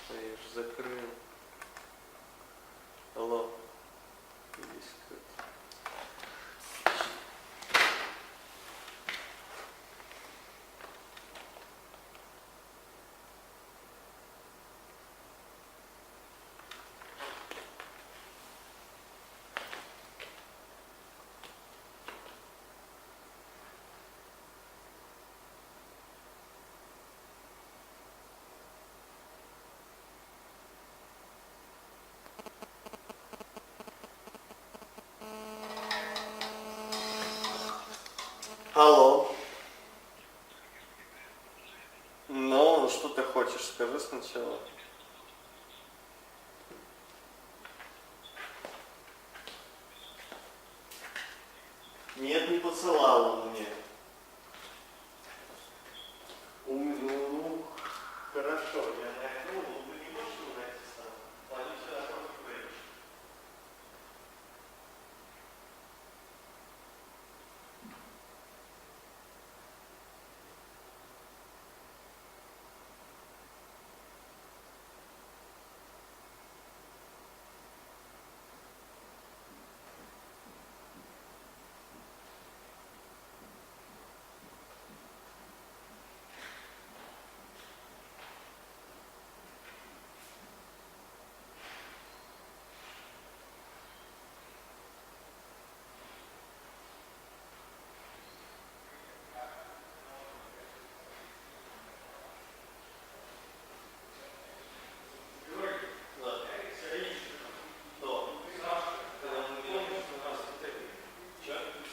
[SPEAKER 1] А я же закрыл. Алло. Есть кто-то? Алло. Ну, что ты хочешь, скажи сначала. Нет, не посылал он мне. Ну, хорошо, я найду, но вы не можете найти сам. Они все равно говорят.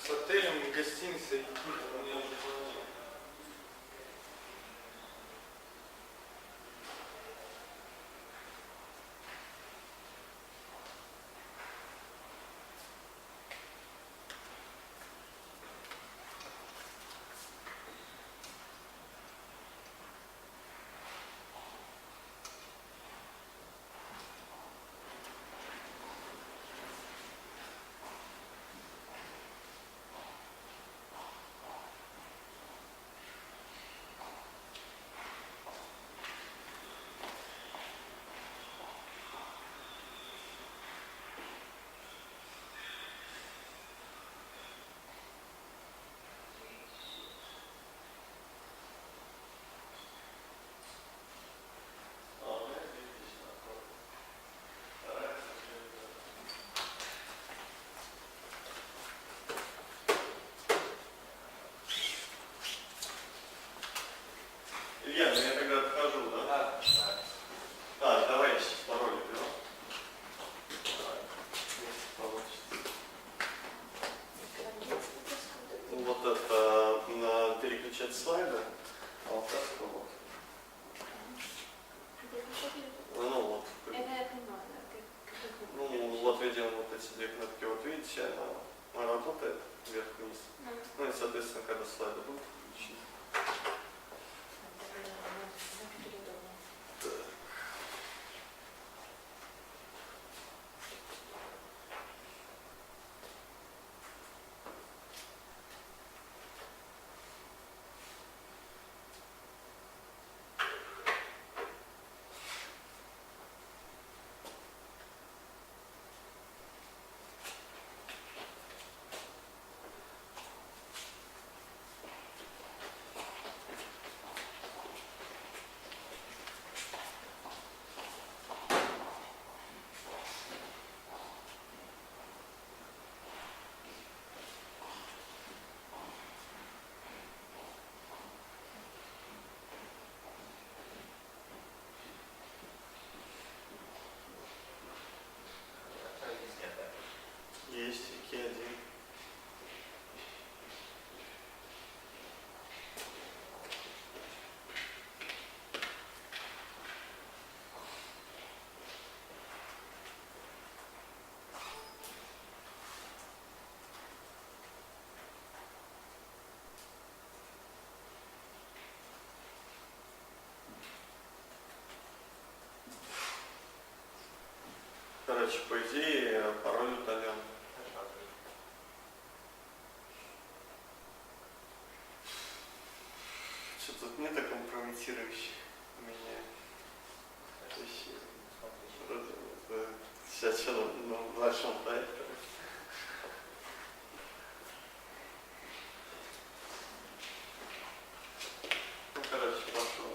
[SPEAKER 7] С отелем, гостиницей.
[SPEAKER 1] Илья, ну я тогда отхожу, да? Да. Так, давай я сейчас пароль беру. Вот это на переключать слайды, а вот так вот. Ну вот. Ну вот видим вот эти две кнопки, вот видите, она работает вверх-вниз. Ну и соответственно, когда слайды будут включены. Есть Q1. Короче, по идее, пароль удален. Что-то не так компрометирующих меня вещей. Сейчас что на вашем проекте. Ну, короче, пошел.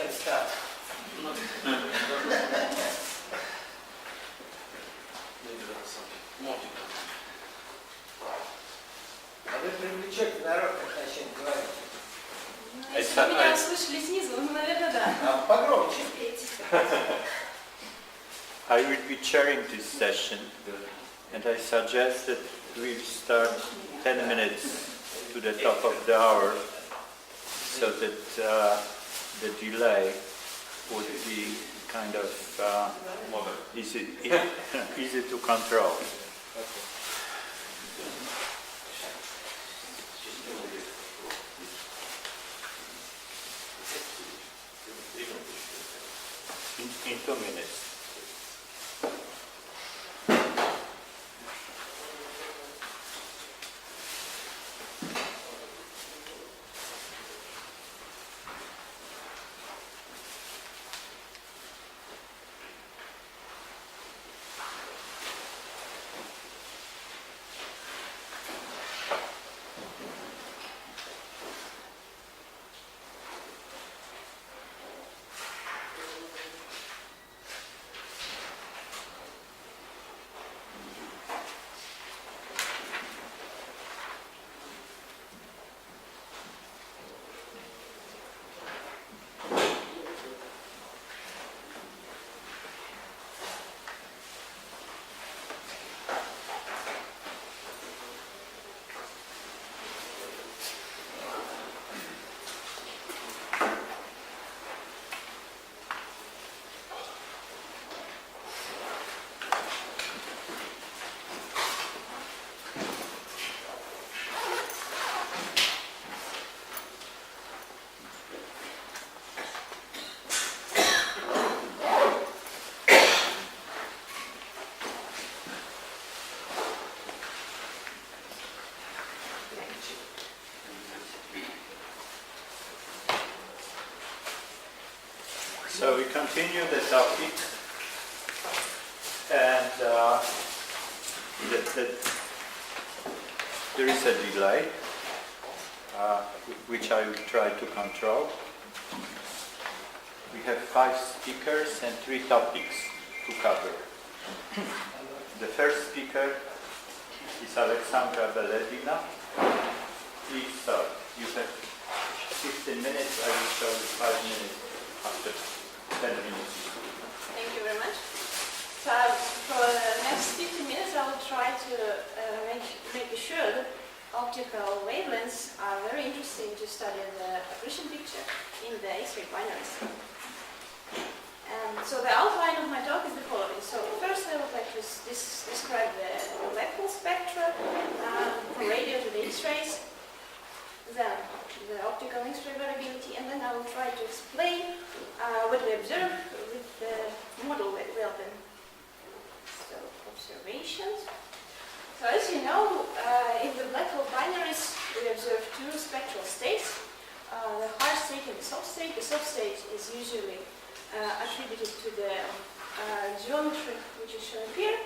[SPEAKER 10] can start. А вы привлечете народ, как начнем говорить.
[SPEAKER 11] Если вы меня услышали снизу, ну, наверное, да.
[SPEAKER 10] Погромче.
[SPEAKER 6] I will be chairing this session, and I suggest that we'll start 10 minutes to the top of the hour, so that the delay would be kind of easy to control. In 2 minutes. So we continue the topic, and there is a delay, which I will try to control. We have 5 speakers and 3 topics to cover. The first speaker is Alexandra Beledina. Please start. You have 15 minutes. I will show you 5 minutes after 10 minutes.
[SPEAKER 11] Thank you very much. So for the next 15 minutes, I will try to make sure that optical wavelengths are very interesting to study the accretion picture in the X-ray binaries. And so the outline of my talk is the following. So first I would like to describe the black hole spectra from radio to the X-rays, then the optical X-ray variability, and then I will try to explain what we observe with the model we open. So observations. So as you know, in the black hole binaries we observe 2 spectral states, the hard state and the soft state. The soft state is usually attributed to the geometry which is shown here,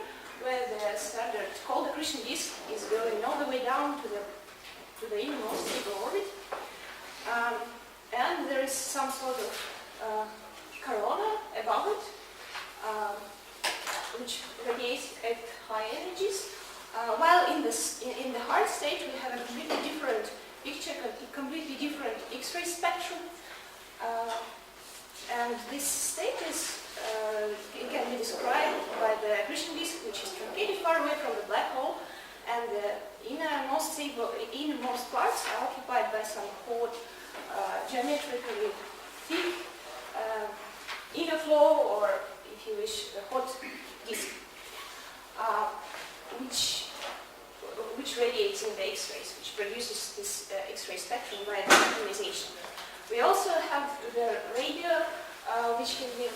[SPEAKER 11] where the standard cold accretion disk is going all the way down to the innermost stable orbit, and there is some sort of corona above it, which radiates at high energies. While in the hard state we have a completely different picture, completely different X-ray spectrum. And this state it can be described by the accretion disk, which is truncated far away from the black hole, and the innermost parts are occupied by some hot, geometrically thick inner flow, or if you wish, the hot disk, which radiates in the X-rays, which produces this X-ray spectrum by ionization. We also have the radio, which can be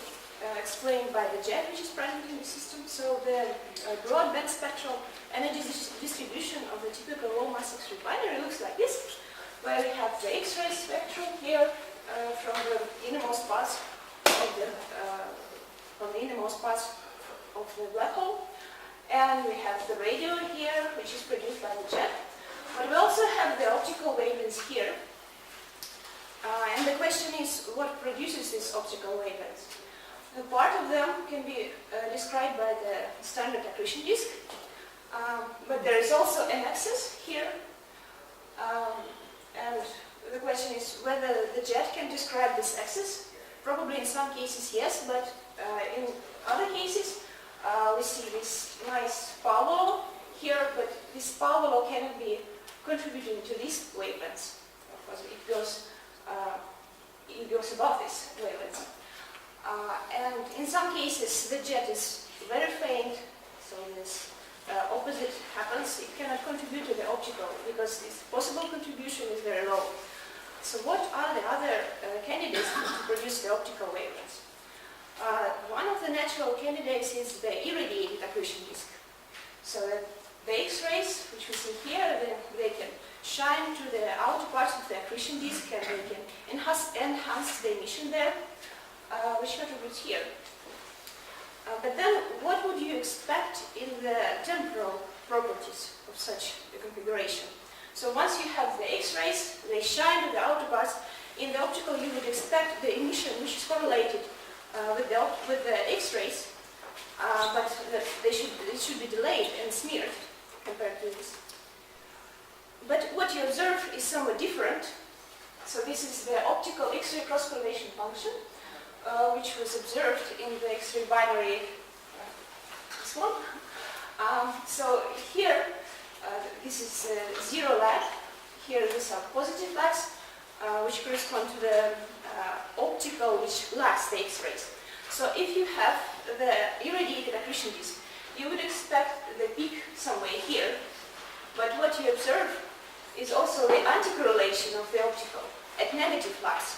[SPEAKER 11] explained by the jet, which is present in the system. So the broadband spectral energy distribution of the typical low mass X-ray binary looks like this, where we have the X-ray spectrum here from the innermost parts of the black hole, and we have the radio here, which is produced by the jet. But we also have the optical wavelengths here, And the question is, what produces these optical wavelengths? A part of them can be described by the standard accretion disk, but there is also an axis here, and the question is whether the jet can describe this axis. Probably in some cases yes, but in other cases we see this nice power law here, but this power law cannot be contributing to these wavelengths. Of course, it goes above this wavelengths. And in some cases the jet is very faint, so this opposite happens. It cannot contribute to the optical because its possible contribution is very low. So what are the other candidates to produce the optical wavelengths? One of the natural candidates is the irradiated accretion disk. So that the X-rays, which we see here, they can shine to the outer parts of the accretion disk and they can enhance the emission there, which contributes here. But then, what would you expect in the temporal properties of such a configuration? So once you have the X-rays, they shine to the outer parts. In the optical, you would expect the emission, which is correlated with the X-rays, but it should be delayed and smeared compared to this. But what you observe is somewhat different. So this is the optical X-ray cross-correlation function, which was observed in the X-ray binary, this one. So here, this is zero lag. Here these are positive lags, which correspond to the optical which lags the X-rays. So if you have the irradiated accretion disk, you would expect the peak somewhere here, but what you observe is also the anti-correlation of the optical at negative lags,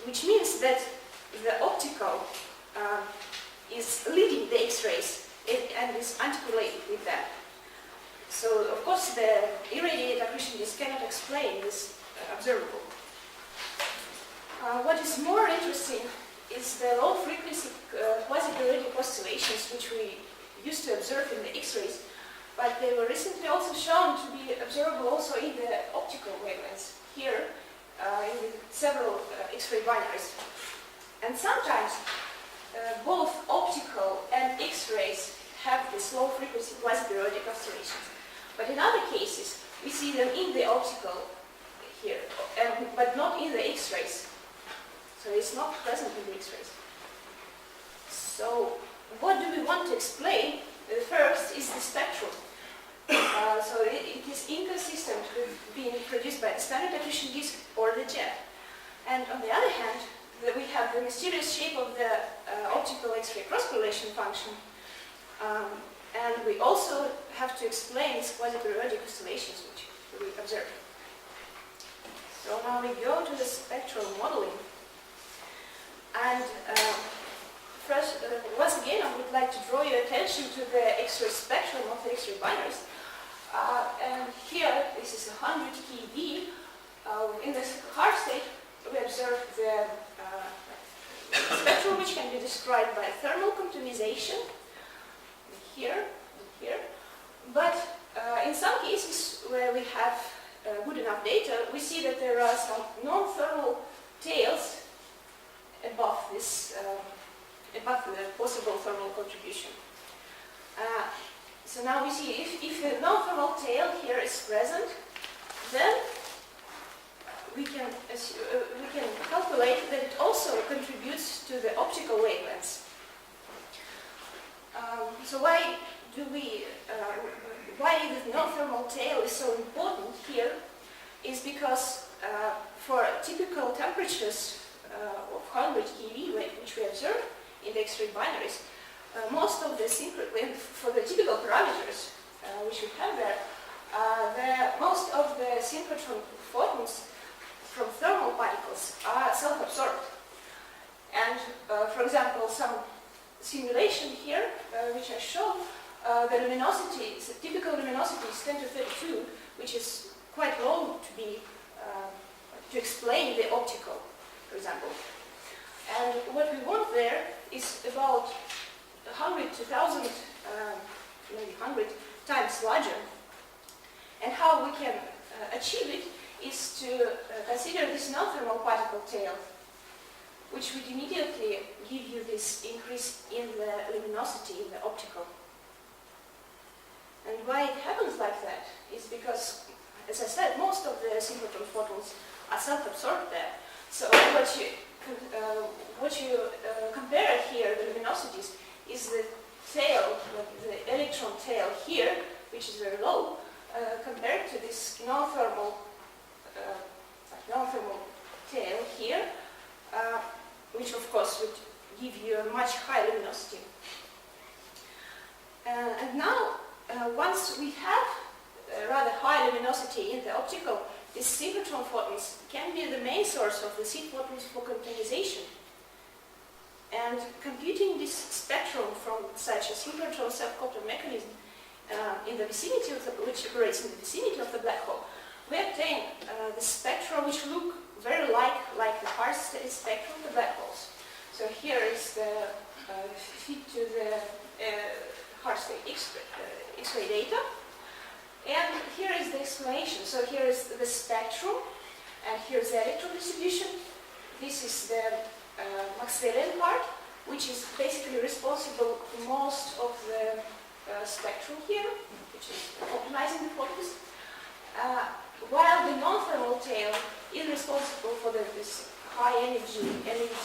[SPEAKER 11] which means that the optical is leading the X-rays and is anti-correlated with that. So, of course, the irradiated accretion disk cannot explain this observable. What is more interesting is the low-frequency quasi-periodic oscillations, which we used to observe in the X-rays, but they were recently also shown to be observable also in the optical wavelengths, here in several X-ray binaries. And sometimes both optical and X-rays have this low-frequency quasi-periodic oscillations. But in other cases, we see them in the optical here, but not in the X-rays. So it's not present in the X-rays. So what do we want to explain? The first is the spectrum. So it is inconsistent with being produced by the standard accretion disk or the jet. And on the other hand, we have the mysterious shape of the optical X-ray cross-correlation function. And we also have to explain these quasi-periodic oscillations which we observe. So now we go to the spectral modeling. And first, once again, I would like to draw your attention to the X-ray spectrum of the X-ray binaries. And here, this is 100 keV. In the hard state, we observe the spectrum which can be described by thermal quantumization, here. But in some cases where we have good enough data, we see that there are some non-thermal tails above this, above the possible thermal contribution. So now we see if the non-thermal tail here is present, then we can calculate that it also contributes to the optical wavelengths. So why the non-thermal tail is so important here is because for typical temperatures of 100 keV, which we observe in the X-ray binaries, most of the for the typical parameters which we have there, most of the synchrotron photons from thermal particles are self-absorbed. And for example, some simulation here, which I show, the luminosity, the typical luminosity is 10 to 32, which is quite low to explain the optical, for example. And what we want there is about 100 to 1,000, maybe 100 times larger. And how we can achieve it is to consider this non-thermal particle tail, which would immediately give you this increase in the luminosity in the optical. And why it happens like that is because, as I said, most of the synchrotron photons are self-absorbed there. So what you compare here, the luminosities, is the tail, the electron tail here, which is very low, compared to this non-thermal tail here, which of course would give you a much higher luminosity. And now, once we have a rather high luminosity in the optical, these synchrotron photons can be the main source of the seed photons for quantization. And computing this spectrum from such a synchrotron self-coupling mechanism in the vicinity of which operates in the vicinity of the black hole, we obtain the spectra which look very like the hard state spectrum of the black holes. So here is the feed to the hard state X-ray data. And here is the explanation. So here is the spectrum, and here is the electron distribution. This is the Maxwellian part, which is basically responsible for most of the spectrum here, which is optimizing the photons. While the non-thermal tail is responsible for this high energy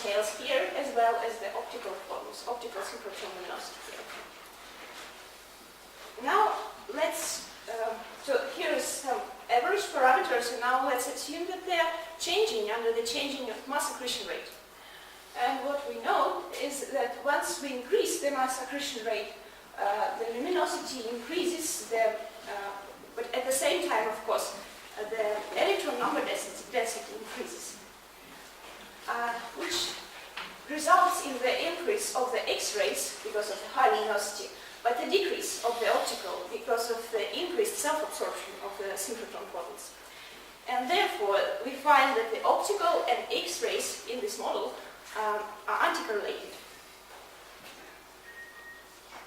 [SPEAKER 11] tails here, as well as the optical photons, optical synchrotron luminosity here. Now let's. So here is some average parameters, and now let's assume that they are changing under the changing of mass accretion rate. And what we know is that once we increase the mass accretion rate, the luminosity increases, but at the same time, of course, the electron number density increases, which results in the increase of the X-rays because of the high luminosity, but the decrease of the optical because of the increased self-absorption of the synchrotron photons. And therefore, we find that the optical and X-rays in this model are anticorrelated.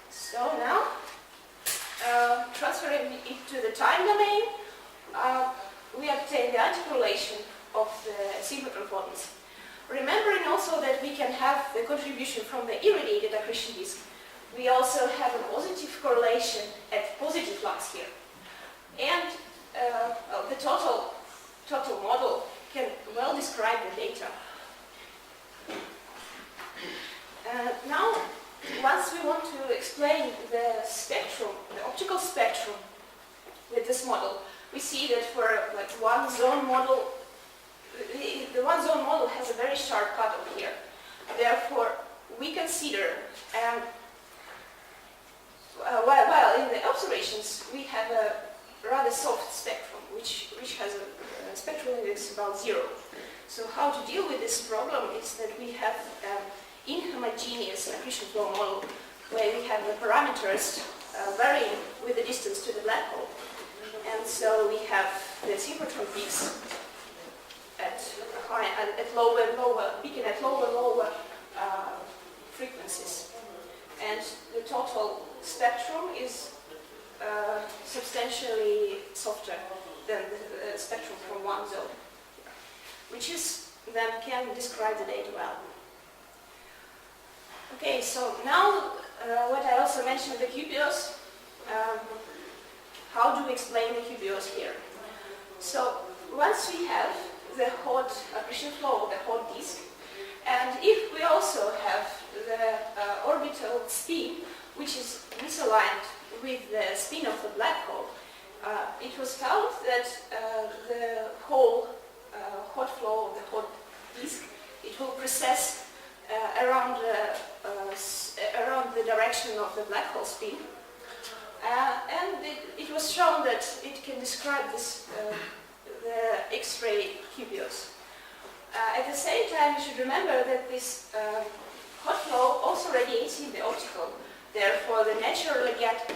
[SPEAKER 11] So now, transferring it to the time domain, we obtain the anticorrelation of the synchrotron photons. Remembering also that we can have the contribution from the irradiated accretion disk, we also have a positive correlation at positive flux here. And the total model can well describe the data. Now, once we want to explain the spectrum, the optical spectrum with this model, we see that for like one zone model, the one zone model has a very sharp cutoff here. Therefore, we consider, while in the observations we have a rather soft spectrum, which has a spectral index about 0. So how to deal with this problem is that we have inhomogeneous accretion flow model where we have the parameters varying with the distance to the black hole. And so we have the synchrotron peaks at lower and lower, peaking at lower and lower frequencies. And the total spectrum is substantially softer than the spectrum from one zone, which then can describe the data well. Okay, so now what I also mentioned, the QPOs. How do we explain the QPOs here? So once we have the hot accretion flow, the hot disk, and if we also have the orbital spin, which is misaligned with the spin of the black hole, it was found that the whole hot flow of the hot disk, it will precess around the direction of the black hole spin. And it was shown that it can describe the X-ray QPOs. At the same time, you should remember that this hot flow also radiates in the optical. Therefore, they naturally get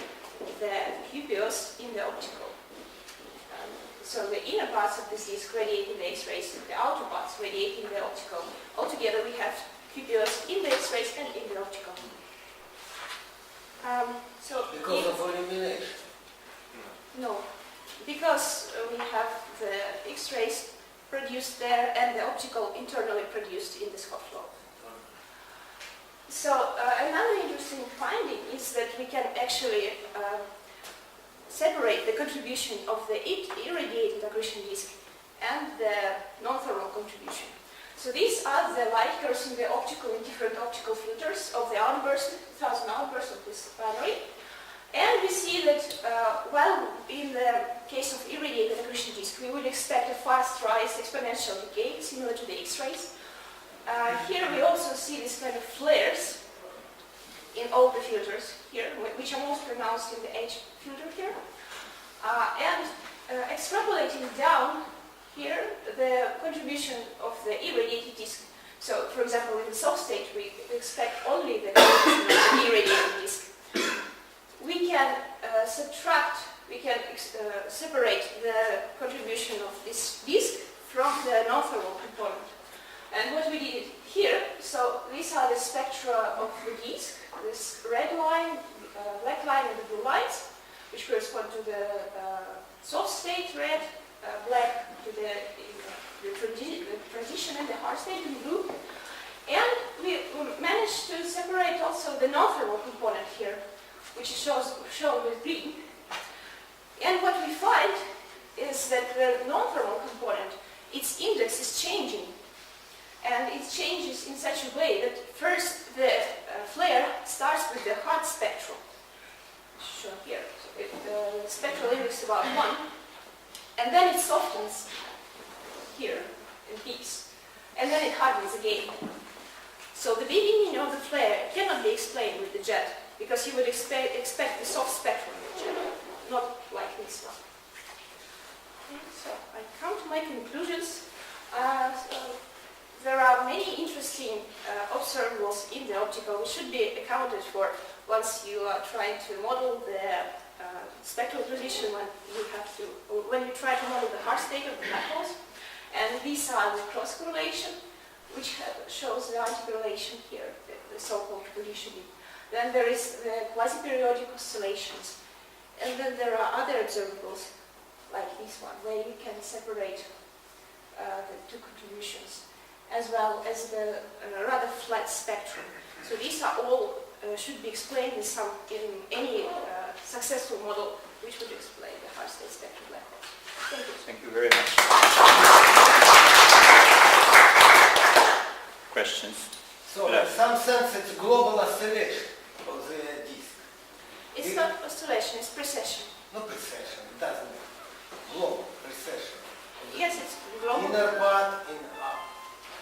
[SPEAKER 11] the QPOs in the optical. So the inner parts of this disk radiate in the X-rays, the outer parts radiate in the optical. Altogether, we have QPOs in the X-rays and in the optical.
[SPEAKER 10] Because of illumination?
[SPEAKER 11] No, because we have the X-rays produced there and the optical internally produced in the Scott flow. So another interesting finding is that we can actually separate the contribution of the irradiated accretion disk and the non-thermal contribution. So these are the light curves in the optical in different optical filters of the outburst, 1000 outbursts of this primary. And we see that while in the case of irradiated accretion disk, we would expect a fast rise, exponential decay, similar to the X-rays. Here we also see this kind of flares in all the filters here, which are most pronounced in the H filter here. Extrapolating down here, the contribution of the irradiated disk. So, for example, in the soft state, we expect only the contribution of the irradiated disk. We can separate the contribution of this disk from the non-thermal component. And what we did here, so these are the spectra of the disk, this red line, black line, and the blue lines, which correspond to the soft state red, black to the transition and the hard state in blue. And we managed to separate also the non-thermal component here, which is shown with green. And what we find is that the non-thermal component, its index is changing. And it changes in such a way that first the flare starts with the hard spectrum, shown here. So the spectral index is about 1. And then it softens here in peaks. And then it hardens again. So the beginning of the flare cannot be explained with the jet, because you would expect the soft spectrum of the jet, not like this one. Okay, so I come to my conclusions. There are many interesting observables in the optical which should be accounted for once you are trying to model the spectral transition when you try to model the hard state of the black holes. And these are the cross correlation, which shows the anti-correlation here, the so-called conditioning. Then there is the quasi-periodic oscillations. And then there are other observables, like this one, where you can separate the two contributions, as well as the rather flat spectrum. So these are all should be explained in any successful model which would explain the hard state spectrum black hole. Thank you.
[SPEAKER 6] Thank you very much. Questions?
[SPEAKER 10] So in some sense it's global oscillation of the disk.
[SPEAKER 11] It's not oscillation, it's precession.
[SPEAKER 10] No precession, it doesn't matter. Global precession.
[SPEAKER 11] Yes, it's global.
[SPEAKER 10] Inner part, in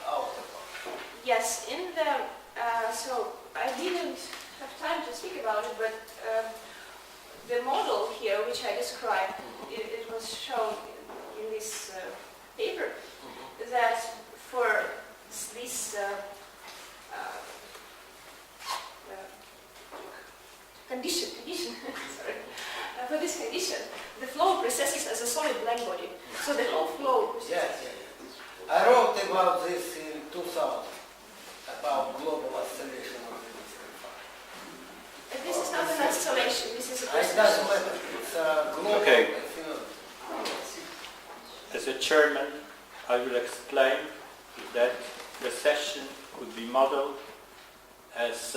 [SPEAKER 10] outer part.
[SPEAKER 11] Yes, in the, so I didn't have time to speak about it, but the model here, which I described, it was shown in this paper, that for this condition, sorry, for this condition, the flow precesses as a solid blank body. So the whole flow precesses.
[SPEAKER 10] Yes. I wrote about this in 2000, about global oscillation of the disk.
[SPEAKER 11] This is not an oscillation, this is a
[SPEAKER 10] It
[SPEAKER 11] precession.
[SPEAKER 10] doesn't matter, it's a global
[SPEAKER 6] Okay.
[SPEAKER 10] phenomenon.
[SPEAKER 6] As a chairman, I will explain that precession could be modeled as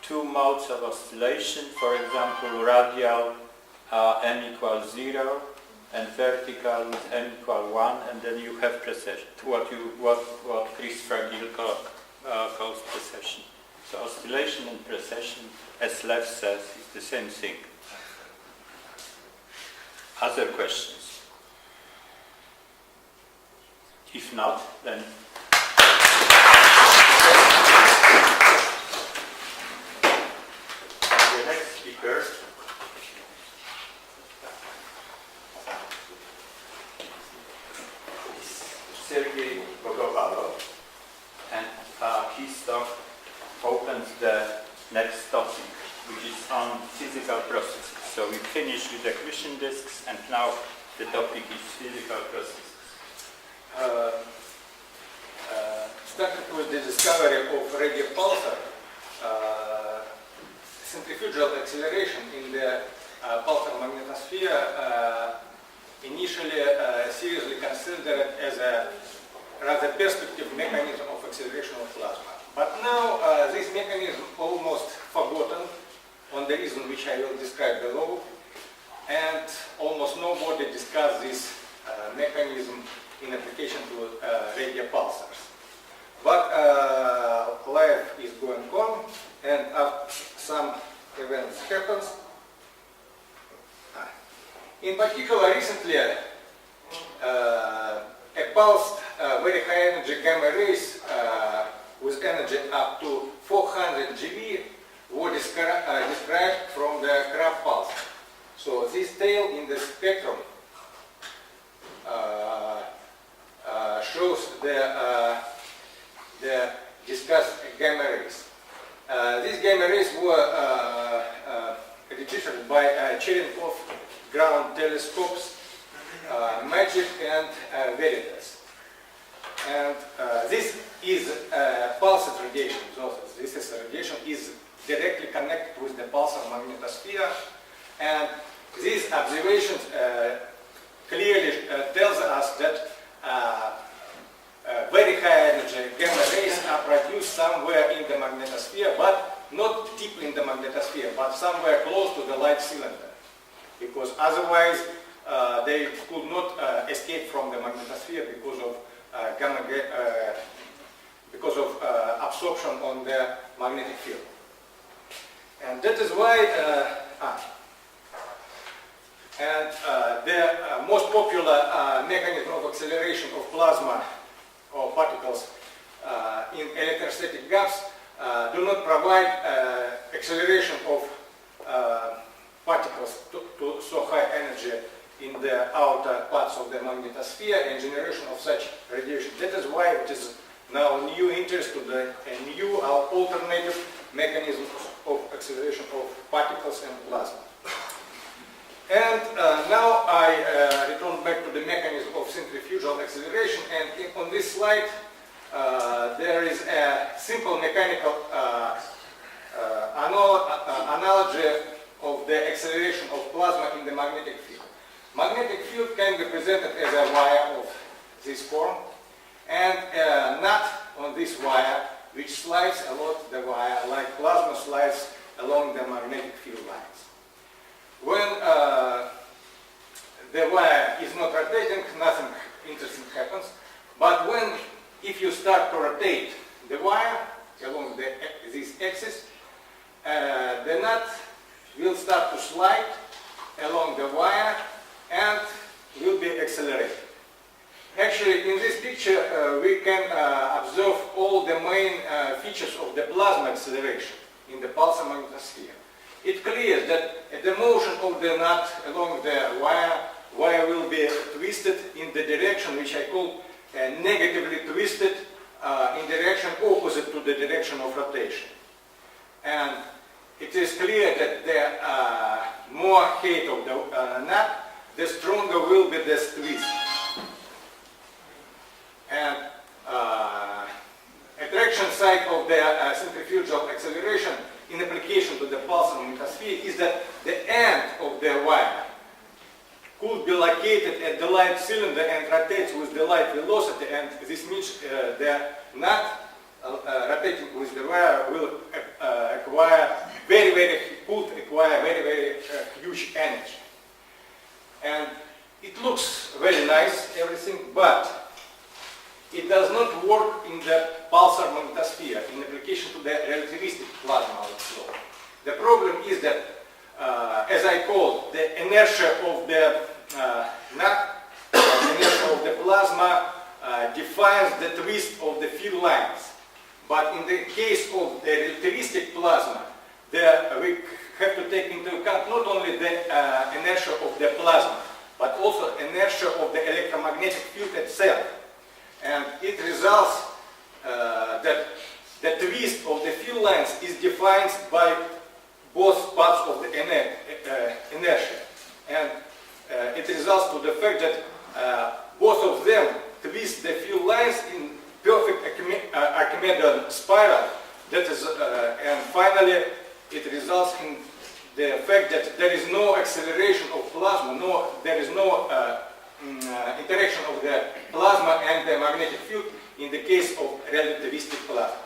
[SPEAKER 6] two modes of oscillation, for example, radial m equals 0 and vertical with m equals 1, and then you have precession, what Chris Fragile calls precession. So oscillation and precession, as Lev says, is the same thing. Other questions? If not, then the next speaker is Sergei Bogovalov, and his talk opens the next topic, which is on physical processes. So we finished with accretion disks, and now the topic is physical processes.
[SPEAKER 2] Starting with the discovery of radio pulsar, centrifugal acceleration in the pulsar magnetosphere
[SPEAKER 7] initially seriously considered as a rather perspective mechanism of acceleration of plasma. But now this mechanism almost forgotten on the reason which I will describe below, and almost nobody discussed this mechanism in application to radio pulsars. But life is going on, and some events happens. In particular, recently, a pulsed very high energy gamma rays with energy up to 400 GeV were described from the Crab pulse. So this tail in the spectrum shows the discussed gamma rays. These gamma rays were registered by Cherenkov ground telescopes, MAGIC and Veritas. And this is pulsed radiation. So this is radiation is directly connected with the pulsar magnetosphere, and these observations clearly tells us that very high energy gamma rays are produced somewhere in the magnetosphere, but not deep in the magnetosphere, but somewhere close to the light cylinder, because otherwise they could not escape from the magnetosphere because of absorption on the magnetic field. And that is why the most popular mechanism of acceleration of plasma or particles in electrostatic gaps do not provide acceleration of particles to so high energy in the outer parts of the magnetosphere and generation of such radiation. That is why it is now new interest to the new alternative mechanism of acceleration of particles and plasma. And now I return back to the mechanism of centrifugal acceleration, and on this slide there is a simple mechanical analogy of the acceleration of plasma in the magnetic field. Magnetic field can be presented as a wire of this form, and a nut on this wire which slides along the wire like plasma slides along the magnetic field lines. When the wire is not rotating, nothing interesting happens. But if you start to rotate the wire along this axis, the nut will start to slide along the wire and will be accelerated. Actually, in this picture, we can observe all the main features of the plasma acceleration in the pulsar magnetosphere. It clears that the motion of the nut along the wire will be twisted in the direction which I call negatively twisted in direction opposite to the direction of rotation. And it is clear that the more height of the nut, the stronger will be this twist. And attraction side of the centrifugal acceleration in application to the pulsar magnetosphere is that the end of the wire could be located at the light cylinder and rotates with the light velocity, and this means the nut rotating with the wire will acquire very huge energy. And it looks very nice, everything, but it does not work in the pulsar magnetosphere in application to the relativistic plasma flow. The problem is that, as I called, the inertia of the nut, the inertia of the plasma defines the twist of the field lines. But in the case of the relativistic plasma, we have to take into account not only the inertia of the plasma, but also inertia of the electromagnetic field itself. And it results that the twist of the field lines is defined by both parts of the inertia. And it results to the fact that both of them twist the field lines in perfect Archimedean spiral. That is, and finally, it results in the fact that there is no acceleration of plasma, there is no
[SPEAKER 2] interaction of the plasma and the magnetic field in the case of relativistic plasma.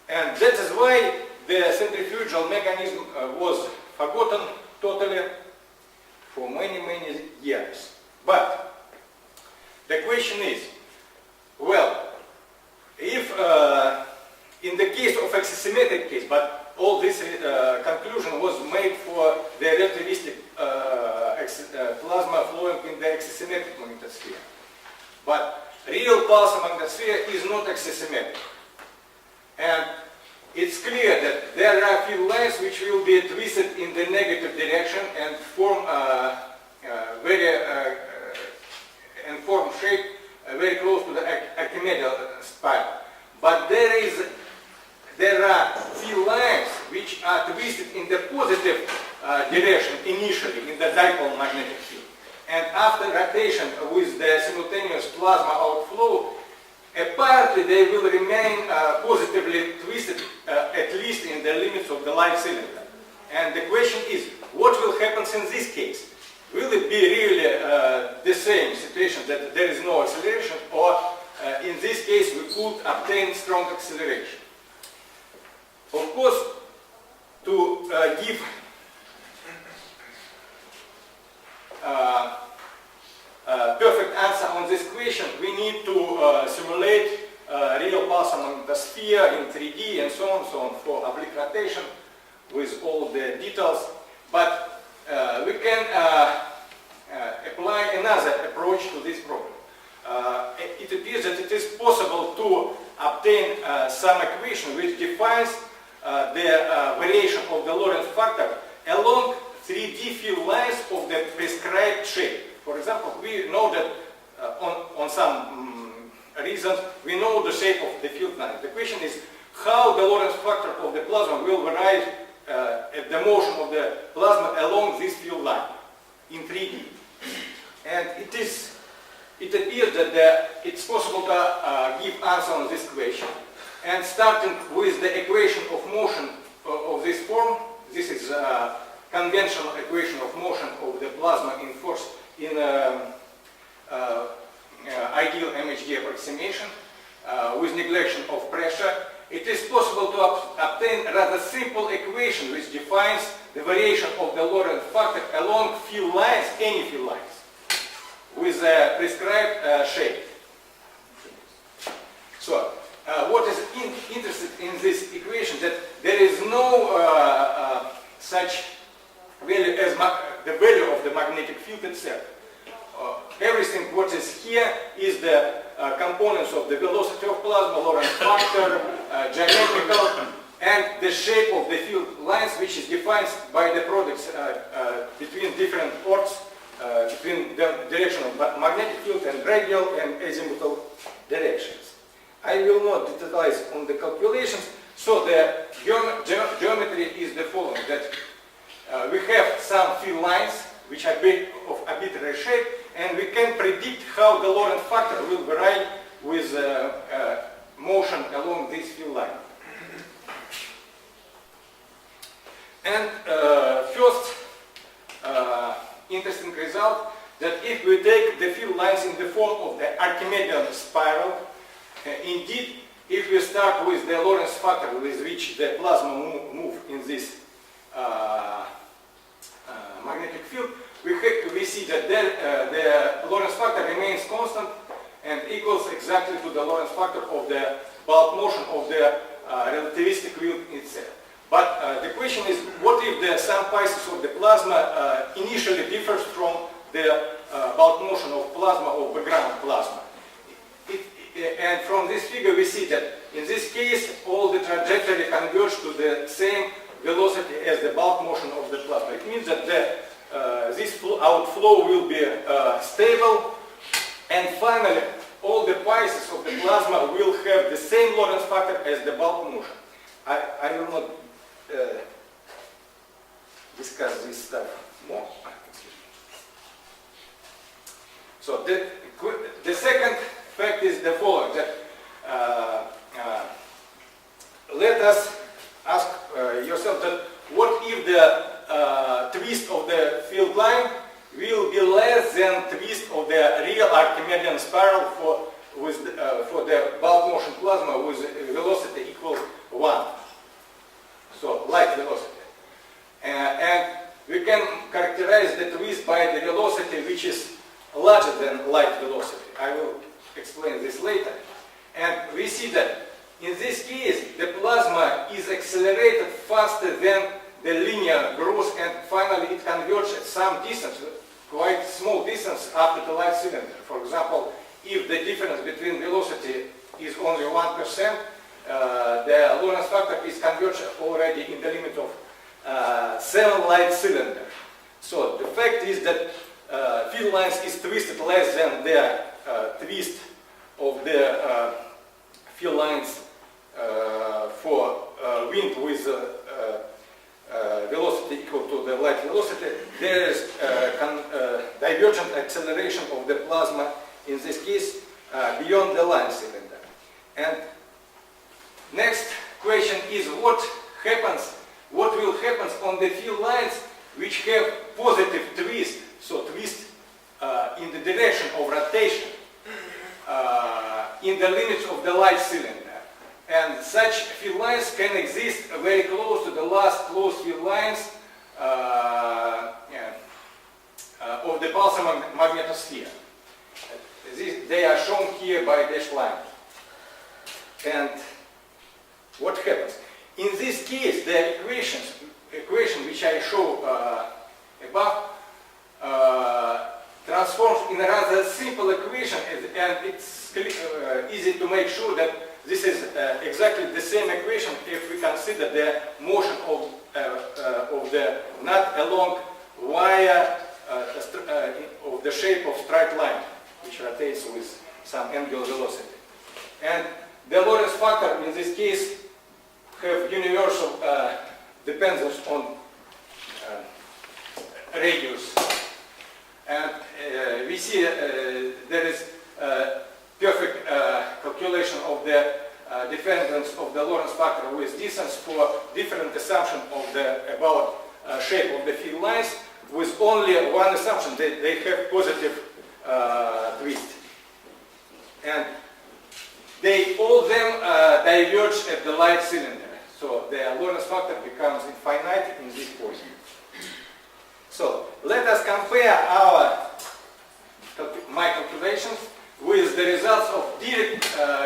[SPEAKER 2] And that is why the centrifugal mechanism was forgotten totally for many, many years. But the question is, well, if in the case of axisymmetric case, but all this conclusion was made for the relativistic plasma flowing in the axisymmetric magnetosphere. But real pulsar magnetosphere is not axisymmetric. And it's clear that there are field lines which will be twisted in the negative direction and form form shape very close to the Archimedean spiral. But there are field lines which are twisted in the positive direction initially in the dipole magnetic field. And after rotation with the simultaneous plasma outflow, apparently they will remain positively twisted at least in the limits of the light cylinder. And the question is, what will happen in this case? Will it be really the same situation that there is no acceleration, or in this case we could obtain strong acceleration? Of course, to give perfect answer on this question, we need to simulate real pulsar magnetosphere in 3D and so on for oblique rotation with all the details. But we can apply another approach to this problem. It appears that it is possible to obtain some equation which defines the variation of the Lorentz factor along 3D field lines of the prescribed shape. For example, we know that on some reasons we know the shape of the field line. The question is how the Lorentz factor of the plasma will vary at the motion of the plasma along this field line in 3D. And it appears that it's possible to give answer on this question. And starting with the equation of motion of this form, this is a conventional equation of motion of the plasma in force in ideal MHD approximation with neglection of pressure. It is possible to obtain a rather simple equation which defines the variation of the Lorentz factor along field lines, any field lines, with a prescribed shape. So, what is interesting in this equation that there is no such value as the value of the magnetic field itself. Everything what is here is the components of the velocity of plasma, Lorentz factor, geometrical, and the shape of the field lines, which is defined by the products between different ports, between the direction of magnetic field and radial and azimuthal directions. I will not detailize on the calculations, so the geometry is the following, that we have some field lines which are of arbitrary shape, and we can predict how the Lorentz factor will vary with motion along this field line. And first interesting result, that if we take the field lines in the form of the Archimedean spiral, indeed, if we start with the Lorentz factor with which the plasma move in this magnetic field, we see that the Lorentz factor remains constant and equals exactly to the Lorentz factor of the bulk motion of the relativistic field itself. But the question is, what if the some pieces of the plasma initially differs from the bulk motion of plasma or background plasma? And from this figure we see that in this case all the trajectory converge to the same velocity as the bulk motion of the plasma. It means that this outflow will be stable, and finally all the pieces of the plasma will have the same Lorentz factor as the bulk motion. I will not discuss this stuff more. So the second fact is the following, that let us ask yourself that what if the twist of the field line
[SPEAKER 7] will be less than twist of the real Archimedean spiral for the bulk motion plasma with velocity equal 1. So light velocity. And we can characterize the twist by the velocity which is larger than light velocity. I will explain this later. And we see that in this case the plasma is accelerated faster than the linear growth, and finally it converges at some distance, quite small distance, up to the light cylinder. For example, if the difference between velocity is only 1%, the Lorentz factor is converged already in the limit of 7 light cylinder. So the fact is that field lines is twisted less than the twist of the field lines for wind with velocity equal to the light velocity. There is divergent acceleration of the plasma in this case beyond the line cylinder. And next question is what will happen on the field lines which have positive twist, so twist in the direction of rotation in the limits of the light cylinder. And such field lines can exist very close to the last closed field lines of the pulsar magnetosphere. They are shown here by dashed line. And what happens? In this case, the equation which I show above transforms in a rather simple equation, and it's easy to make sure that this is exactly the same equation if we consider the motion of the nut along wire of the shape of straight line, which rotates with some angular velocity. And the Lorentz factor in this case have universal dependence on radius. And we see there is perfect calculation of the dependence of the Lorentz factor with distance for different assumption of the about shape of the field lines, with only one assumption that they have positive twist. And they all them diverge at the light cylinder. So the Lorentz factor becomes infinite in this point. So let us compare my calculations with the results of direct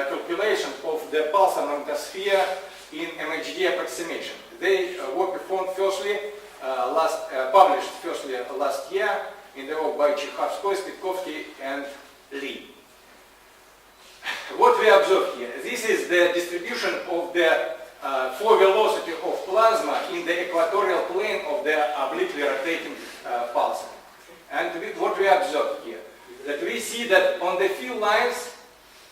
[SPEAKER 7] calculation of the pulsar magnetosphere in MHD approximation. They were performed firstly, published firstly last year in the work by Chekhovskoy, Spitkovsky, and Lee. What we observe here, this is the distribution of the flow velocity of plasma in the equatorial plane of the obliquely rotating pulsar. And what we observe here, that we see that on the field lines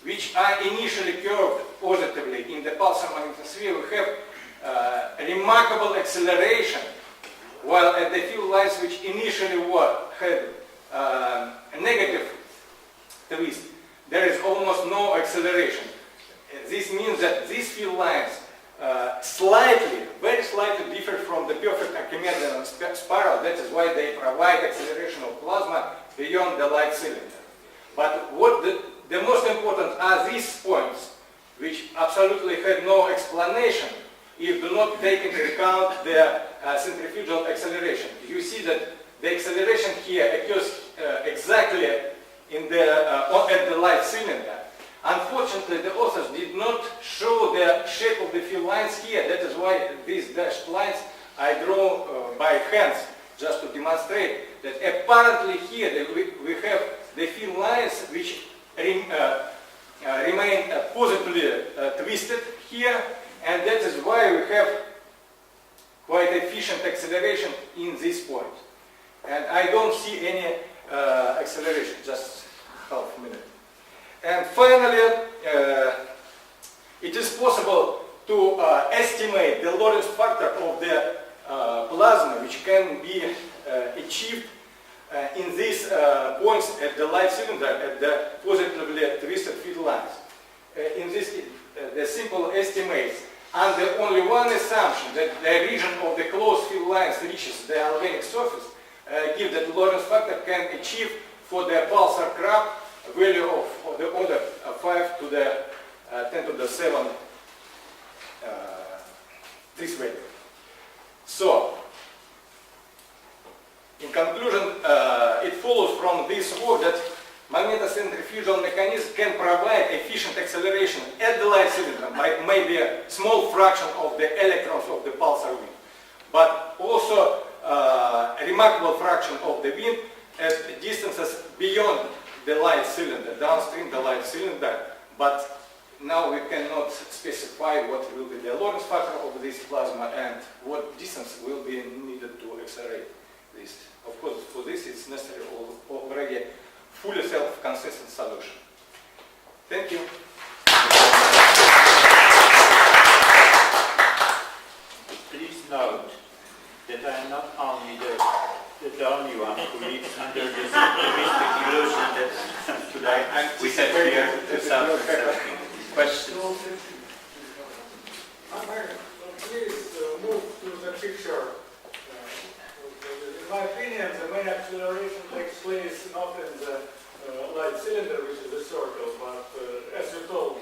[SPEAKER 7] which are initially curved positively in the pulsar magnetosphere, we have remarkable acceleration, while at the field lines which initially had a negative twist, there is almost no acceleration. This means that these field lines very slightly differ from the perfect Archimedean spiral. That is why they provide acceleration of plasma beyond the light cylinder. But what the most important are these points, which absolutely have no explanation if do not take into account the centrifugal acceleration. You see that the acceleration here occurs exactly in at the light cylinder. Unfortunately, the authors did not show the shape of the field lines here. That is why these dashed lines I draw by hands, just to demonstrate that apparently here we have the field lines which remain positively twisted here, and that is why we have quite efficient acceleration in this point. And I don't see any acceleration, just half a minute. And finally, it is possible to estimate the Lorentz factor of the plasma, which can be achieved in these points at the light cylinder, at the positively twisted field lines. In this, the simple estimates under only one assumption, that the region of the closed field lines reaches the organic surface, give that Lorentz factor can achieve for the pulsar crab a value of the order 5 to the 10 to the 7 this value. So, in conclusion, it follows from this work that magnetocentrifugal mechanism can provide efficient acceleration at the light cylinder by maybe a small fraction of the electrons of the pulsar wind, but also a remarkable fraction of the wind at distances beyond the light cylinder, downstream the light cylinder. But now we cannot specify what will be the Lorentz factor of this plasma and what distance will be needed to accelerate this. Of course, for this it's necessary already fully self-consistent solution. Thank you.
[SPEAKER 6] Please note that I am not only the only one who lives under this optimistic illusion that today we have here 2017. Questions?
[SPEAKER 7] Please move to the picture. In my opinion, the main acceleration takes place not in the light cylinder, which is a circle, but as you told,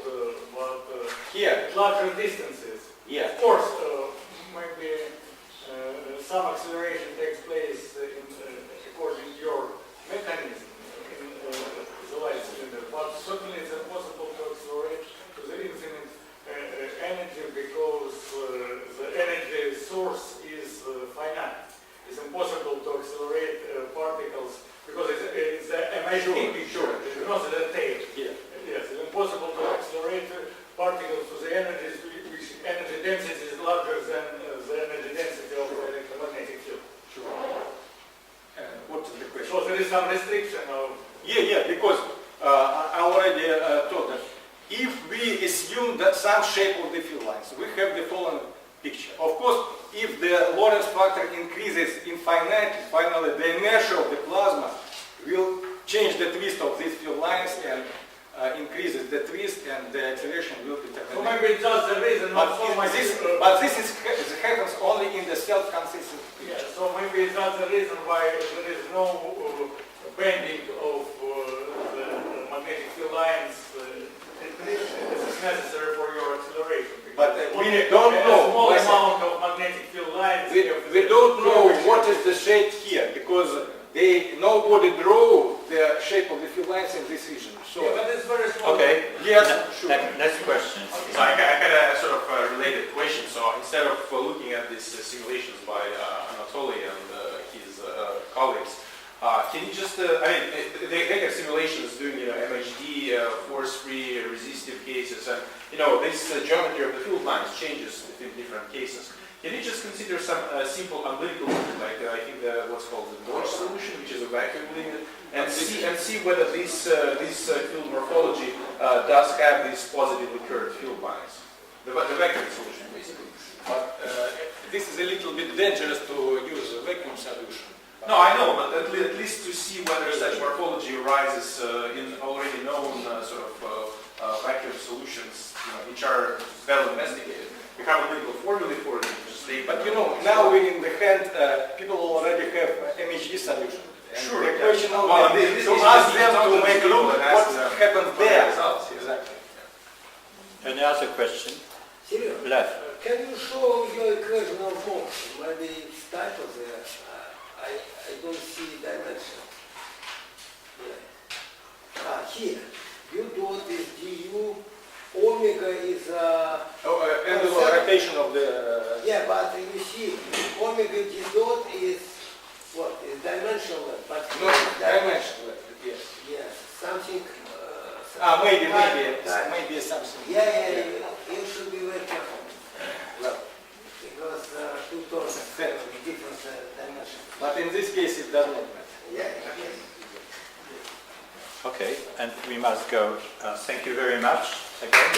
[SPEAKER 7] here, larger distances.
[SPEAKER 6] Yeah.
[SPEAKER 7] Of course, maybe some acceleration takes place according to your mechanism in the light cylinder, but certainly it's impossible to accelerate to the infinite energy because the energy source is finite. It's impossible to accelerate particles because it's a MHD picture, it's not the tail.
[SPEAKER 6] Yeah.
[SPEAKER 7] Yes, it's impossible to accelerate particles to the energies which energy density is larger than the energy density of the electromagnetic field.
[SPEAKER 6] Sure.
[SPEAKER 7] What is the question? So there is some restriction of... Yeah, because I already told that if we assume that some shape of the field lines, we have the following picture. Of course, if the Lorentz factor increases infinitely, finally the inertia of the plasma will change the twist of these field lines and increases the twist and the acceleration will be terminated.
[SPEAKER 2] So maybe that's the reason.
[SPEAKER 7] But this happens only in the self-consistent.
[SPEAKER 2] Yeah, so maybe that's the reason why there is no bending of the magnetic field lines. This is necessary for your acceleration.
[SPEAKER 7] But we don't know.
[SPEAKER 2] A small amount of magnetic field lines.
[SPEAKER 7] We don't know what is the shape here because nobody drew the shape of the field lines in this region. So
[SPEAKER 2] yeah, but it's very small.
[SPEAKER 6] Okay.
[SPEAKER 7] Yes, sure.
[SPEAKER 6] Next question.
[SPEAKER 2] So I had a sort of related question. So instead of looking at these simulations by Anatoly and his colleagues, can you just, they have simulations doing, MHD, force-free, resistive cases, and, this geometry of the field lines changes in different cases. Can you just consider some simple analytical method, like I think what's called the Dodge solution, which is a vacuum limit, and see whether this field morphology does have these positively curved field lines? The vacuum solution, basically.
[SPEAKER 7] But this is a little bit dangerous to use a vacuum solution.
[SPEAKER 2] No, I know, but at least to see whether such morphology arises in already known vacuum solutions, which are well investigated. We have a little formula for it.
[SPEAKER 7] But now we in the hand, people already have MHD solution.
[SPEAKER 2] Sure.
[SPEAKER 7] The question
[SPEAKER 2] Well,
[SPEAKER 7] is to ask them to make look what happens there. Exactly.
[SPEAKER 6] Any other question?
[SPEAKER 10] Seriously?
[SPEAKER 6] Left.
[SPEAKER 10] Can you show your equation of motion? Maybe it's titled there. I don't see dimension. Yeah. Here. U dot is du, omega is
[SPEAKER 7] angular rotation of the...
[SPEAKER 10] yeah, but you see, omega d dot is what? Is dimensional, but
[SPEAKER 7] no, dimensional, yes.
[SPEAKER 10] Yes, something...
[SPEAKER 7] maybe something.
[SPEAKER 10] Yeah, you should be very careful.
[SPEAKER 7] Well,
[SPEAKER 10] because two terms have different dimensions.
[SPEAKER 7] But in this case, it does not matter.
[SPEAKER 10] Yeah, yes.
[SPEAKER 6] Okay, and we must go. Thank you very much. Again.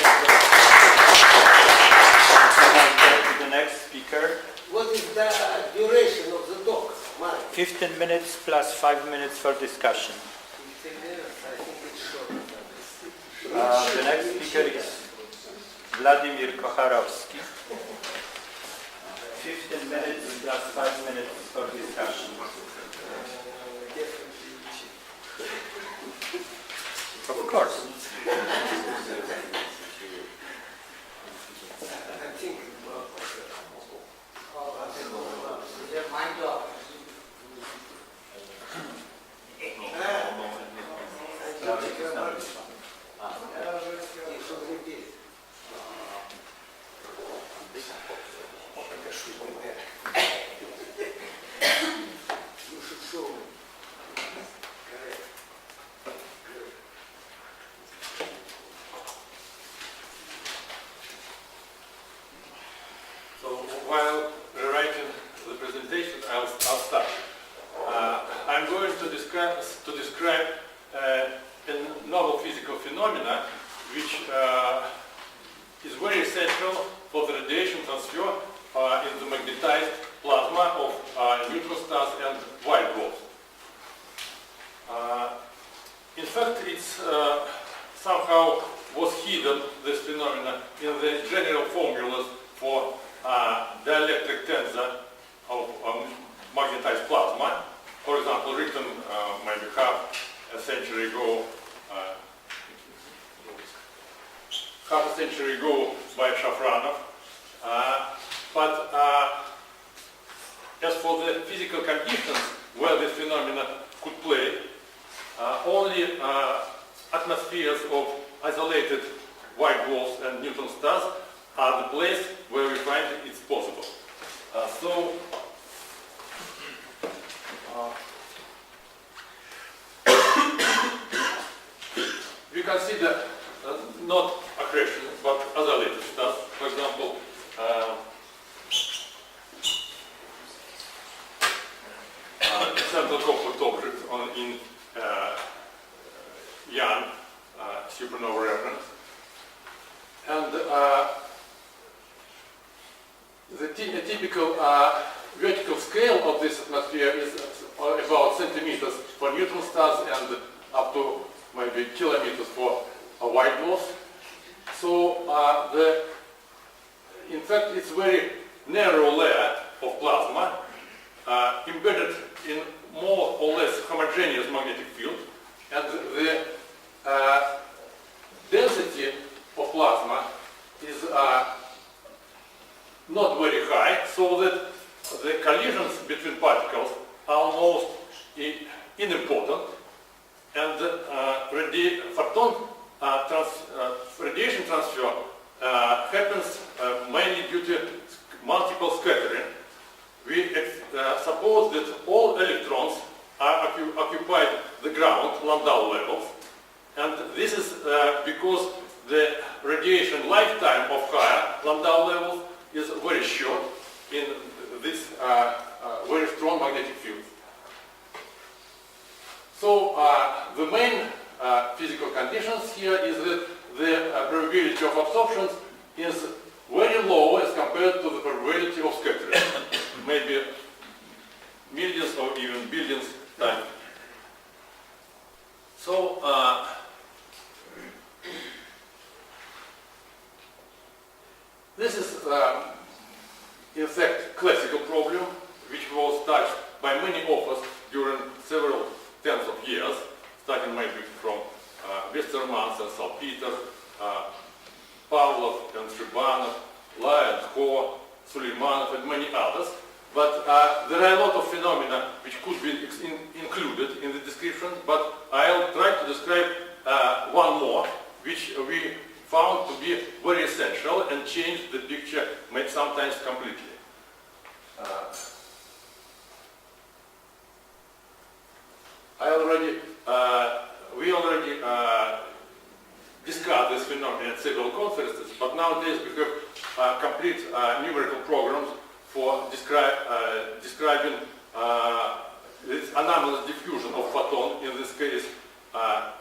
[SPEAKER 6] The next speaker.
[SPEAKER 10] What is the duration of the talk?
[SPEAKER 6] 15 minutes plus 5 minutes for discussion.
[SPEAKER 10] 15 minutes, I think it's shorter than this.
[SPEAKER 6] The next speaker is Vladimir Kocharowski. 15 minutes and just 5 minutes for discussion.
[SPEAKER 3] Of course.
[SPEAKER 2] So while rewriting the presentation, I'll start. I'm going to describe a novel physical phenomena which is very essential for the radiation transfer in the magnetized plasma of neutron stars and white dwarfs. In fact, it's somehow was hidden, this phenomena, in the general formulas for dielectric tensor of magnetized plasma. For example, written maybe half a century ago by Shafranov. But as for the physical conditions where this phenomena could play, only atmospheres of isolated white dwarfs and neutron stars are the place where we find it's possible. We consider not accretion but isolated stars. For example, central compact object in young supernova reference. And the typical vertical scale of this atmosphere is about centimeters for neutron stars and up to maybe kilometers for white dwarfs. So in fact, it's very narrow layer of plasma embedded in more or less homogeneous magnetic field, and the density of plasma is not very high, so that the collisions between particles are almost unimportant, and radiation transfer happens mainly due to multiple scattering. We suppose that all electrons are occupied the ground, Landau levels, and this is because the radiation lifetime of higher Landau levels is very short in this very strong magnetic field. So the main physical conditions here is that the probability of absorption is very low as compared to the probability of scattering, maybe millions or even billions times. So this is in fact classical problem which was touched by many authors during several tens of years, starting maybe from Westermans and Salpeter, Pavlov and Shribanov, Lai and Ho, Suleimanov and many others. But there are a lot of phenomena which could be included in the description, but I'll try to describe one more which we found to be very essential and changed the picture sometimes completely. We already discussed this phenomenon at several conferences, but nowadays we have complete numerical programs for describing this anomalous diffusion of photon, in this case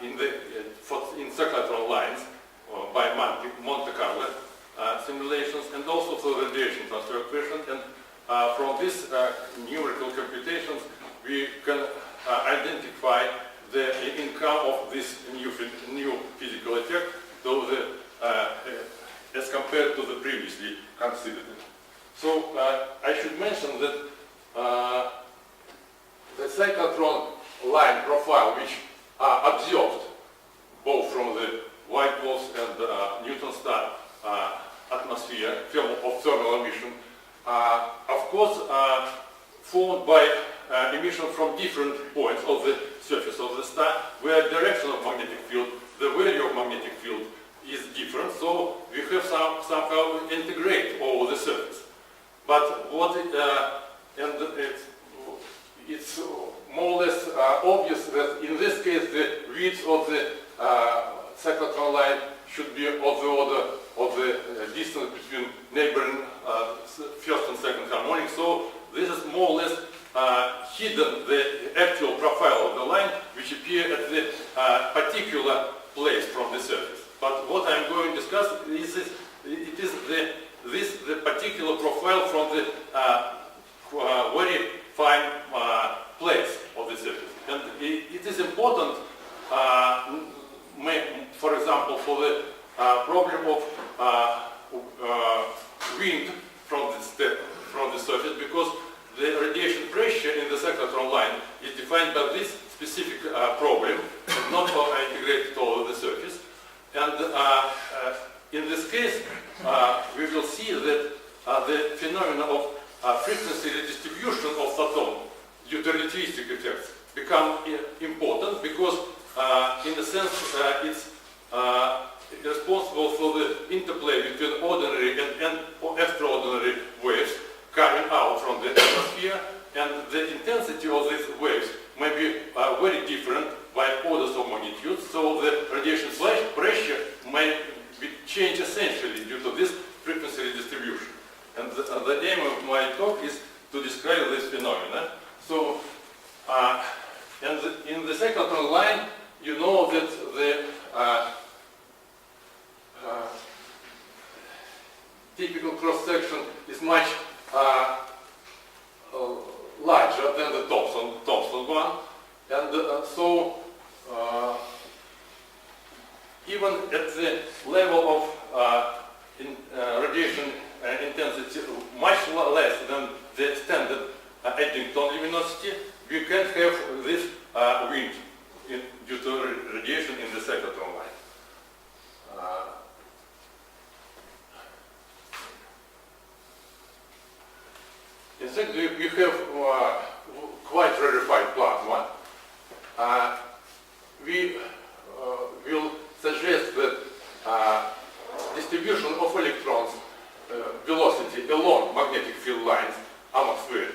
[SPEAKER 2] in cyclotron lines by Monte Carlo simulations, and also for radiation transfer equation. And from these numerical computations we can identify the income of this new physical effect, though as compared to the previously considered.
[SPEAKER 15] So I should mention that the cyclotron line profile, which are observed both from the white dwarfs and neutron star atmosphere of thermal emission, of course, formed by emission from different points of the surface of the star, where direction of magnetic field, the value of magnetic field is different, so we have somehow integrate over the surface. But what it's more or less obvious that in this case the width of the cyclotron line should be of the order of the distance between neighboring first and second harmonic. So this is more or less hidden the actual profile of the line, which appear at the particular place from the surface. But what I'm going to discuss is the particular profile from the very fine place of the surface. And it is important, for example, for the problem of wind from the surface, because the radiation pressure in the cyclotron line is defined by this specific problem, and not integrated over the surface. And in this case, we will see that the phenomenon of frequency redistribution of photon due to relativistic effects become important, because in a sense it's responsible for the interplay between ordinary and extraordinary waves coming out from the atmosphere, and the intensity of these waves may be very different by orders of magnitude, so the radiation pressure may change essentially due to this frequency redistribution. And the aim of my talk is to describe this phenomenon. So, in the cyclotron line, you know that the typical cross-section is much larger than the Thomson one, and so even at the level of radiation intensity much less than the standard Eddington luminosity, we can have this wind due to radiation in the cyclotron line. In fact, we have quite rarefied plasma. We will suggest that distribution of electrons velocity along magnetic field lines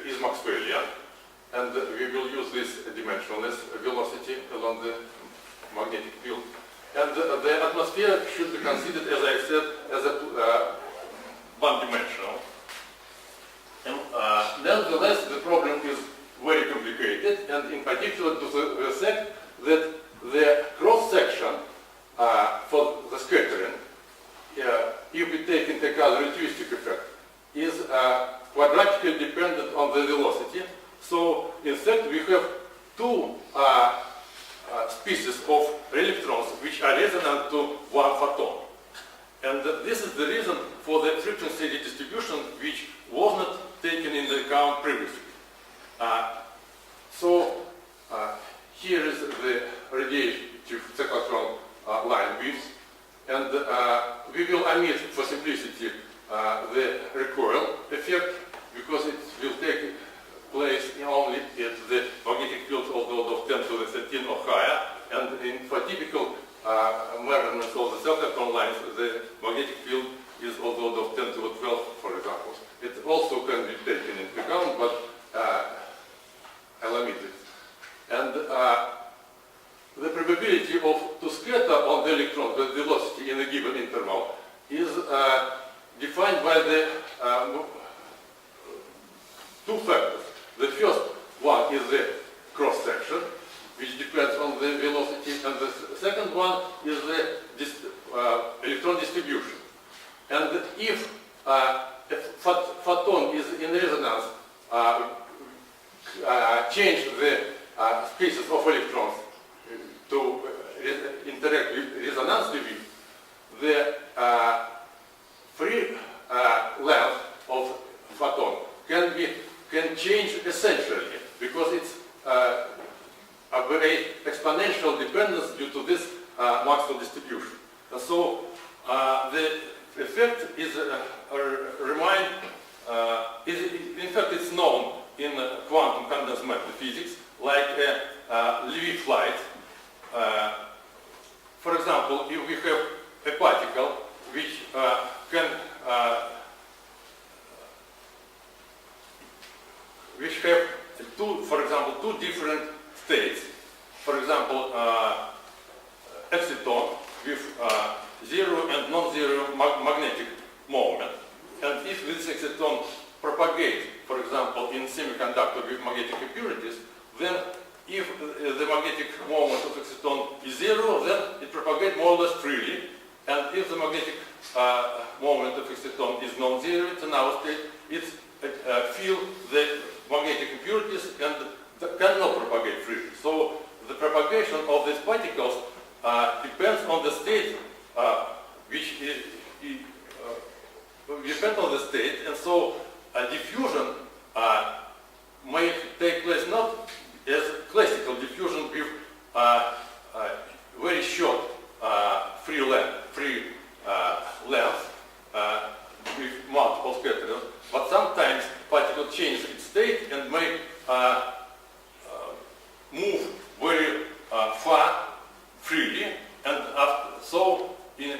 [SPEAKER 15] is Maxwellian, and we will use this dimensionless velocity along the magnetic field. And the atmosphere should be considered, as I said, as a one-dimensional. And nevertheless, the problem is very complicated, and in particular to the fact that the cross-section for the scattering, if we take into account the relativistic effect, is quadratically dependent on the velocity. So, in fact, we have two species of electrons which are resonant to one photon. And this is the reason for the frequency redistribution which was not taken into account previously. Here is the radiative cyclotron line width, and we will omit for simplicity the recoil effect, because it will take place only at the magnetic field of the order of 10 to the 13 or higher, and for typical measurements of the cyclotron lines, the magnetic field is of the order of 10 to the 12, for example. It also can be taken into account, but I'll omit it. And the probability of to scatter on the electron with velocity in a given interval is defined by the two factors. The first one is the cross-section, which depends on the velocity, and the second one is the electron distribution. And if photon is in resonance, change the species of electrons to interact resonantly with the free length of photon can change essentially because it's a very exponential dependence due to this Maxwell distribution. And so the effect is in fact it's known in quantum condensed matter physics like a Levy flight. For example, if we have a particle which which have two different states. For example, exciton with zero and non-zero magnetic moment. And if this exciton propagates, for example, in semiconductor with magnetic impurities, then if the magnetic moment of exciton is zero, then it propagates more or less freely. And if the magnetic moment of exciton is non-zero, it's in our state, it feel the magnetic impurities and cannot propagate freely. So the propagation of these particles depends on the state, depends on the state, and so diffusion may take place not as classical diffusion with very short free length with multiple scatterers, but sometimes particle changes its state and may move very far freely, and so in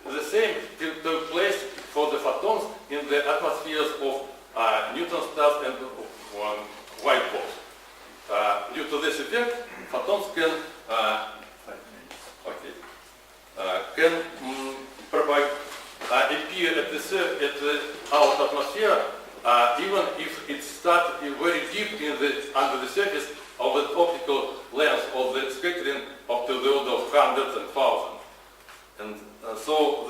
[SPEAKER 15] the same took place for the photons in the atmospheres of neutron stars and white holes. Due to this effect, photons can appear at our atmosphere even if it starts very deep under the surface of the optical length of the scattering up to the order of hundreds and thousands. And so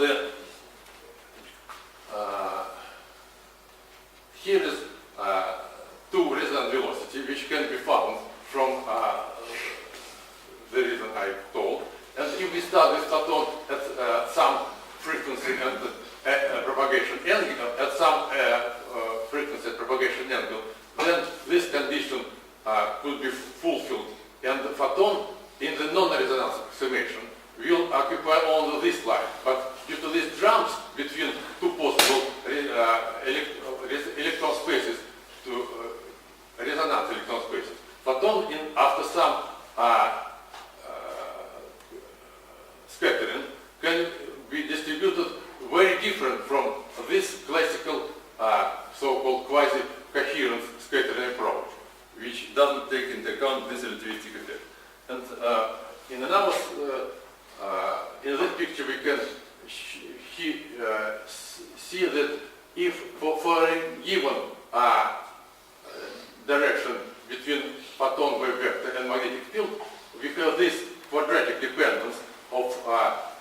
[SPEAKER 15] here is two resonant velocity which can be found from the reason I told. And if we start with photon at some frequency and propagation angle, at some frequency and propagation angle, then this condition could be fulfilled. And the photon in the non-resonance approximation will occupy only this line. But due to these jumps between two possible electron spaces to resonance electron spaces, photon after some scattering can be distributed very different from this classical so-called quasi-coherent scattering approach, which doesn't take into account this relativistic effect. And in this picture we can see that if for a given direction between photon wave vector and magnetic field, we have this quadratic dependence of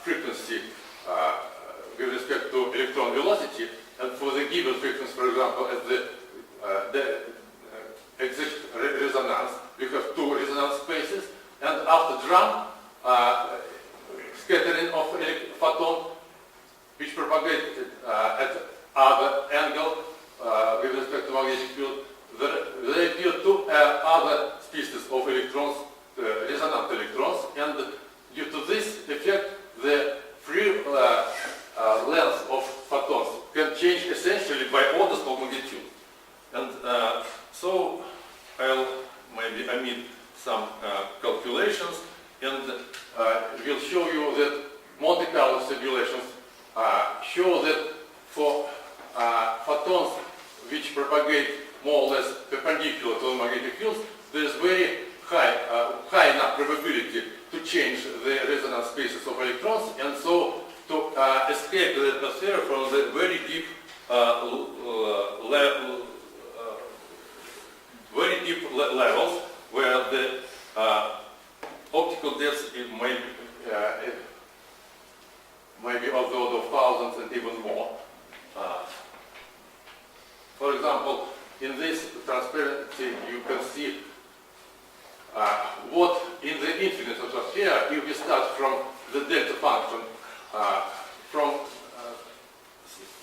[SPEAKER 15] frequency with respect to electron velocity, and for the given frequency, for example, at the exact resonance, we have two resonance spaces, and after jump, scattering of photon, which propagate at other angle with respect to magnetic field, there appear two other species of electrons, resonant electrons, and due to this effect, the free length of photons can change essentially by orders of magnitude. And so I'll maybe omit some calculations, and will show you that Monte Carlo simulations show that for photons which propagate more or less perpendicular to the magnetic fields, there is very high enough probability to change the resonance spaces of electrons, and so to escape the atmosphere from the very deep levels where the optical depth may be of the order of thousands and even more. For example, in this transparency you can see what in the infinite atmosphere, if we start from the delta function,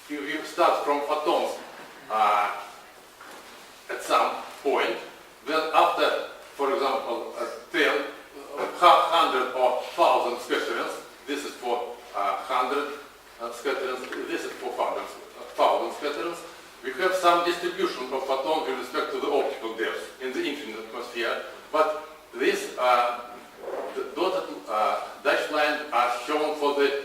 [SPEAKER 15] if we start from photons have some distribution of photons with respect to the optical depth in the infinite atmosphere, but these the dotted dashed lines are shown for the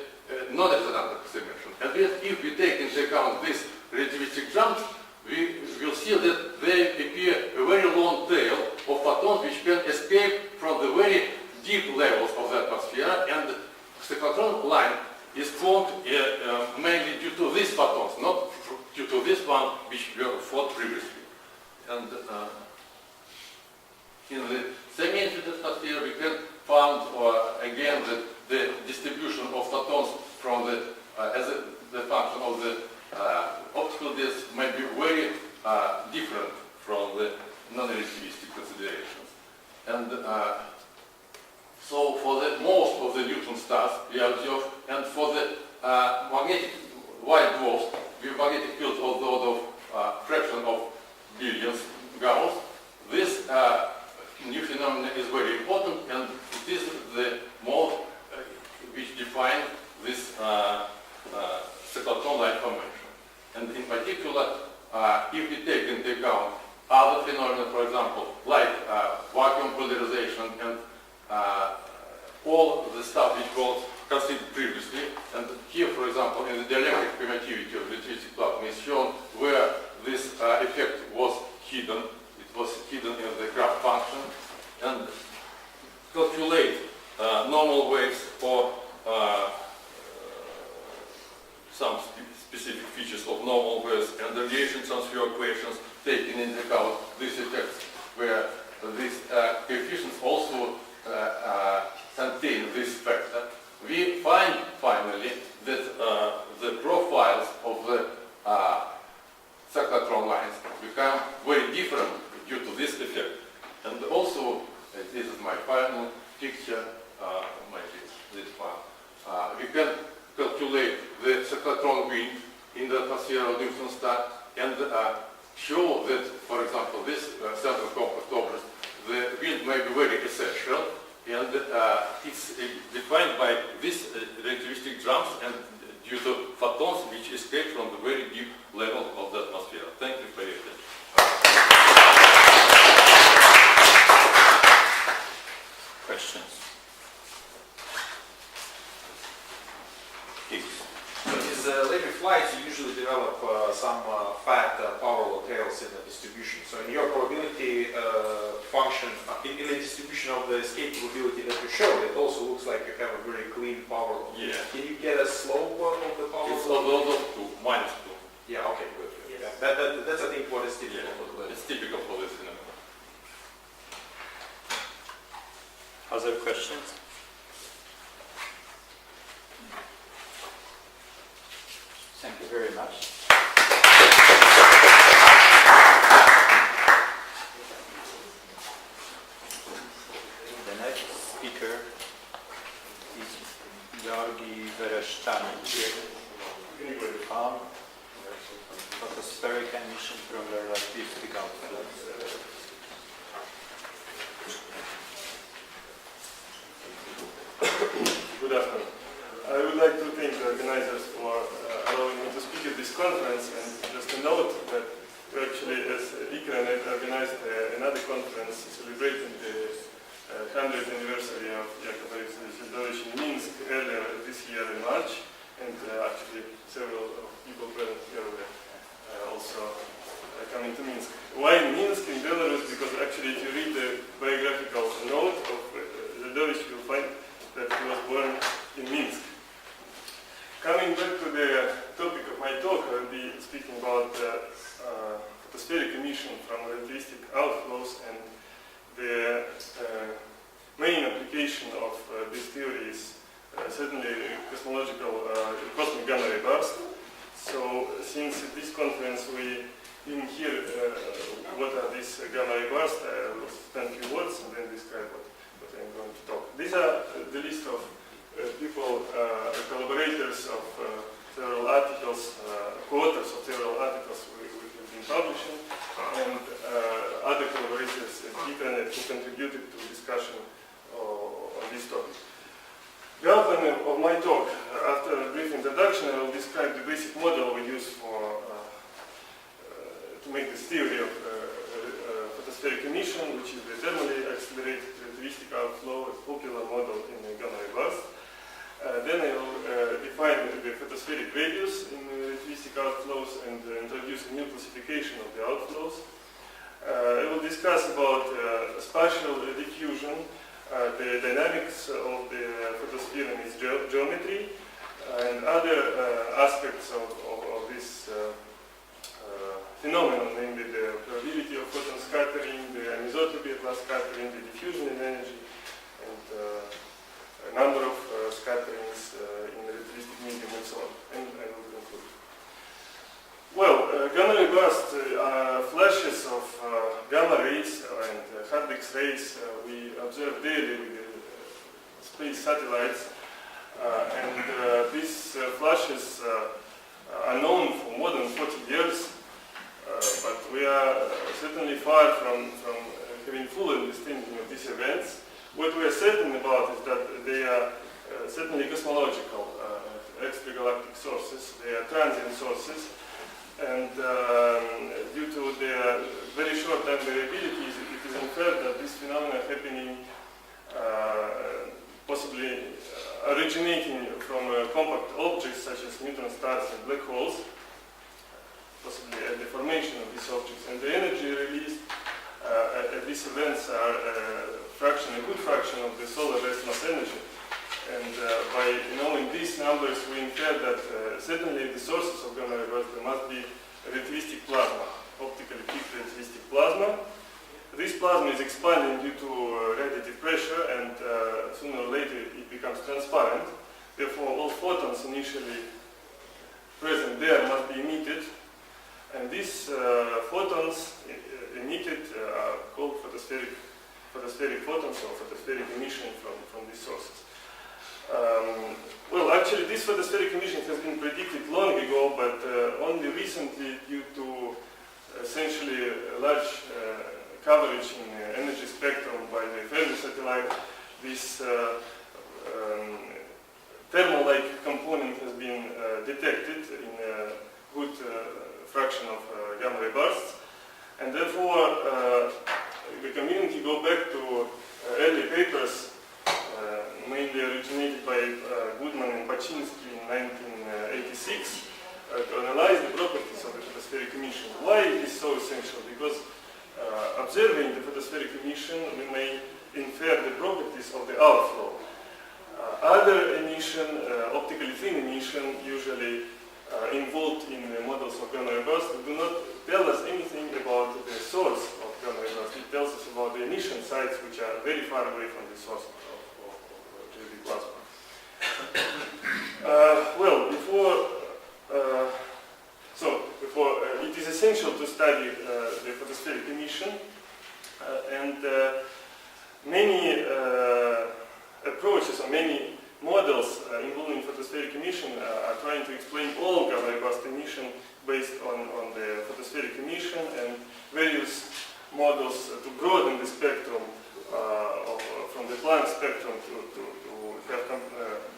[SPEAKER 15] non-resonant approximation. And if we take into account these relativistic jumps, we will see that they appear a very long tail of photons which can escape from the very deep levels of the atmosphere, and the cyclotron line is formed mainly due to these photons, not due to this one which were thought previously. And in the semi-infinite atmosphere we can find again that the distribution of photons from the as the function of the optical disc may be very different from the non-relativistic considerations. And so for the most of the neutron stars we observe, and for the magnetic white dwarfs with magnetic fields of the order of fraction of billions Gauss, this new phenomenon is very important, and it is the mode which defines this cyclotron line formation. And in particular, if we take into account other phenomena, for example, like vacuum polarization and all the stuff which was considered previously, and here, for example, in the dielectric permittivity of relativistic plasma is shown where this effect was hidden. It was hidden in the graph function, and calculate normal waves for some specific features of normal waves and the radiation transfer equations taking into account these effects, where these coefficients also contain this factor. We find finally that the profiles of the cyclotron lines become very different due to this effect. And also, this is my final picture, this one. We can calculate the cyclotron wind in the atmosphere of neutron star and show that, for example, this central compact object, the wind may be very essential, and it's defined by these relativistic jumps and due to photons which escape from the very deep level of the atmosphere. Thank you for your attention.
[SPEAKER 6] Questions?
[SPEAKER 2] So these later flights you usually develop some fat power law tails in the distribution. So in your probability function, in the distribution of the escape probability that you showed, it also looks like you have a very clean power law.
[SPEAKER 15] Yeah.
[SPEAKER 2] Can you get a slope of the power law?
[SPEAKER 15] It's of the order of 2, minus 2.
[SPEAKER 2] Yeah, okay, good.
[SPEAKER 15] Yes.
[SPEAKER 2] Yeah. That's I think what is typical for the
[SPEAKER 15] It's typical for this phenomenon.
[SPEAKER 6] Other questions? Thank you very much. The next speaker is on photospheric emission from the relativistic outflow.
[SPEAKER 14] Good afternoon. I would like to thank the organizers for allowing me to speak at this conference, and just to note that we actually, as ICRANET, organized another conference celebrating the 100th anniversary of Yakov Zeldovich in Minsk earlier this year in March, and actually several people present here were also coming to Minsk. Why Minsk in Belarus? Because actually if you read the biographical note of Zeldovich, you'll find that he was born in Minsk. Coming back to the topic of my talk, I'll be speaking about photospheric emission from relativistic outflows, and the main application of this theory is certainly cosmological cosmic gamma ray burst. So since at this conference we didn't hear what are these gamma ray bursts, I will spend a few words and then describe what I'm going to talk. These are the list of people, collaborators of several articles, co-authors of several articles we have been publishing, and other collaborators at ICRANET who contributed to discussion on this topic. The outline of my talk, after a brief introduction, I will describe the basic model we use for to make this theory of photospheric emission, which is the thermally accelerated relativistic outflow, a popular model in the gamma ray burst. Then I will define the photospheric radius in relativistic outflows and introduce a new classification of the outflows. I will discuss about spatial diffusion, the dynamics of the photosphere and its geometry, and other aspects of this phenomenon, namely the probability of photon scattering, the anisotropy at last scattering, the diffusion in energy, and a number of scatterings in the relativistic medium and so on. And I will conclude. Well, gamma ray bursts are flashes of gamma rays and hard X-rays we observe daily with the space satellites. These flashes are known for more than 40 years, but we are certainly far from having full understanding of these events. What we are certain about is that they are certainly cosmological, extragalactic sources. They are transient sources, and due to their very short time variabilities, it is inferred that these phenomena are happening possibly originating from compact objects such as neutron stars and black holes, possibly at the formation of these objects, and the energy released at these events are a good fraction of the solar rest mass energy. And by knowing these numbers, we infer that certainly the sources of gamma ray bursts there must be relativistic plasma, optically peaked relativistic plasma. This plasma is expanding due to radiative pressure, and sooner or later it becomes transparent. Therefore, all photons initially present there must be emitted, and these photons emitted are called photospheric photons or photospheric emission from these sources. Well, actually, this photospheric emission has been predicted long ago, but only recently, due to essentially large coverage in energy spectrum by the Fermi satellite, this thermal-like component has been detected in a good fraction of gamma ray bursts, and therefore the community go back to early papers, mainly originated by Goodman and Paczynski in 1986, to analyze the properties of the photospheric emission. Why it is so essential? Because observing the photospheric emission, we may infer the properties of the outflow. Other emission, optically thin emission, usually involved in the models of gamma ray bursts, do not tell us anything about the source of gamma ray bursts. It tells us about the emission sites, which are very far away from the source of JB plasma. Well, it is essential to study the photospheric emission, and many approaches or many models involving photospheric emission are trying to explain all gamma ray burst emission based on the photospheric emission, and various models to broaden the spectrum from the Planck spectrum to have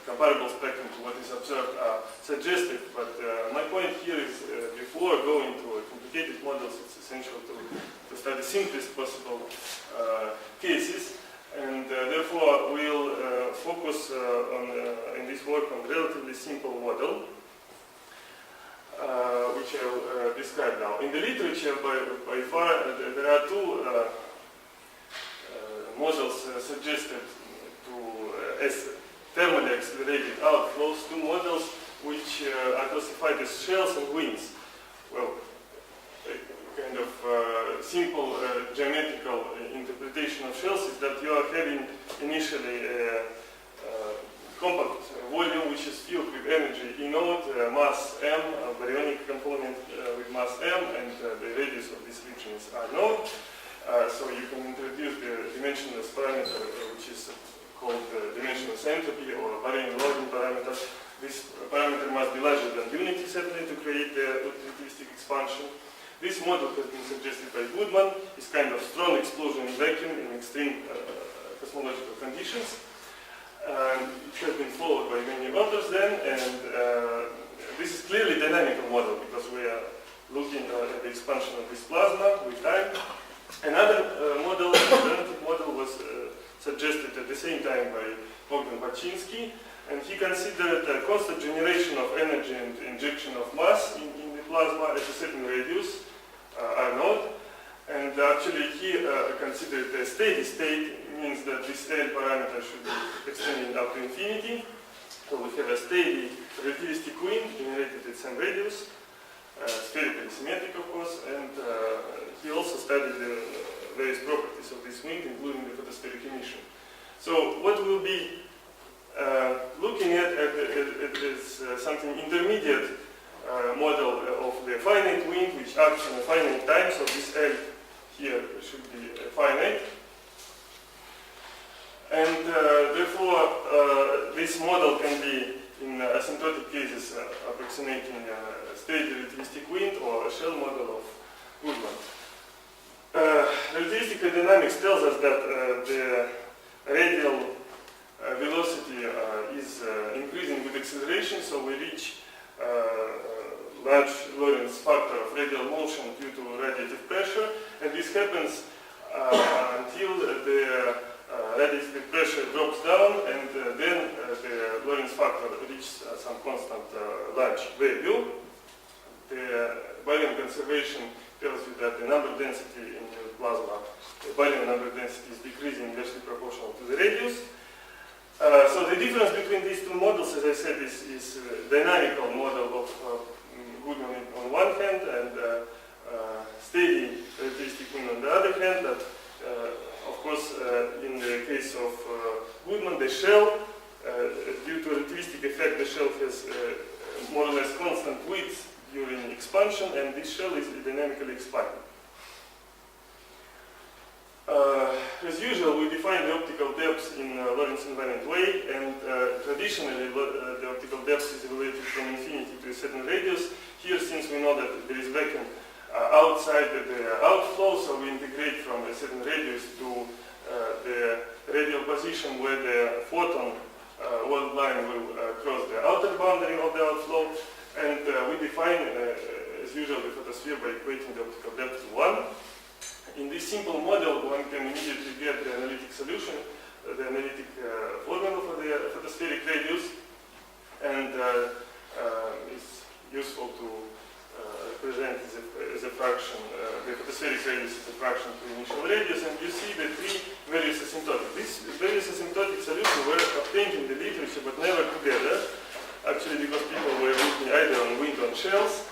[SPEAKER 14] comparable spectrum to what is observed are suggested. But my point here is before going to complicated models, it's essential to study simplest possible cases. And therefore, we'll focus in this work on relatively simple model, which I'll describe now. In the literature, by far, there are two models suggested as thermally accelerated outflows, two models which are classified as shells and winds. Well, a kind of simple geometrical interpretation of shells is that you are having initially a compact volume which is filled with energy E naught, mass m, a baryonic component with mass m, and the radius of this region is R naught. So you can introduce the dimensionless parameter, which is called dimensionless entropy or baryon loading parameter. This parameter must be larger than unity, certainly, to create the relativistic expansion. This model has been suggested by Goodman. It's kind of strong explosion in vacuum in extreme cosmological conditions. It has been followed by many others then, and this is clearly a dynamical model because we are looking at the expansion of this plasma with time. Another model, alternative model, was suggested at the same time by Bogdan Paczynski, and he considered a constant generation of energy and injection of mass in the plasma at a certain radius, R0, and actually he considered a steady state, means that this L parameter should be extending up to infinity. So we have a steady relativistic wind generated at some radius, spherically symmetric of course, and he also studied the various properties of this wind, including the photospheric emission. So what we'll be looking at is something intermediate model of the finite wind, which acts in a finite time, so this L here should be finite. And therefore, this model can be, in asymptotic cases, approximating a steady relativistic wind or a shell model of Goodman. Relativistic dynamics tells us that the radial velocity is increasing with acceleration, so we reach large Lorentz factor of radial motion due to radiative pressure, and this happens until the radiative pressure drops down, and then the Lorentz factor reaches some constant large value. The baryon conservation tells you that the number density in the plasma, the baryon number density, is decreasing inversely proportional to the radius. So the difference between these two models, as I said, is dynamical model of Goodman on one hand and steady relativistic wind on the other hand. That, of course, in the case of Goodman, the shell, due to relativistic effect, the shell has more or less constant width during expansion, and this shell is dynamically expanding. As usual, we define the optical depth in Lorentz invariant way, and traditionally the optical depth is evaluated from infinity to a certain radius. Here, since we know that there is vacuum outside the outflow, so we integrate from a certain radius to the radial position where the photon world line will cross the outer boundary of the outflow, and we define, as usual, the photosphere by equating the optical depth to 1. In this simple model, one can immediately get the analytic solution, the analytic formula for the photospheric radius, and it's useful to represent as a fraction, the photospheric radius is a fraction to initial radius, and you see the three various asymptotic. These various asymptotic solutions were obtained in the literature, but never together, actually because people were looking either on wind or on shells,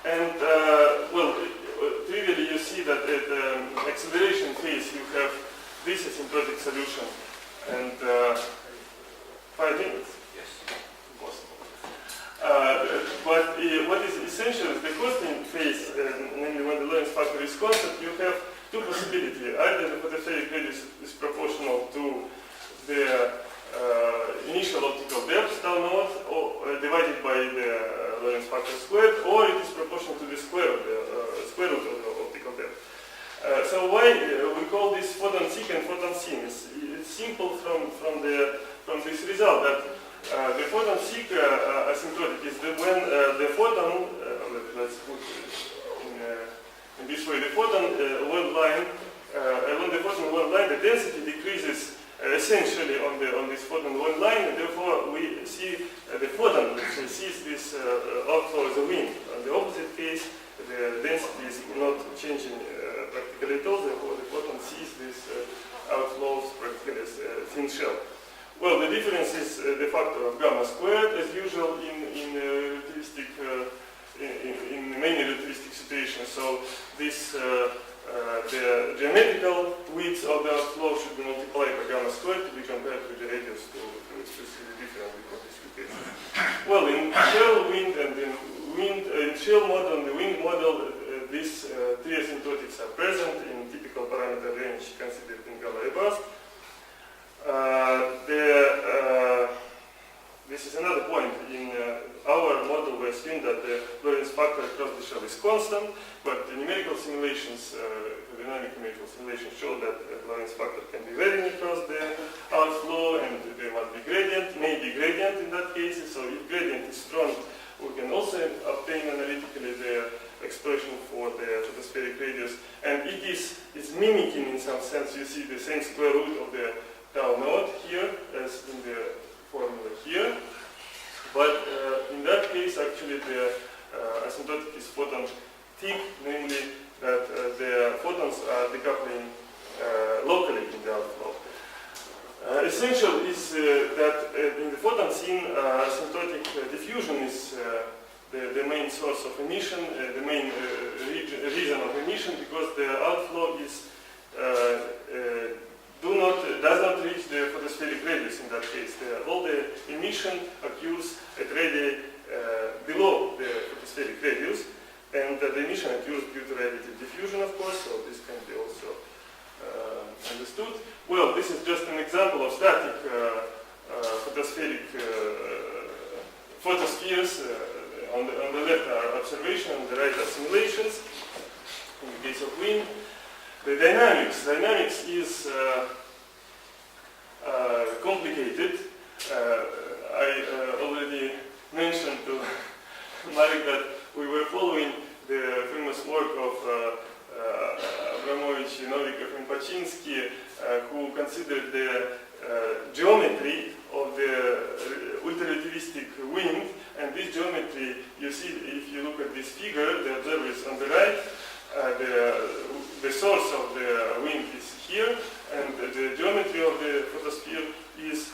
[SPEAKER 14] and well, trivially you see that at the acceleration phase you have this asymptotic solution, and 5 minutes? Yes. Impossible. But what is essential is the constant phase, namely when the Lorentz factor is constant, you have two possibilities. Either the photospheric radius is proportional to the initial optical depth, tau naught, or divided by the Lorentz factor squared, or it is proportional to the square root of the optical depth. So why we call this photon seek and photon seen? It's simple from this result that the photon seek asymptotic is when the photon, let's put in this way, the photon world line, along the photon world line, the density decreases essentially on this photon world line, and therefore we see the photon which sees this outflow as a wind. In the opposite case, the density is not changing practically at all, therefore the photon sees this outflows practically as a thin shell. Well, the difference is the factor of gamma squared, as usual in relativistic, in many relativistic situations. So this the geometrical width of the outflow should be multiplied by gamma squared to be compared with the radius to see the difference between these two cases. Well, in shell wind and in shell model and the wind model, these three asymptotics are present in typical parameter range considered in Galois-Bast. This is another point. In our model, we assume that the Lorentz factor across the shell is constant, but the numerical simulations, the dynamic numerical simulations show that the Lorentz factor can be varying across the outflow, and there must be gradient, maybe gradient in that case. So if gradient is strong, we can also obtain analytically the expression for the photospheric radius, and it's mimicking in some sense. You see the same square root of the tau naught here as in the formula here, but in that case actually the asymptotic is photon thick, namely that the photons are decoupling locally in the outflow. Essential is that in the photon scene, asymptotic diffusion is the main source of emission, the main reason of emission, because the outflow is does not reach the photospheric radius in that case. All the emission occurs at radii below the photospheric radius, and the emission occurs due to radiative diffusion, of course, so this can be also understood. Well, this is just an example of static photospheric photospheres. On the left are observation, on the right are simulations. In the case of wind, the dynamics is complicated. I already mentioned to Marek that we were following the famous work of Abramovich, Novikov, and Paczynski, who considered the geometry of the ultra-relativistic wind. And this geometry, you see, if you look at this figure, the observer is on the right, the source of the wind is here, and the geometry of the photosphere is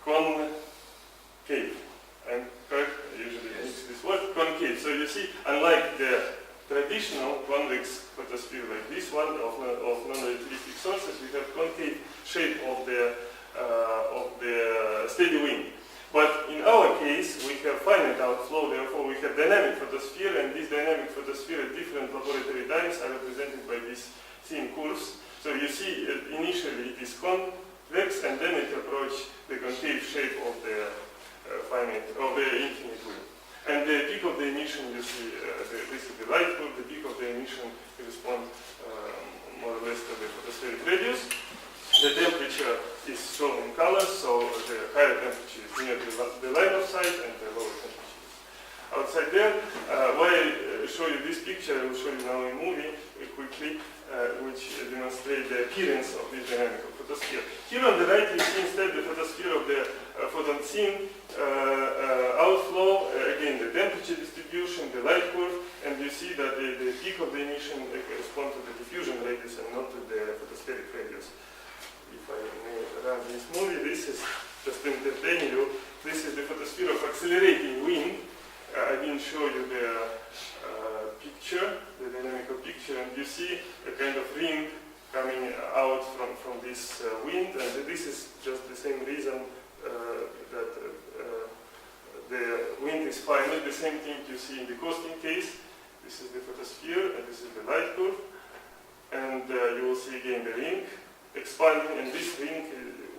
[SPEAKER 14] concave. I'm correct? I usually use this word, concave. So you see, unlike the traditional convex photosphere like this one of non-relativistic sources, we have concave shape of the steady wind. But in our case, we have finite outflow, therefore we have dynamic photosphere, and this dynamic photosphere at different laboratory times are represented by these same curves. So you see, initially it is convex, and then it approaches the concave shape of the infinite wind. And the peak of the emission, you see, this is the light curve. The peak of the emission corresponds more or less to the photospheric radius. The temperature is shown in colors, so the higher temperature is near the line of sight, and the lower temperature is outside there. Why I show you this picture, I will show you now a movie quickly, which demonstrates the appearance of this dynamic photosphere. Here on the right, you see instead the photosphere of the photon scene outflow, again the temperature distribution, the light curve, and you see that the peak of the emission corresponds to the diffusion radius and not to the photospheric radius. If I may run this movie, this is just to entertain you. This is the photosphere of accelerating wind. I didn't show you the picture, the dynamical picture, and you see a kind of ring coming out from this wind, and this is just the same reason that the wind is finite. The same thing you see in the coasting case. This is the photosphere, and this is the light curve, and you will see again the ring expanding, and this ring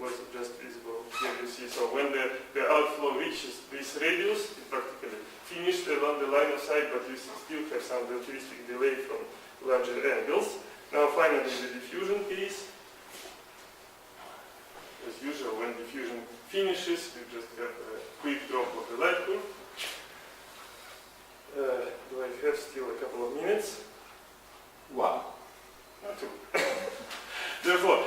[SPEAKER 14] was just visible here, you see. So when the outflow reaches this radius, it practically finished along the line of sight, but you still have some relativistic delay from larger angles. Now finally the diffusion case. As usual, when diffusion finishes, you just have a quick drop of the light curve. Do I have still a couple of minutes? Wow. Two. Therefore,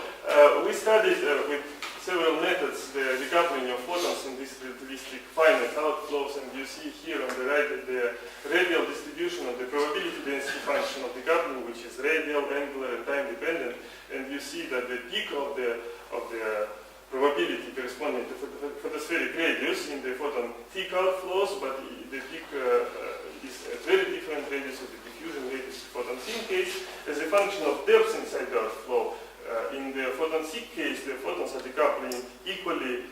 [SPEAKER 14] we studied with several methods the decoupling of photons in these relativistic finite outflows, and you see here on the right the radial distribution of the probability density function of decoupling, which is radial, angular, and time dependent. And you see that the peak of the probability corresponding to photospheric radius in the photon thick outflows, but the peak is a very different radius of the diffusion radius photon thin case as a function of depth inside the outflow. In the photon thick case, the photons are decoupling equally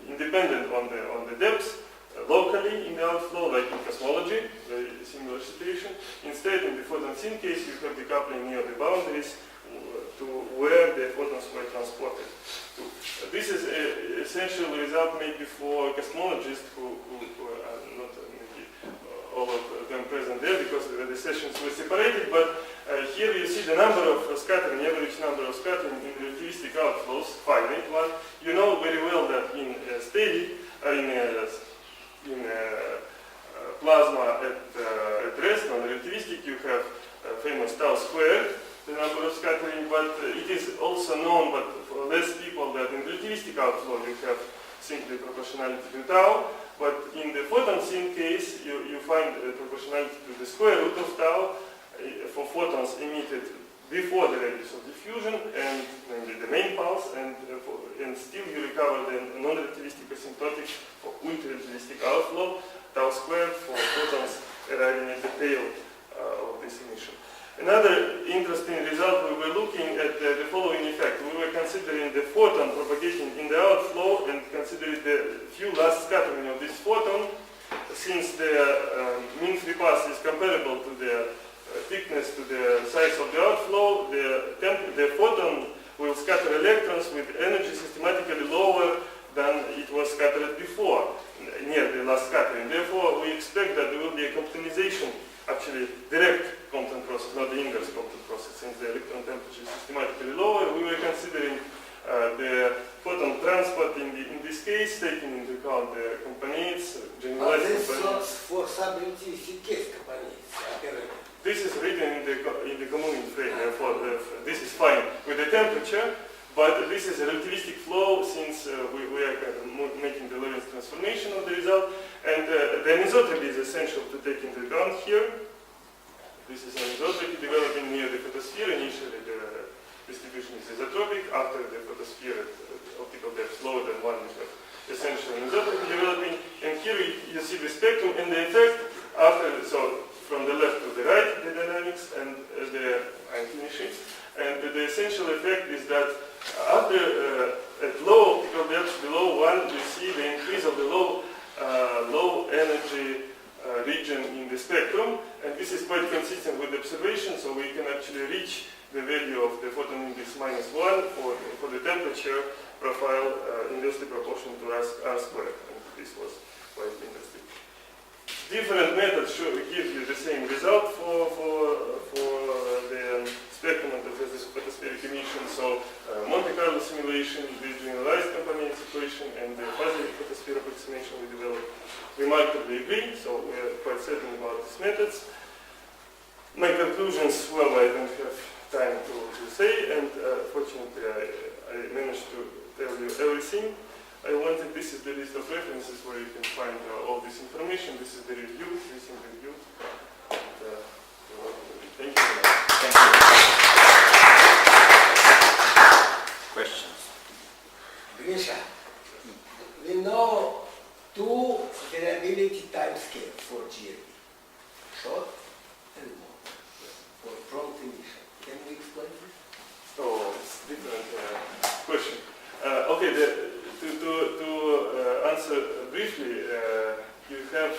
[SPEAKER 14] independent on the depth locally in the outflow, like in cosmology, very similar situation. Instead, in the photon thin case, you have decoupling near the boundaries to where the photons were transported to. This is an essential result maybe for cosmologists who are not maybe all of them present there because the sessions were separated, but here you see the number of scattering, average number of scattering in relativistic outflows, finite one. You know very well that in steady, in plasma at rest, non-relativistic, you have famous tau squared, the number of scattering, but it is also known, but for less people, that in relativistic outflow you have simply proportionality to tau, but in the photon sink case you find proportionality to the square root of tau for photons emitted before the radius of diffusion, and namely the main pulse, and still you recover the non-relativistic asymptotic for ultra-relativistic outflow, tau squared for photons arriving at the tail of this emission. Another interesting result, we were looking at the following effect. We were considering the photon propagating in the outflow and considering the few last scattering of this photon. Since the mean free path is comparable to the thickness to the size of the outflow, the photon will scatter electrons with energy systematically lower than it was scattered before, near the last scattering. Therefore, we expect that there will be a Comptonization, actually direct Compton process, not the inverse Compton process, since the electron temperature is systematically lower. We were considering the photon transport in this case, taking into account the components, generalized components.
[SPEAKER 10] For subrelativistic case components.
[SPEAKER 14] This is written in the communing frame, therefore this is fine with the temperature, but this is a relativistic flow since we are making the Lorentz transformation of the result, and the anisotropy is essential to take into account here. This is anisotropy developing near the photosphere. Initially the distribution is isotropic. After the photosphere optical depth lower than 1, we have essential anisotropy developing, and here you see the spectrum and the effect after, so from the left to the right, the dynamics, and I'm finishing. And the essential effect is that after at low optical depth below 1, you see the increase of the low energy region in the spectrum, and this is quite consistent with the observation, so we can actually reach the value of the photon index -1 for the temperature profile inversely proportional to R squared, and this was quite interesting. Different methods give you the same result for the spectrum of the photospheric emission. So Monte Carlo simulation, this generalized components equation, and the fuzzy photosphere approximation we developed remarkably agree. So we are quite certain about these methods. My conclusions, well, I don't have time to say, and fortunately I managed to tell you everything I wanted. This is the list of references where you can find all this information. This is the review, recent review. And, thank you.
[SPEAKER 6] Thank you. Questions?
[SPEAKER 10] Grisha, we know two variability time scales for GRD, short and long, for prompt emission. Can you explain this?
[SPEAKER 14] Oh, it's a different question. Okay, to answer briefly, you have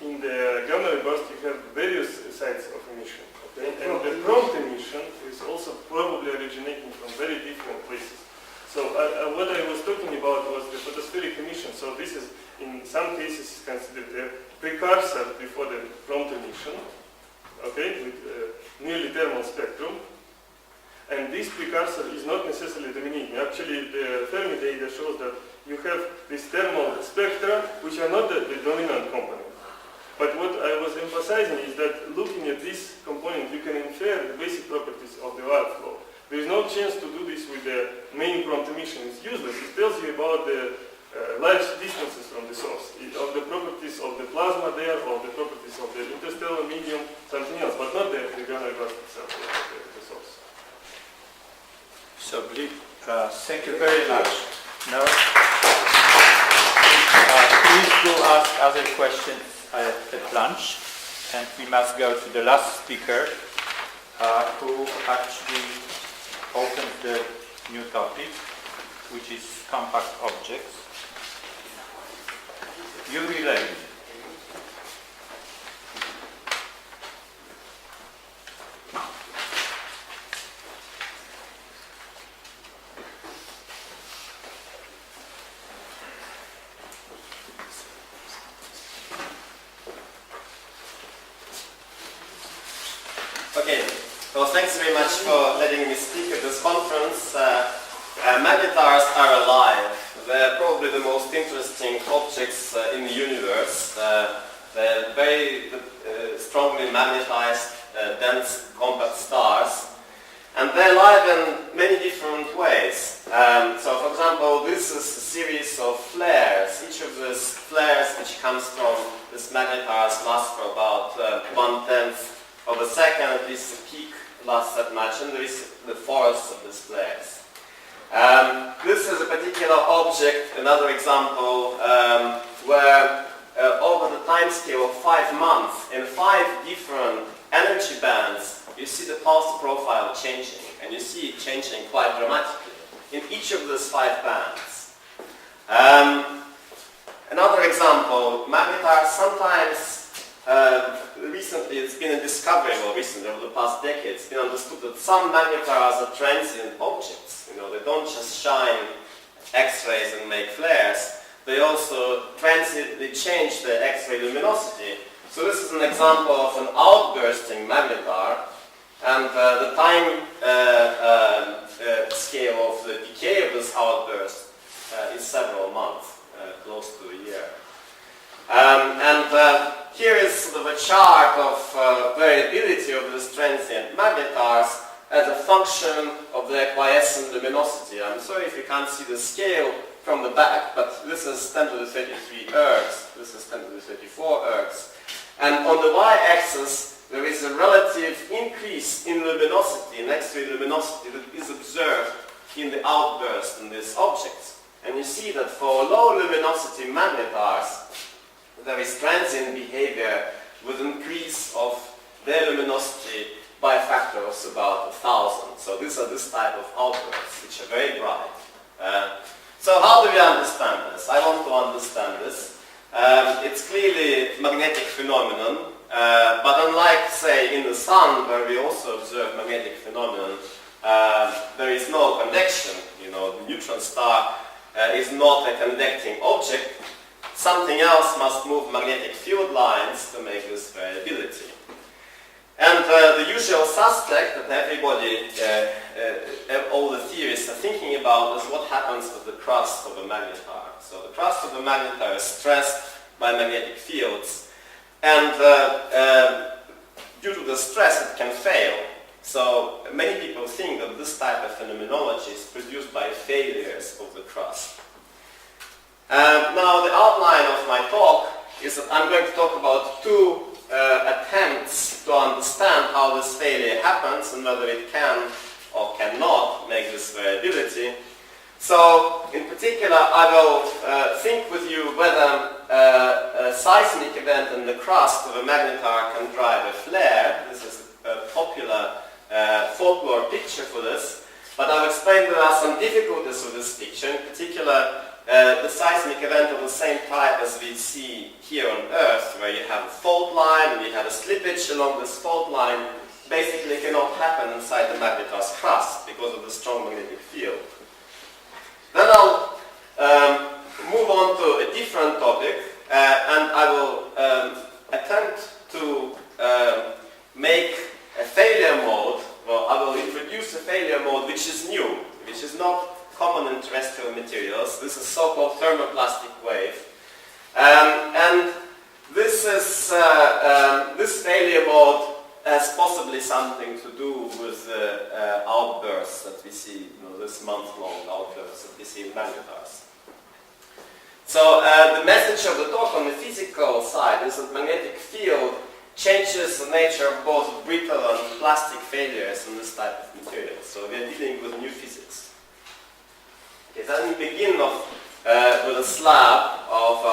[SPEAKER 14] in the gamma ray burst you have various sites of emission. Okay? And the prompt emission is also probably originating from very different places. So what I was talking about was the photospheric emission. So this is in some cases considered a precursor before the prompt emission, okay, with nearly thermal spectrum. And this precursor is not necessarily dominating. Actually, the Fermi data shows that you have these thermal spectra, which are not the dominant component. But what I was emphasizing is that looking at this component, you can infer the basic properties of the outflow. There is no chance to do this with the main prompt emission. It's useless. It tells you about the large distances from the source, of the properties of the plasma there, or the properties of the interstellar medium, something else, but not the gamma burst itself, the source.
[SPEAKER 6] So, thank you very much. Now, please do ask other questions at lunch, and we must go to the last speaker, who actually opens the new topic, which is compact objects. Yuri Levin.
[SPEAKER 12] Okay, well, thanks very much for letting me speak at this conference. Magnetars are alive. They're probably the most interesting objects in the universe. They're very strongly magnetized, dense, compact stars. And they live in many different ways. So for example, this is a series of flares. Each of these flares, which comes from this magnetars, lasts for about 1/10 of a second. At least the peak lasts that much, and there is the forest of these flares. This is a particular object, another example, where over the time scale of 5 months, in 5 different energy bands, you see the pulse profile changing, and you see it changing quite dramatically in each of these 5 bands. Another example, magnetars sometimes, recently it's been a discovery, or recently over the past decade, it's been understood that some magnetars are transient objects. You know, they don't just shine X-rays and make flares, they also transiently change the X-ray luminosity. So this is an example of an outbursting magnetar, and the time scale of the decay of this outburst is several months, close to a year. Here is sort of a chart of variability of these transient magnetars as a function of their quiescent luminosity. I'm sorry if you can't see the scale from the back, but this is 10 to the 33 ergs, this is 10 to the 34 ergs. And on the y-axis, there is a relative increase in luminosity, in X-ray luminosity, that is observed in the outburst in these objects. And you see that for low luminosity magnetars, there is transient behavior with increase of their luminosity by a factor of about 1,000. So these are this type of outbursts, which are very bright. So how do we understand this? I want to understand this. It's clearly a magnetic phenomenon, but unlike, say, in the sun, where we also observe magnetic phenomenon, there is no convection. You know, the neutron star is not a conducting object. Something else must move magnetic field lines to make this variability. And the usual suspect that everybody, all the theorists are thinking about is what happens with the crust of a magnetar. So the crust of a magnetar is stressed by magnetic fields, and due to the stress it can fail. So many people think that this type of phenomenology is produced by failures of the crust. Now the outline of my talk is that I'm going to talk about 2 attempts to understand how this failure happens and whether it can or cannot make this variability. So, in particular, I will think with you whether a seismic event in the crust of a magnetar can drive a flare. This is a popular folklore picture for this, but I'll explain there are some difficulties with this picture. In particular, the seismic event of the same type as we see here on Earth, where you have a fault line and you have a slippage along this fault line, basically cannot happen inside the magnetar's crust because of the strong magnetic field. Then I'll move on to a different topic, and I will attempt to make a failure mode. Well, I will introduce a failure mode which is new, which is not common in terrestrial materials. This is so-called thermoplastic wave. And this is this failure mode has possibly something to do with the outbursts that we see, this month-long outbursts that we see in magnetars. So the message of the talk on the physical side is that magnetic field changes the nature of both brittle and plastic failures in this type of material. So we are dealing with new physics. Okay, so let me begin with a slab of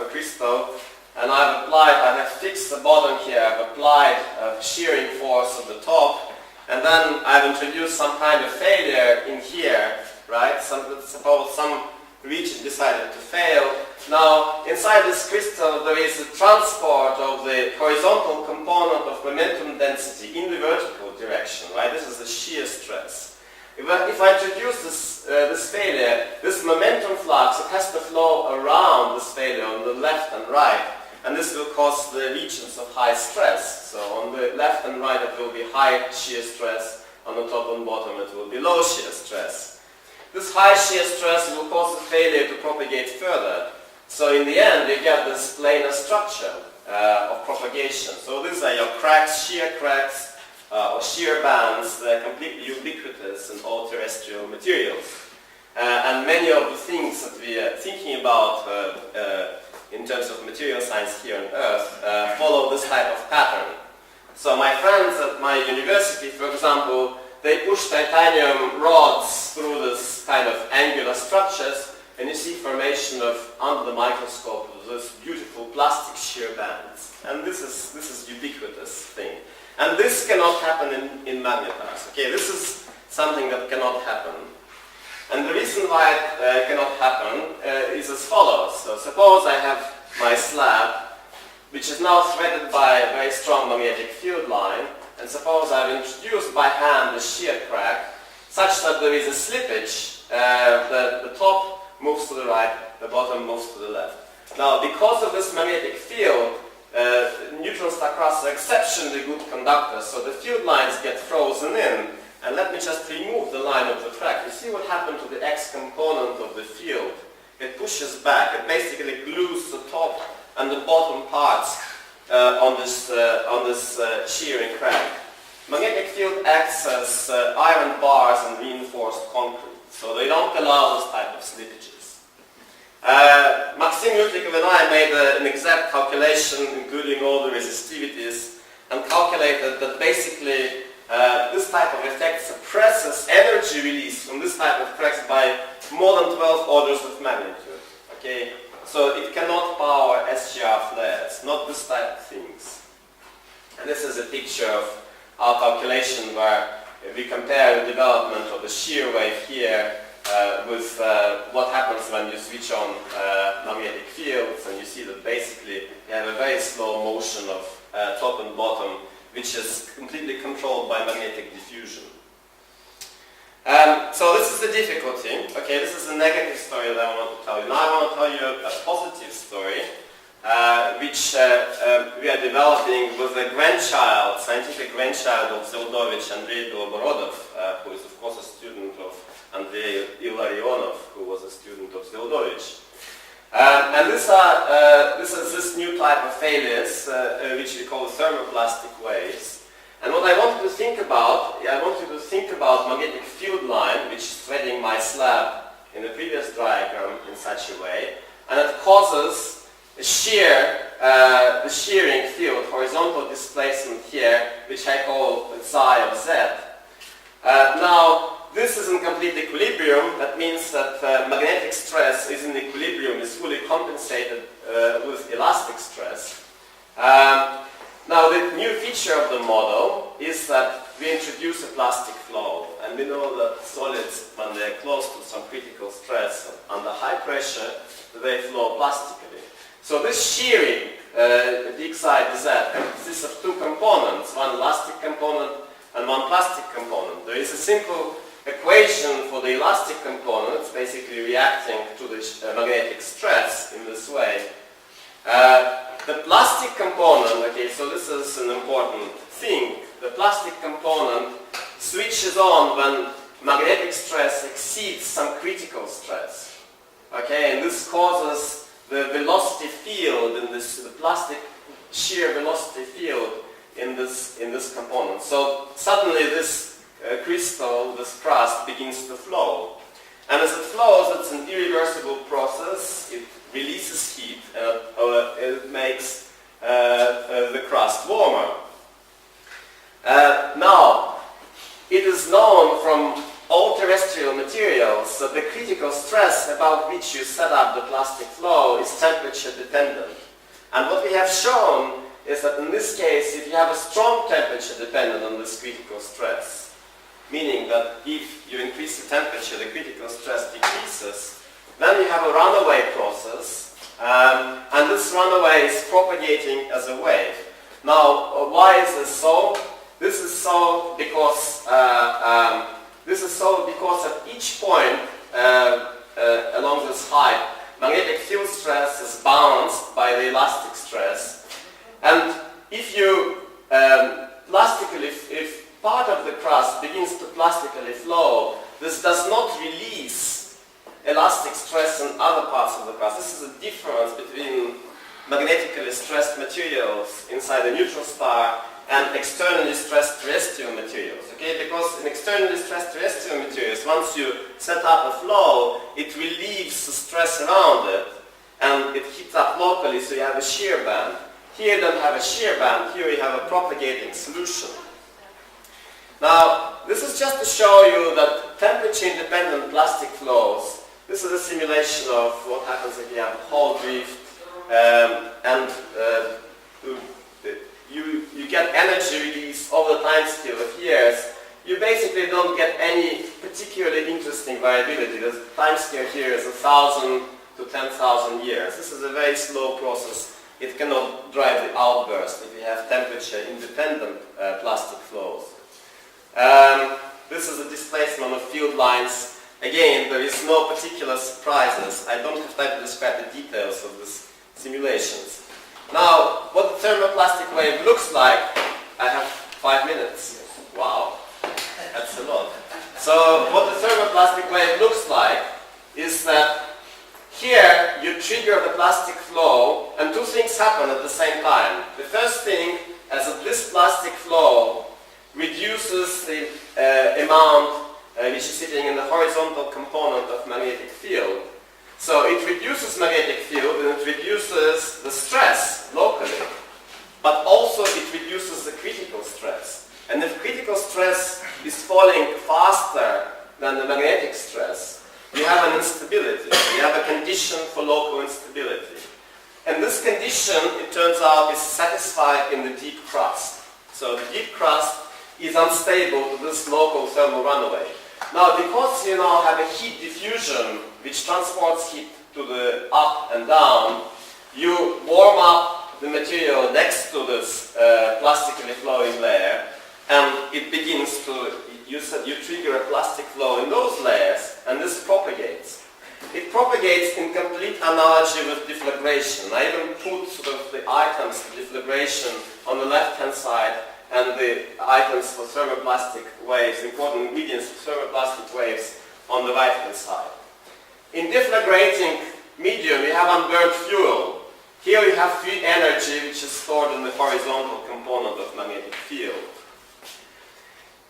[SPEAKER 12] a crystal. And I have fixed the bottom here, I've applied a shearing force at the top, and then I've introduced some kind of failure in here, right? Suppose some region decided to fail. Now, inside this crystal there is a transport of the horizontal component of momentum density in the vertical direction, right? This is the shear stress. If I introduce this failure, this momentum flux, it has to flow around this failure on the left and right. And this will cause the regions of high stress. So on the left and right it will be high shear stress, on the top and bottom it will be low shear stress. This high shear stress will cause the failure to propagate further. So in the end you get this planar structure. of propagation. So these are your cracks, or shear bands that are completely ubiquitous in all terrestrial materials. And many of the things that we are thinking about in terms of material science here on Earth follow this type of pattern. So my friends at my university, for example, they push titanium rods through this kind of angular structures, and you see formation of, under the microscope, those beautiful plastic shear bands. And this is ubiquitous thing. And this cannot happen in magnetars. Okay, this is something that cannot happen. And the reason why it cannot happen is as follows. So suppose I have my slab, which is now threaded by a very strong magnetic field line, and suppose I've introduced by hand a shear crack, such that there is a slippage, the top moves to the right, the bottom moves to the left. Now, because of this magnetic field, neutron star crust are exceptionally good conductors, so the field lines get frozen in. And let me just remove the line of the track. You see what happened to the X component of the field? It pushes back. It basically glues the top and the bottom parts on this shearing crack. Magnetic field acts as iron bars and reinforced concrete, so they don't allow this type of slippages. Maxim Lutnikov and I made an exact calculation, including all the resistivities, and calculated that basically this type of effect suppresses energy release from this type of cracks by more than 12 orders of magnitude. Okay, so it cannot power SGR flares, not this type of things. And this is a picture of our calculation where we compare the development of the shear wave here with what happens when you switch on magnetic fields, and you see that basically you have a very slow motion of top and bottom, which is completely controlled by magnetic diffusion. So this is the difficulty. Okay, this is a negative story that I want to tell you. Now I want to tell you a positive story, which we are developing with the grandchild, scientific grandchild of Zeldovich, Andrei Beloborodov, who is of course a student of Andrei Illarionov, who was a student of Zeldovich. And this is this new type of failures, which we call thermoplastic waves. And what I want you to think about, I want you to think about magnetic field line, which is threading my slab in the previous diagram in such a way, and it causes a shear, the shearing field, horizontal displacement here, which I call psi of z. Now, this is in complete equilibrium. That means that magnetic stress is in equilibrium, is fully compensated with elastic stress. Now, the new feature of the model is that we introduce a plastic flow. And we know that solids, when they're close to some critical stress under high pressure, they flow plastically. So this shearing, big psi dz, consists of two components, one elastic component and one plastic component. There is a simple equation for the elastic component. It's basically reacting to the magnetic stress in this way. The plastic component, okay, so this is an important thing. The plastic component switches on when magnetic stress exceeds some critical stress. Okay, and this causes the velocity field in this, the plastic shear velocity field in this component. So suddenly this crystal, this crust, begins to flow. And as it flows, it's an irreversible process. It releases heat, and it makes the crust warmer. Now, it is known from all terrestrial materials that the critical stress above which you set up the plastic flow is temperature dependent. And what we have shown is that in this case, if you have a strong temperature dependent on this critical stress, meaning that if you increase the temperature, the critical stress decreases, then you have a runaway process, and this runaway is propagating as a wave. Now, why is this so? This is so because at each point along this height, magnetic field stress is balanced by the elastic stress, and if you if part of the crust begins to plastically flow, this does not release elastic stress in other parts of the crust. This is a difference between magnetically stressed materials inside a neutron star and externally stressed terrestrial materials. Okay, because in externally stressed terrestrial materials, once you set up a flow, it relieves the stress around it and it heats up locally, so you have a shear band. Here you don't have a shear band, here you have a propagating solution. Now, this is just to show you that temperature-independent plastic flows, this is a simulation of what happens if you have a Hall drift, and you get energy release over the time scale of years. You basically don't get any particularly interesting variability. The time scale here is 1,000 to 10,000 years. This is a very slow process. It cannot drive the outburst if you have temperature-independent plastic flows. This is a displacement of field lines. Again, there is no particular surprises. I don't have time to describe the details of these simulations. Now, what the thermoplastic wave looks like, I have 5 minutes. Wow, that's a lot. So, what the thermoplastic wave looks like is that here you trigger the plastic flow and two things happen at the same time. The first thing is that this plastic flow reduces the amount which is sitting in the horizontal component of magnetic field. So it reduces magnetic field and it reduces the stress locally, but also it reduces the critical stress. And if critical stress is falling faster than the magnetic stress, you have an instability. You have a condition for local instability. And this condition, it turns out, is satisfied in the deep crust. So the deep crust is unstable to this local thermal runaway. Now, because you now have a heat diffusion which transports heat to the up and down, you warm up the material next to this plastically flowing layer, and it begins to, you trigger a plastic flow in those layers, and this propagates. It propagates in complete analogy with deflagration. I even put sort of the items of deflagration on the left-hand side and the items for thermoplastic waves, important ingredients for thermoplastic waves, on the right-hand side. In deflagrating medium, we have unburned fuel. Here we have free energy which is stored in the horizontal component of magnetic field.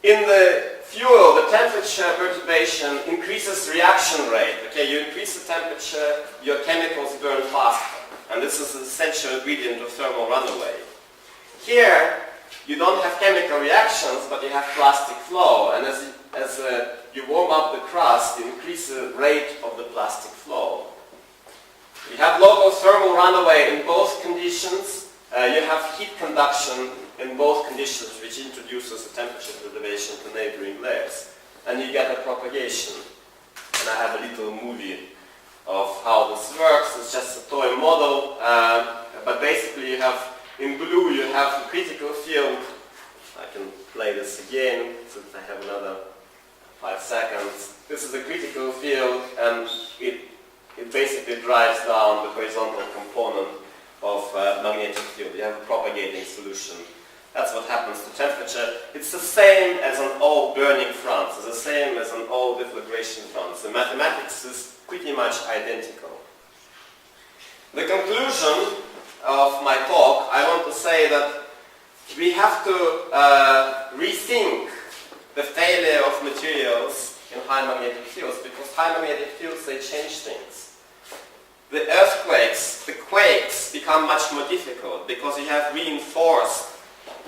[SPEAKER 12] In the fuel, the temperature perturbation increases reaction rate. Okay, you increase the temperature, your chemicals burn faster. And this is the essential ingredient of thermal runaway. Here, you don't have chemical reactions, but you have plastic flow. And as you warm up the crust, you increase the rate of the plastic flow. You have local thermal runaway in both conditions. You have heat conduction in both conditions, which introduces the temperature perturbation to neighboring layers. And you get a propagation. And I have a little movie of how this works. It's just a toy model. But basically you have, in blue, you have the critical field. I can play this again, since I have another 5 seconds. This is the critical field, and it basically drives down the horizontal component of magnetic field. You have a propagating solution. That's what happens to temperature. It's the same as on all burning fronts. It's the same as on all deflagration fronts. The mathematics is pretty much identical. The conclusion of my talk, I want to say that we have to rethink the failure of materials in high magnetic fields, because high magnetic fields, they change things. The earthquakes, the quakes become much more difficult because you have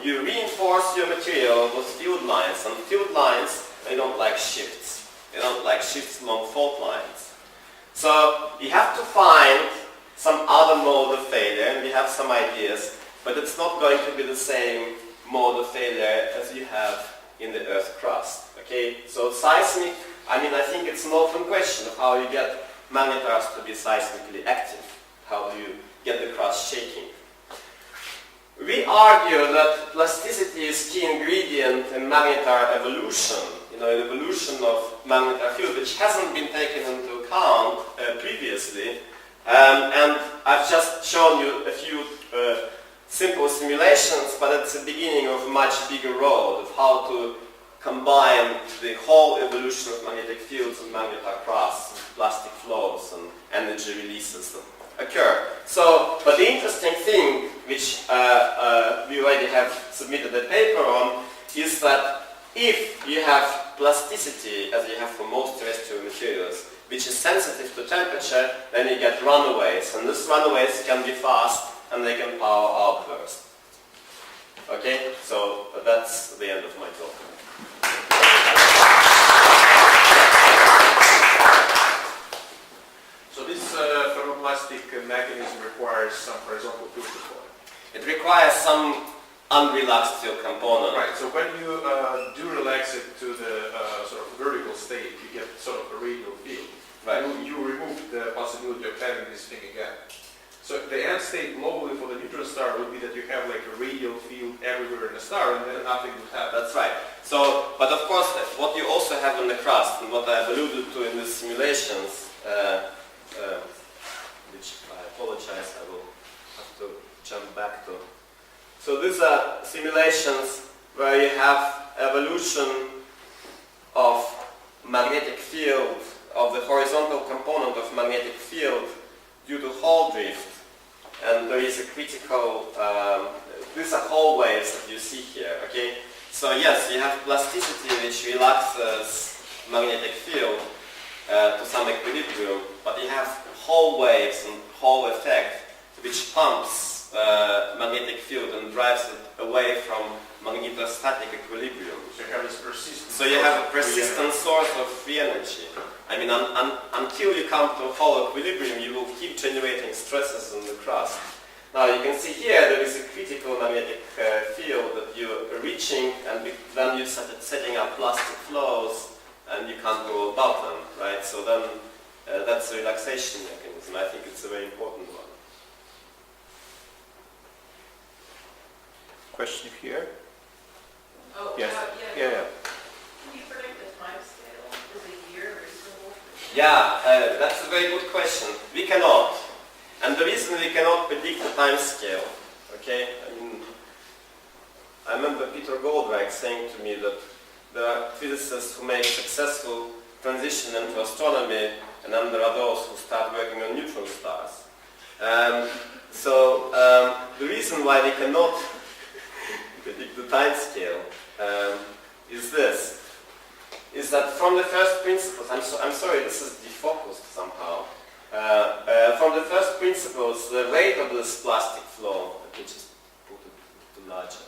[SPEAKER 12] you reinforce your material with field lines, and field lines, they don't like shifts. They don't like shifts along fault lines. So you have to find some other mode of failure, and we have some ideas, but it's not going to be the same mode of failure as you have in the Earth crust. Okay, so seismic, I think it's an open question of how you get magnetars to be seismically active. How do you get the crust shaking? We argue that plasticity is key ingredient in magnetar evolution, the evolution of magnetar field, which hasn't been taken into account previously. And I've just shown you a few simple simulations, but it's the beginning of a much bigger road of how to combine the whole evolution of magnetic fields and magnetar crusts, and plastic flows and energy releases occur. So, but the interesting thing, which we already have submitted a paper on, is that if you have plasticity, as you have for most terrestrial materials, which is sensitive to temperature, then you get runaways, and these runaways can be fast and they can power outbursts. Okay, so that's the end of my talk.
[SPEAKER 2] So this thermoplastic mechanism requires some horizontal filter point.
[SPEAKER 12] It requires some unrelaxed field component.
[SPEAKER 2] Right, so when you do relax it to the sort of vertical state, you get sort of a radial field.
[SPEAKER 12] Right.
[SPEAKER 2] You remove the possibility of having this thing again. So the end state globally for the neutron star would be that you have like a radial field everywhere in the star, and then nothing would happen.
[SPEAKER 12] That's right. So, but of course, what you also have in the crust, and what I've alluded to in the simulations, which I apologize, I will have to jump back to. So these are simulations where you have evolution of magnetic field, of the horizontal component of magnetic field due to Hall drift. And there is a critical, these are Hall waves that you see here, okay? So yes, you have plasticity which relaxes magnetic field to some equilibrium, but you have Hall waves and Hall effect which pumps magnetic field and drives it away from magnetostatic equilibrium.
[SPEAKER 2] So you have this persistent.
[SPEAKER 12] So you have a persistent source of free energy. I mean, until you come to Hall equilibrium, you will keep generating stresses in the crust. Now you can see here there is a critical magnetic field that you're reaching, and then you started setting up plastic flows, and you can't go above them, right? So then that's a relaxation mechanism. I think it's a very important one.
[SPEAKER 6] Question here?
[SPEAKER 16] Oh,
[SPEAKER 6] Yes.
[SPEAKER 16] yeah.
[SPEAKER 6] Yeah.
[SPEAKER 16] Can you predict the time scale? Is a year reasonable?
[SPEAKER 12] Yeah, that's a very good question. We cannot. And the reason we cannot predict the time scale, okay? I remember Peter Goldreich saying to me that there are physicists who make successful transition into astronomy, and then there are those who start working on neutron stars. The reason why we cannot predict the time scale is this. Is that from the first principles, I'm sorry, this is defocused somehow. From the first principles, the rate of this plastic flow, let me just put it larger.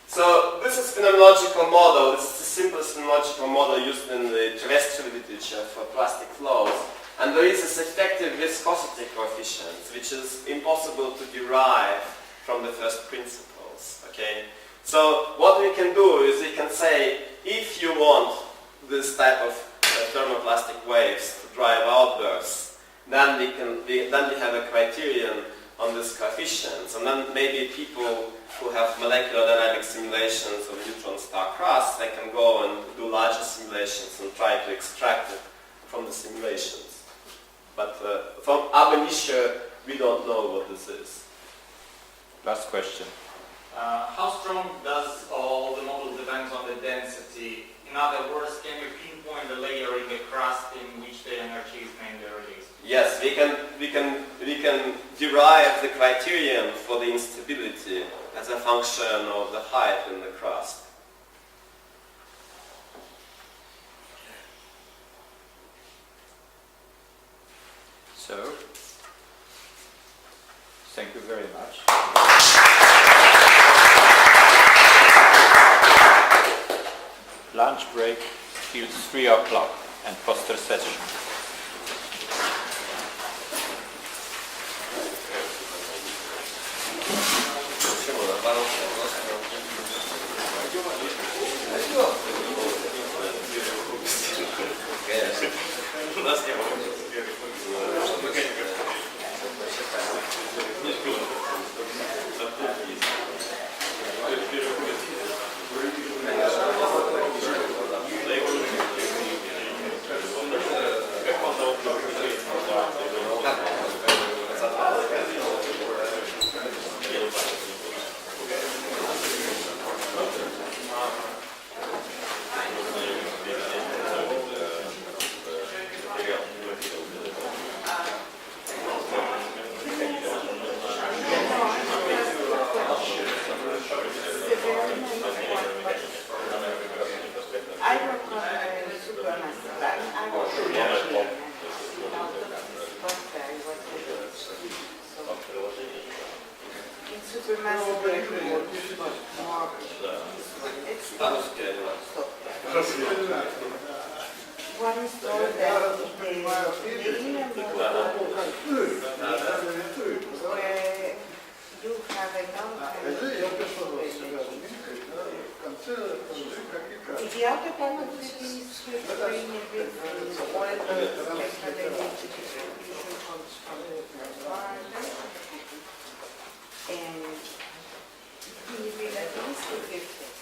[SPEAKER 12] So this is phenomenological model. This is the simplest phenomenological model used in the terrestrial literature for plastic flows. And there is this effective viscosity coefficient, which is impossible to derive from the first principles. Okay. So what we can do is we can say, if you want this type of thermoplastic waves to drive outbursts, then we have a criterion on these coefficients, and then maybe people who have molecular dynamic simulations of neutron star crust, they can go and do larger simulations and try to extract it from the simulations. But from ab initio, we don't know what this is.
[SPEAKER 6] Last question.
[SPEAKER 17] How strong does all the model depends on the density? In other words, can you pinpoint the layer in the crust in which the energy is mainly released?
[SPEAKER 12] Yes, we can derive the criterion for the instability as a function of the height in the crust.
[SPEAKER 6] So, thank you very much. Lunch break till 3 o'clock and poster session.
[SPEAKER 18] One is told that the main model where you have a the outer part of the piece you explain everything, all the special energy distribution comes from the environment, and the relativistic effect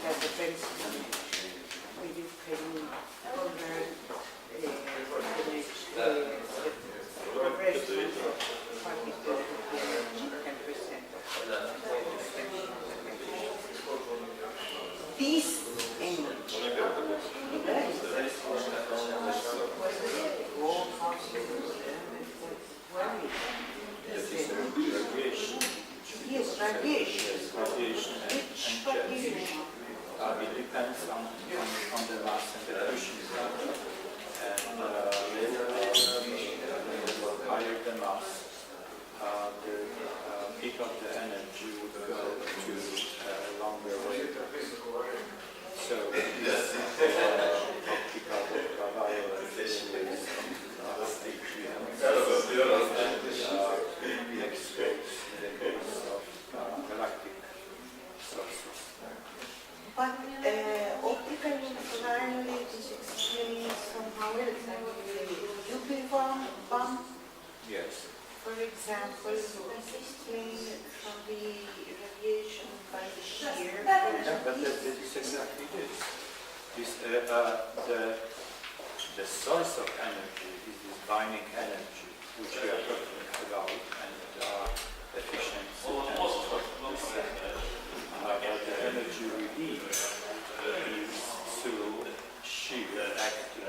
[SPEAKER 18] that depends on when you can convert the progression of particles of the energy, 10% of this energy yes, radiation. Which radiation?
[SPEAKER 6] It depends on the mass and the efficiency. And the higher the mass, the peak of the energy would go to longer wavelengths. So this optical ultraviolet is and X-rays in the case of galactic sources.
[SPEAKER 18] But optical ultraviolet is explained somehow else. I mean, the UV bump,
[SPEAKER 6] Yes.
[SPEAKER 18] for example, is explained from the radiation by the shear.
[SPEAKER 6] Yeah, but that is exactly this. The source of energy is this binding energy, which we are talking about, and efficiency and but the energy released is through shear acting.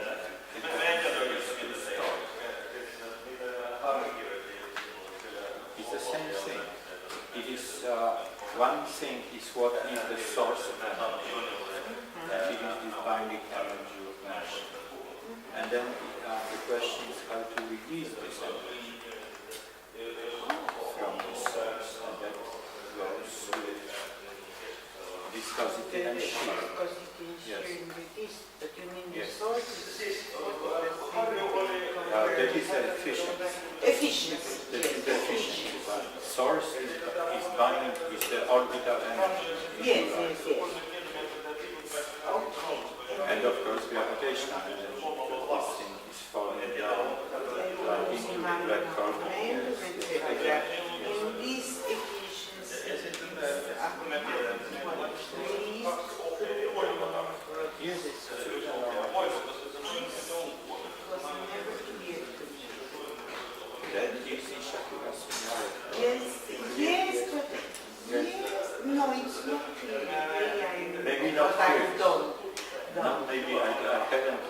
[SPEAKER 6] It's the same thing. It is one thing is what is the source of energy, and it is this binding energy of motion. And then the question is how to release this energy from the source, and that goes with viscosity and shear.
[SPEAKER 18] Viscosity and shear in release, but you mean the
[SPEAKER 6] Yes.
[SPEAKER 18] source is
[SPEAKER 6] That is the efficiency.
[SPEAKER 18] Efficiency.
[SPEAKER 6] That is the efficiency. But source is binding, is the orbital energy.
[SPEAKER 18] Yes. Okay.
[SPEAKER 6] And of course gravitational energy, because this thing is falling down into the black hole.
[SPEAKER 18] In these equations,
[SPEAKER 6] Yes. That is in Shakura's
[SPEAKER 18] Yes, but no, it's not clear.
[SPEAKER 6] Maybe not clear. No, maybe I haven't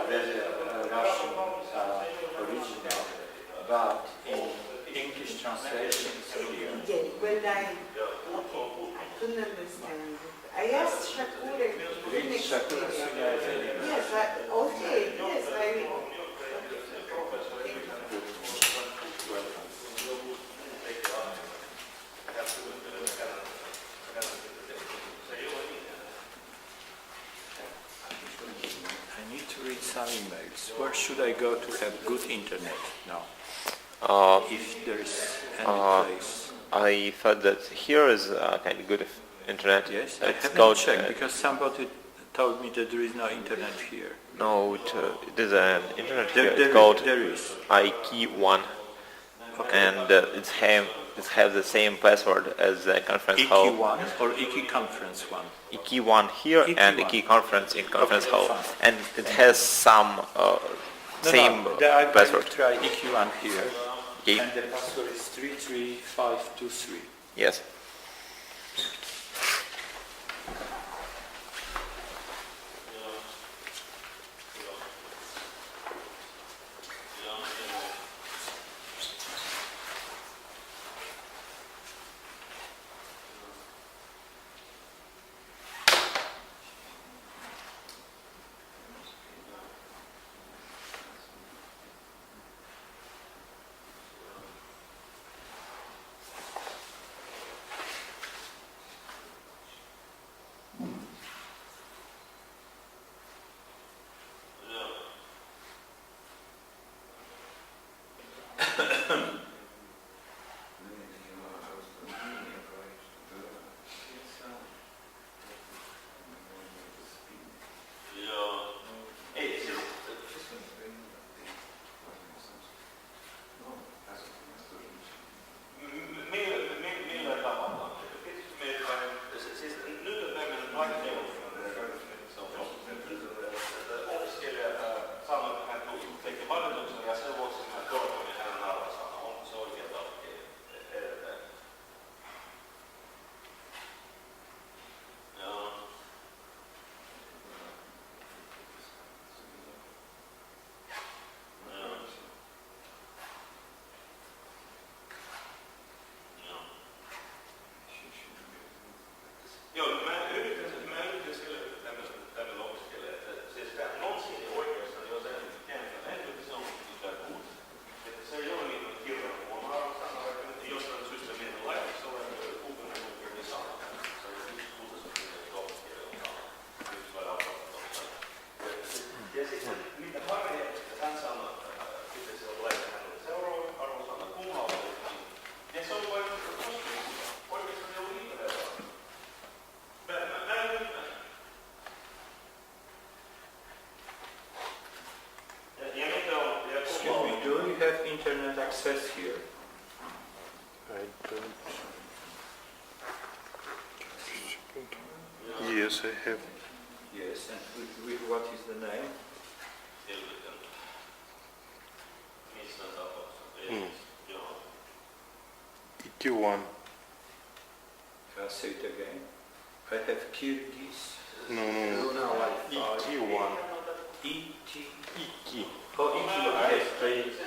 [SPEAKER 6] read the Russian original, but in English translation it's clear.
[SPEAKER 18] Yeah, well, I couldn't understand. I asked Shakura.
[SPEAKER 6] Read Shakura's
[SPEAKER 18] Yes, okay, yes, I will.
[SPEAKER 6] I need to read some emails. Where should I go to have good internet now? If there is any place.
[SPEAKER 12] I thought that here is kind of good internet.
[SPEAKER 6] Yes, I
[SPEAKER 12] It's
[SPEAKER 6] haven't checked because somebody told me that there is no internet here.
[SPEAKER 12] No, it is an internet here.
[SPEAKER 6] There
[SPEAKER 12] It's called
[SPEAKER 6] is.
[SPEAKER 12] IKEY1, and it has the same password as the conference hall.
[SPEAKER 6] IKEY1 or IKEY conference 1?
[SPEAKER 12] IKEY1 here and IKEY conference in conference hall,
[SPEAKER 6] fine.
[SPEAKER 12] and it has some same
[SPEAKER 6] I
[SPEAKER 12] password.
[SPEAKER 6] try IKEY1 here,
[SPEAKER 12] Okay.
[SPEAKER 6] and the password is 33523.
[SPEAKER 12] Yes.
[SPEAKER 6] says here?
[SPEAKER 3] I don't. Yes, I have.
[SPEAKER 6] Yes, and with what is the name?
[SPEAKER 3] ET1.
[SPEAKER 6] Can I say it again? I have Kyrgyz.
[SPEAKER 3] No. ET1.
[SPEAKER 6] ET.
[SPEAKER 3] ET.
[SPEAKER 6] Oh, ET, yes.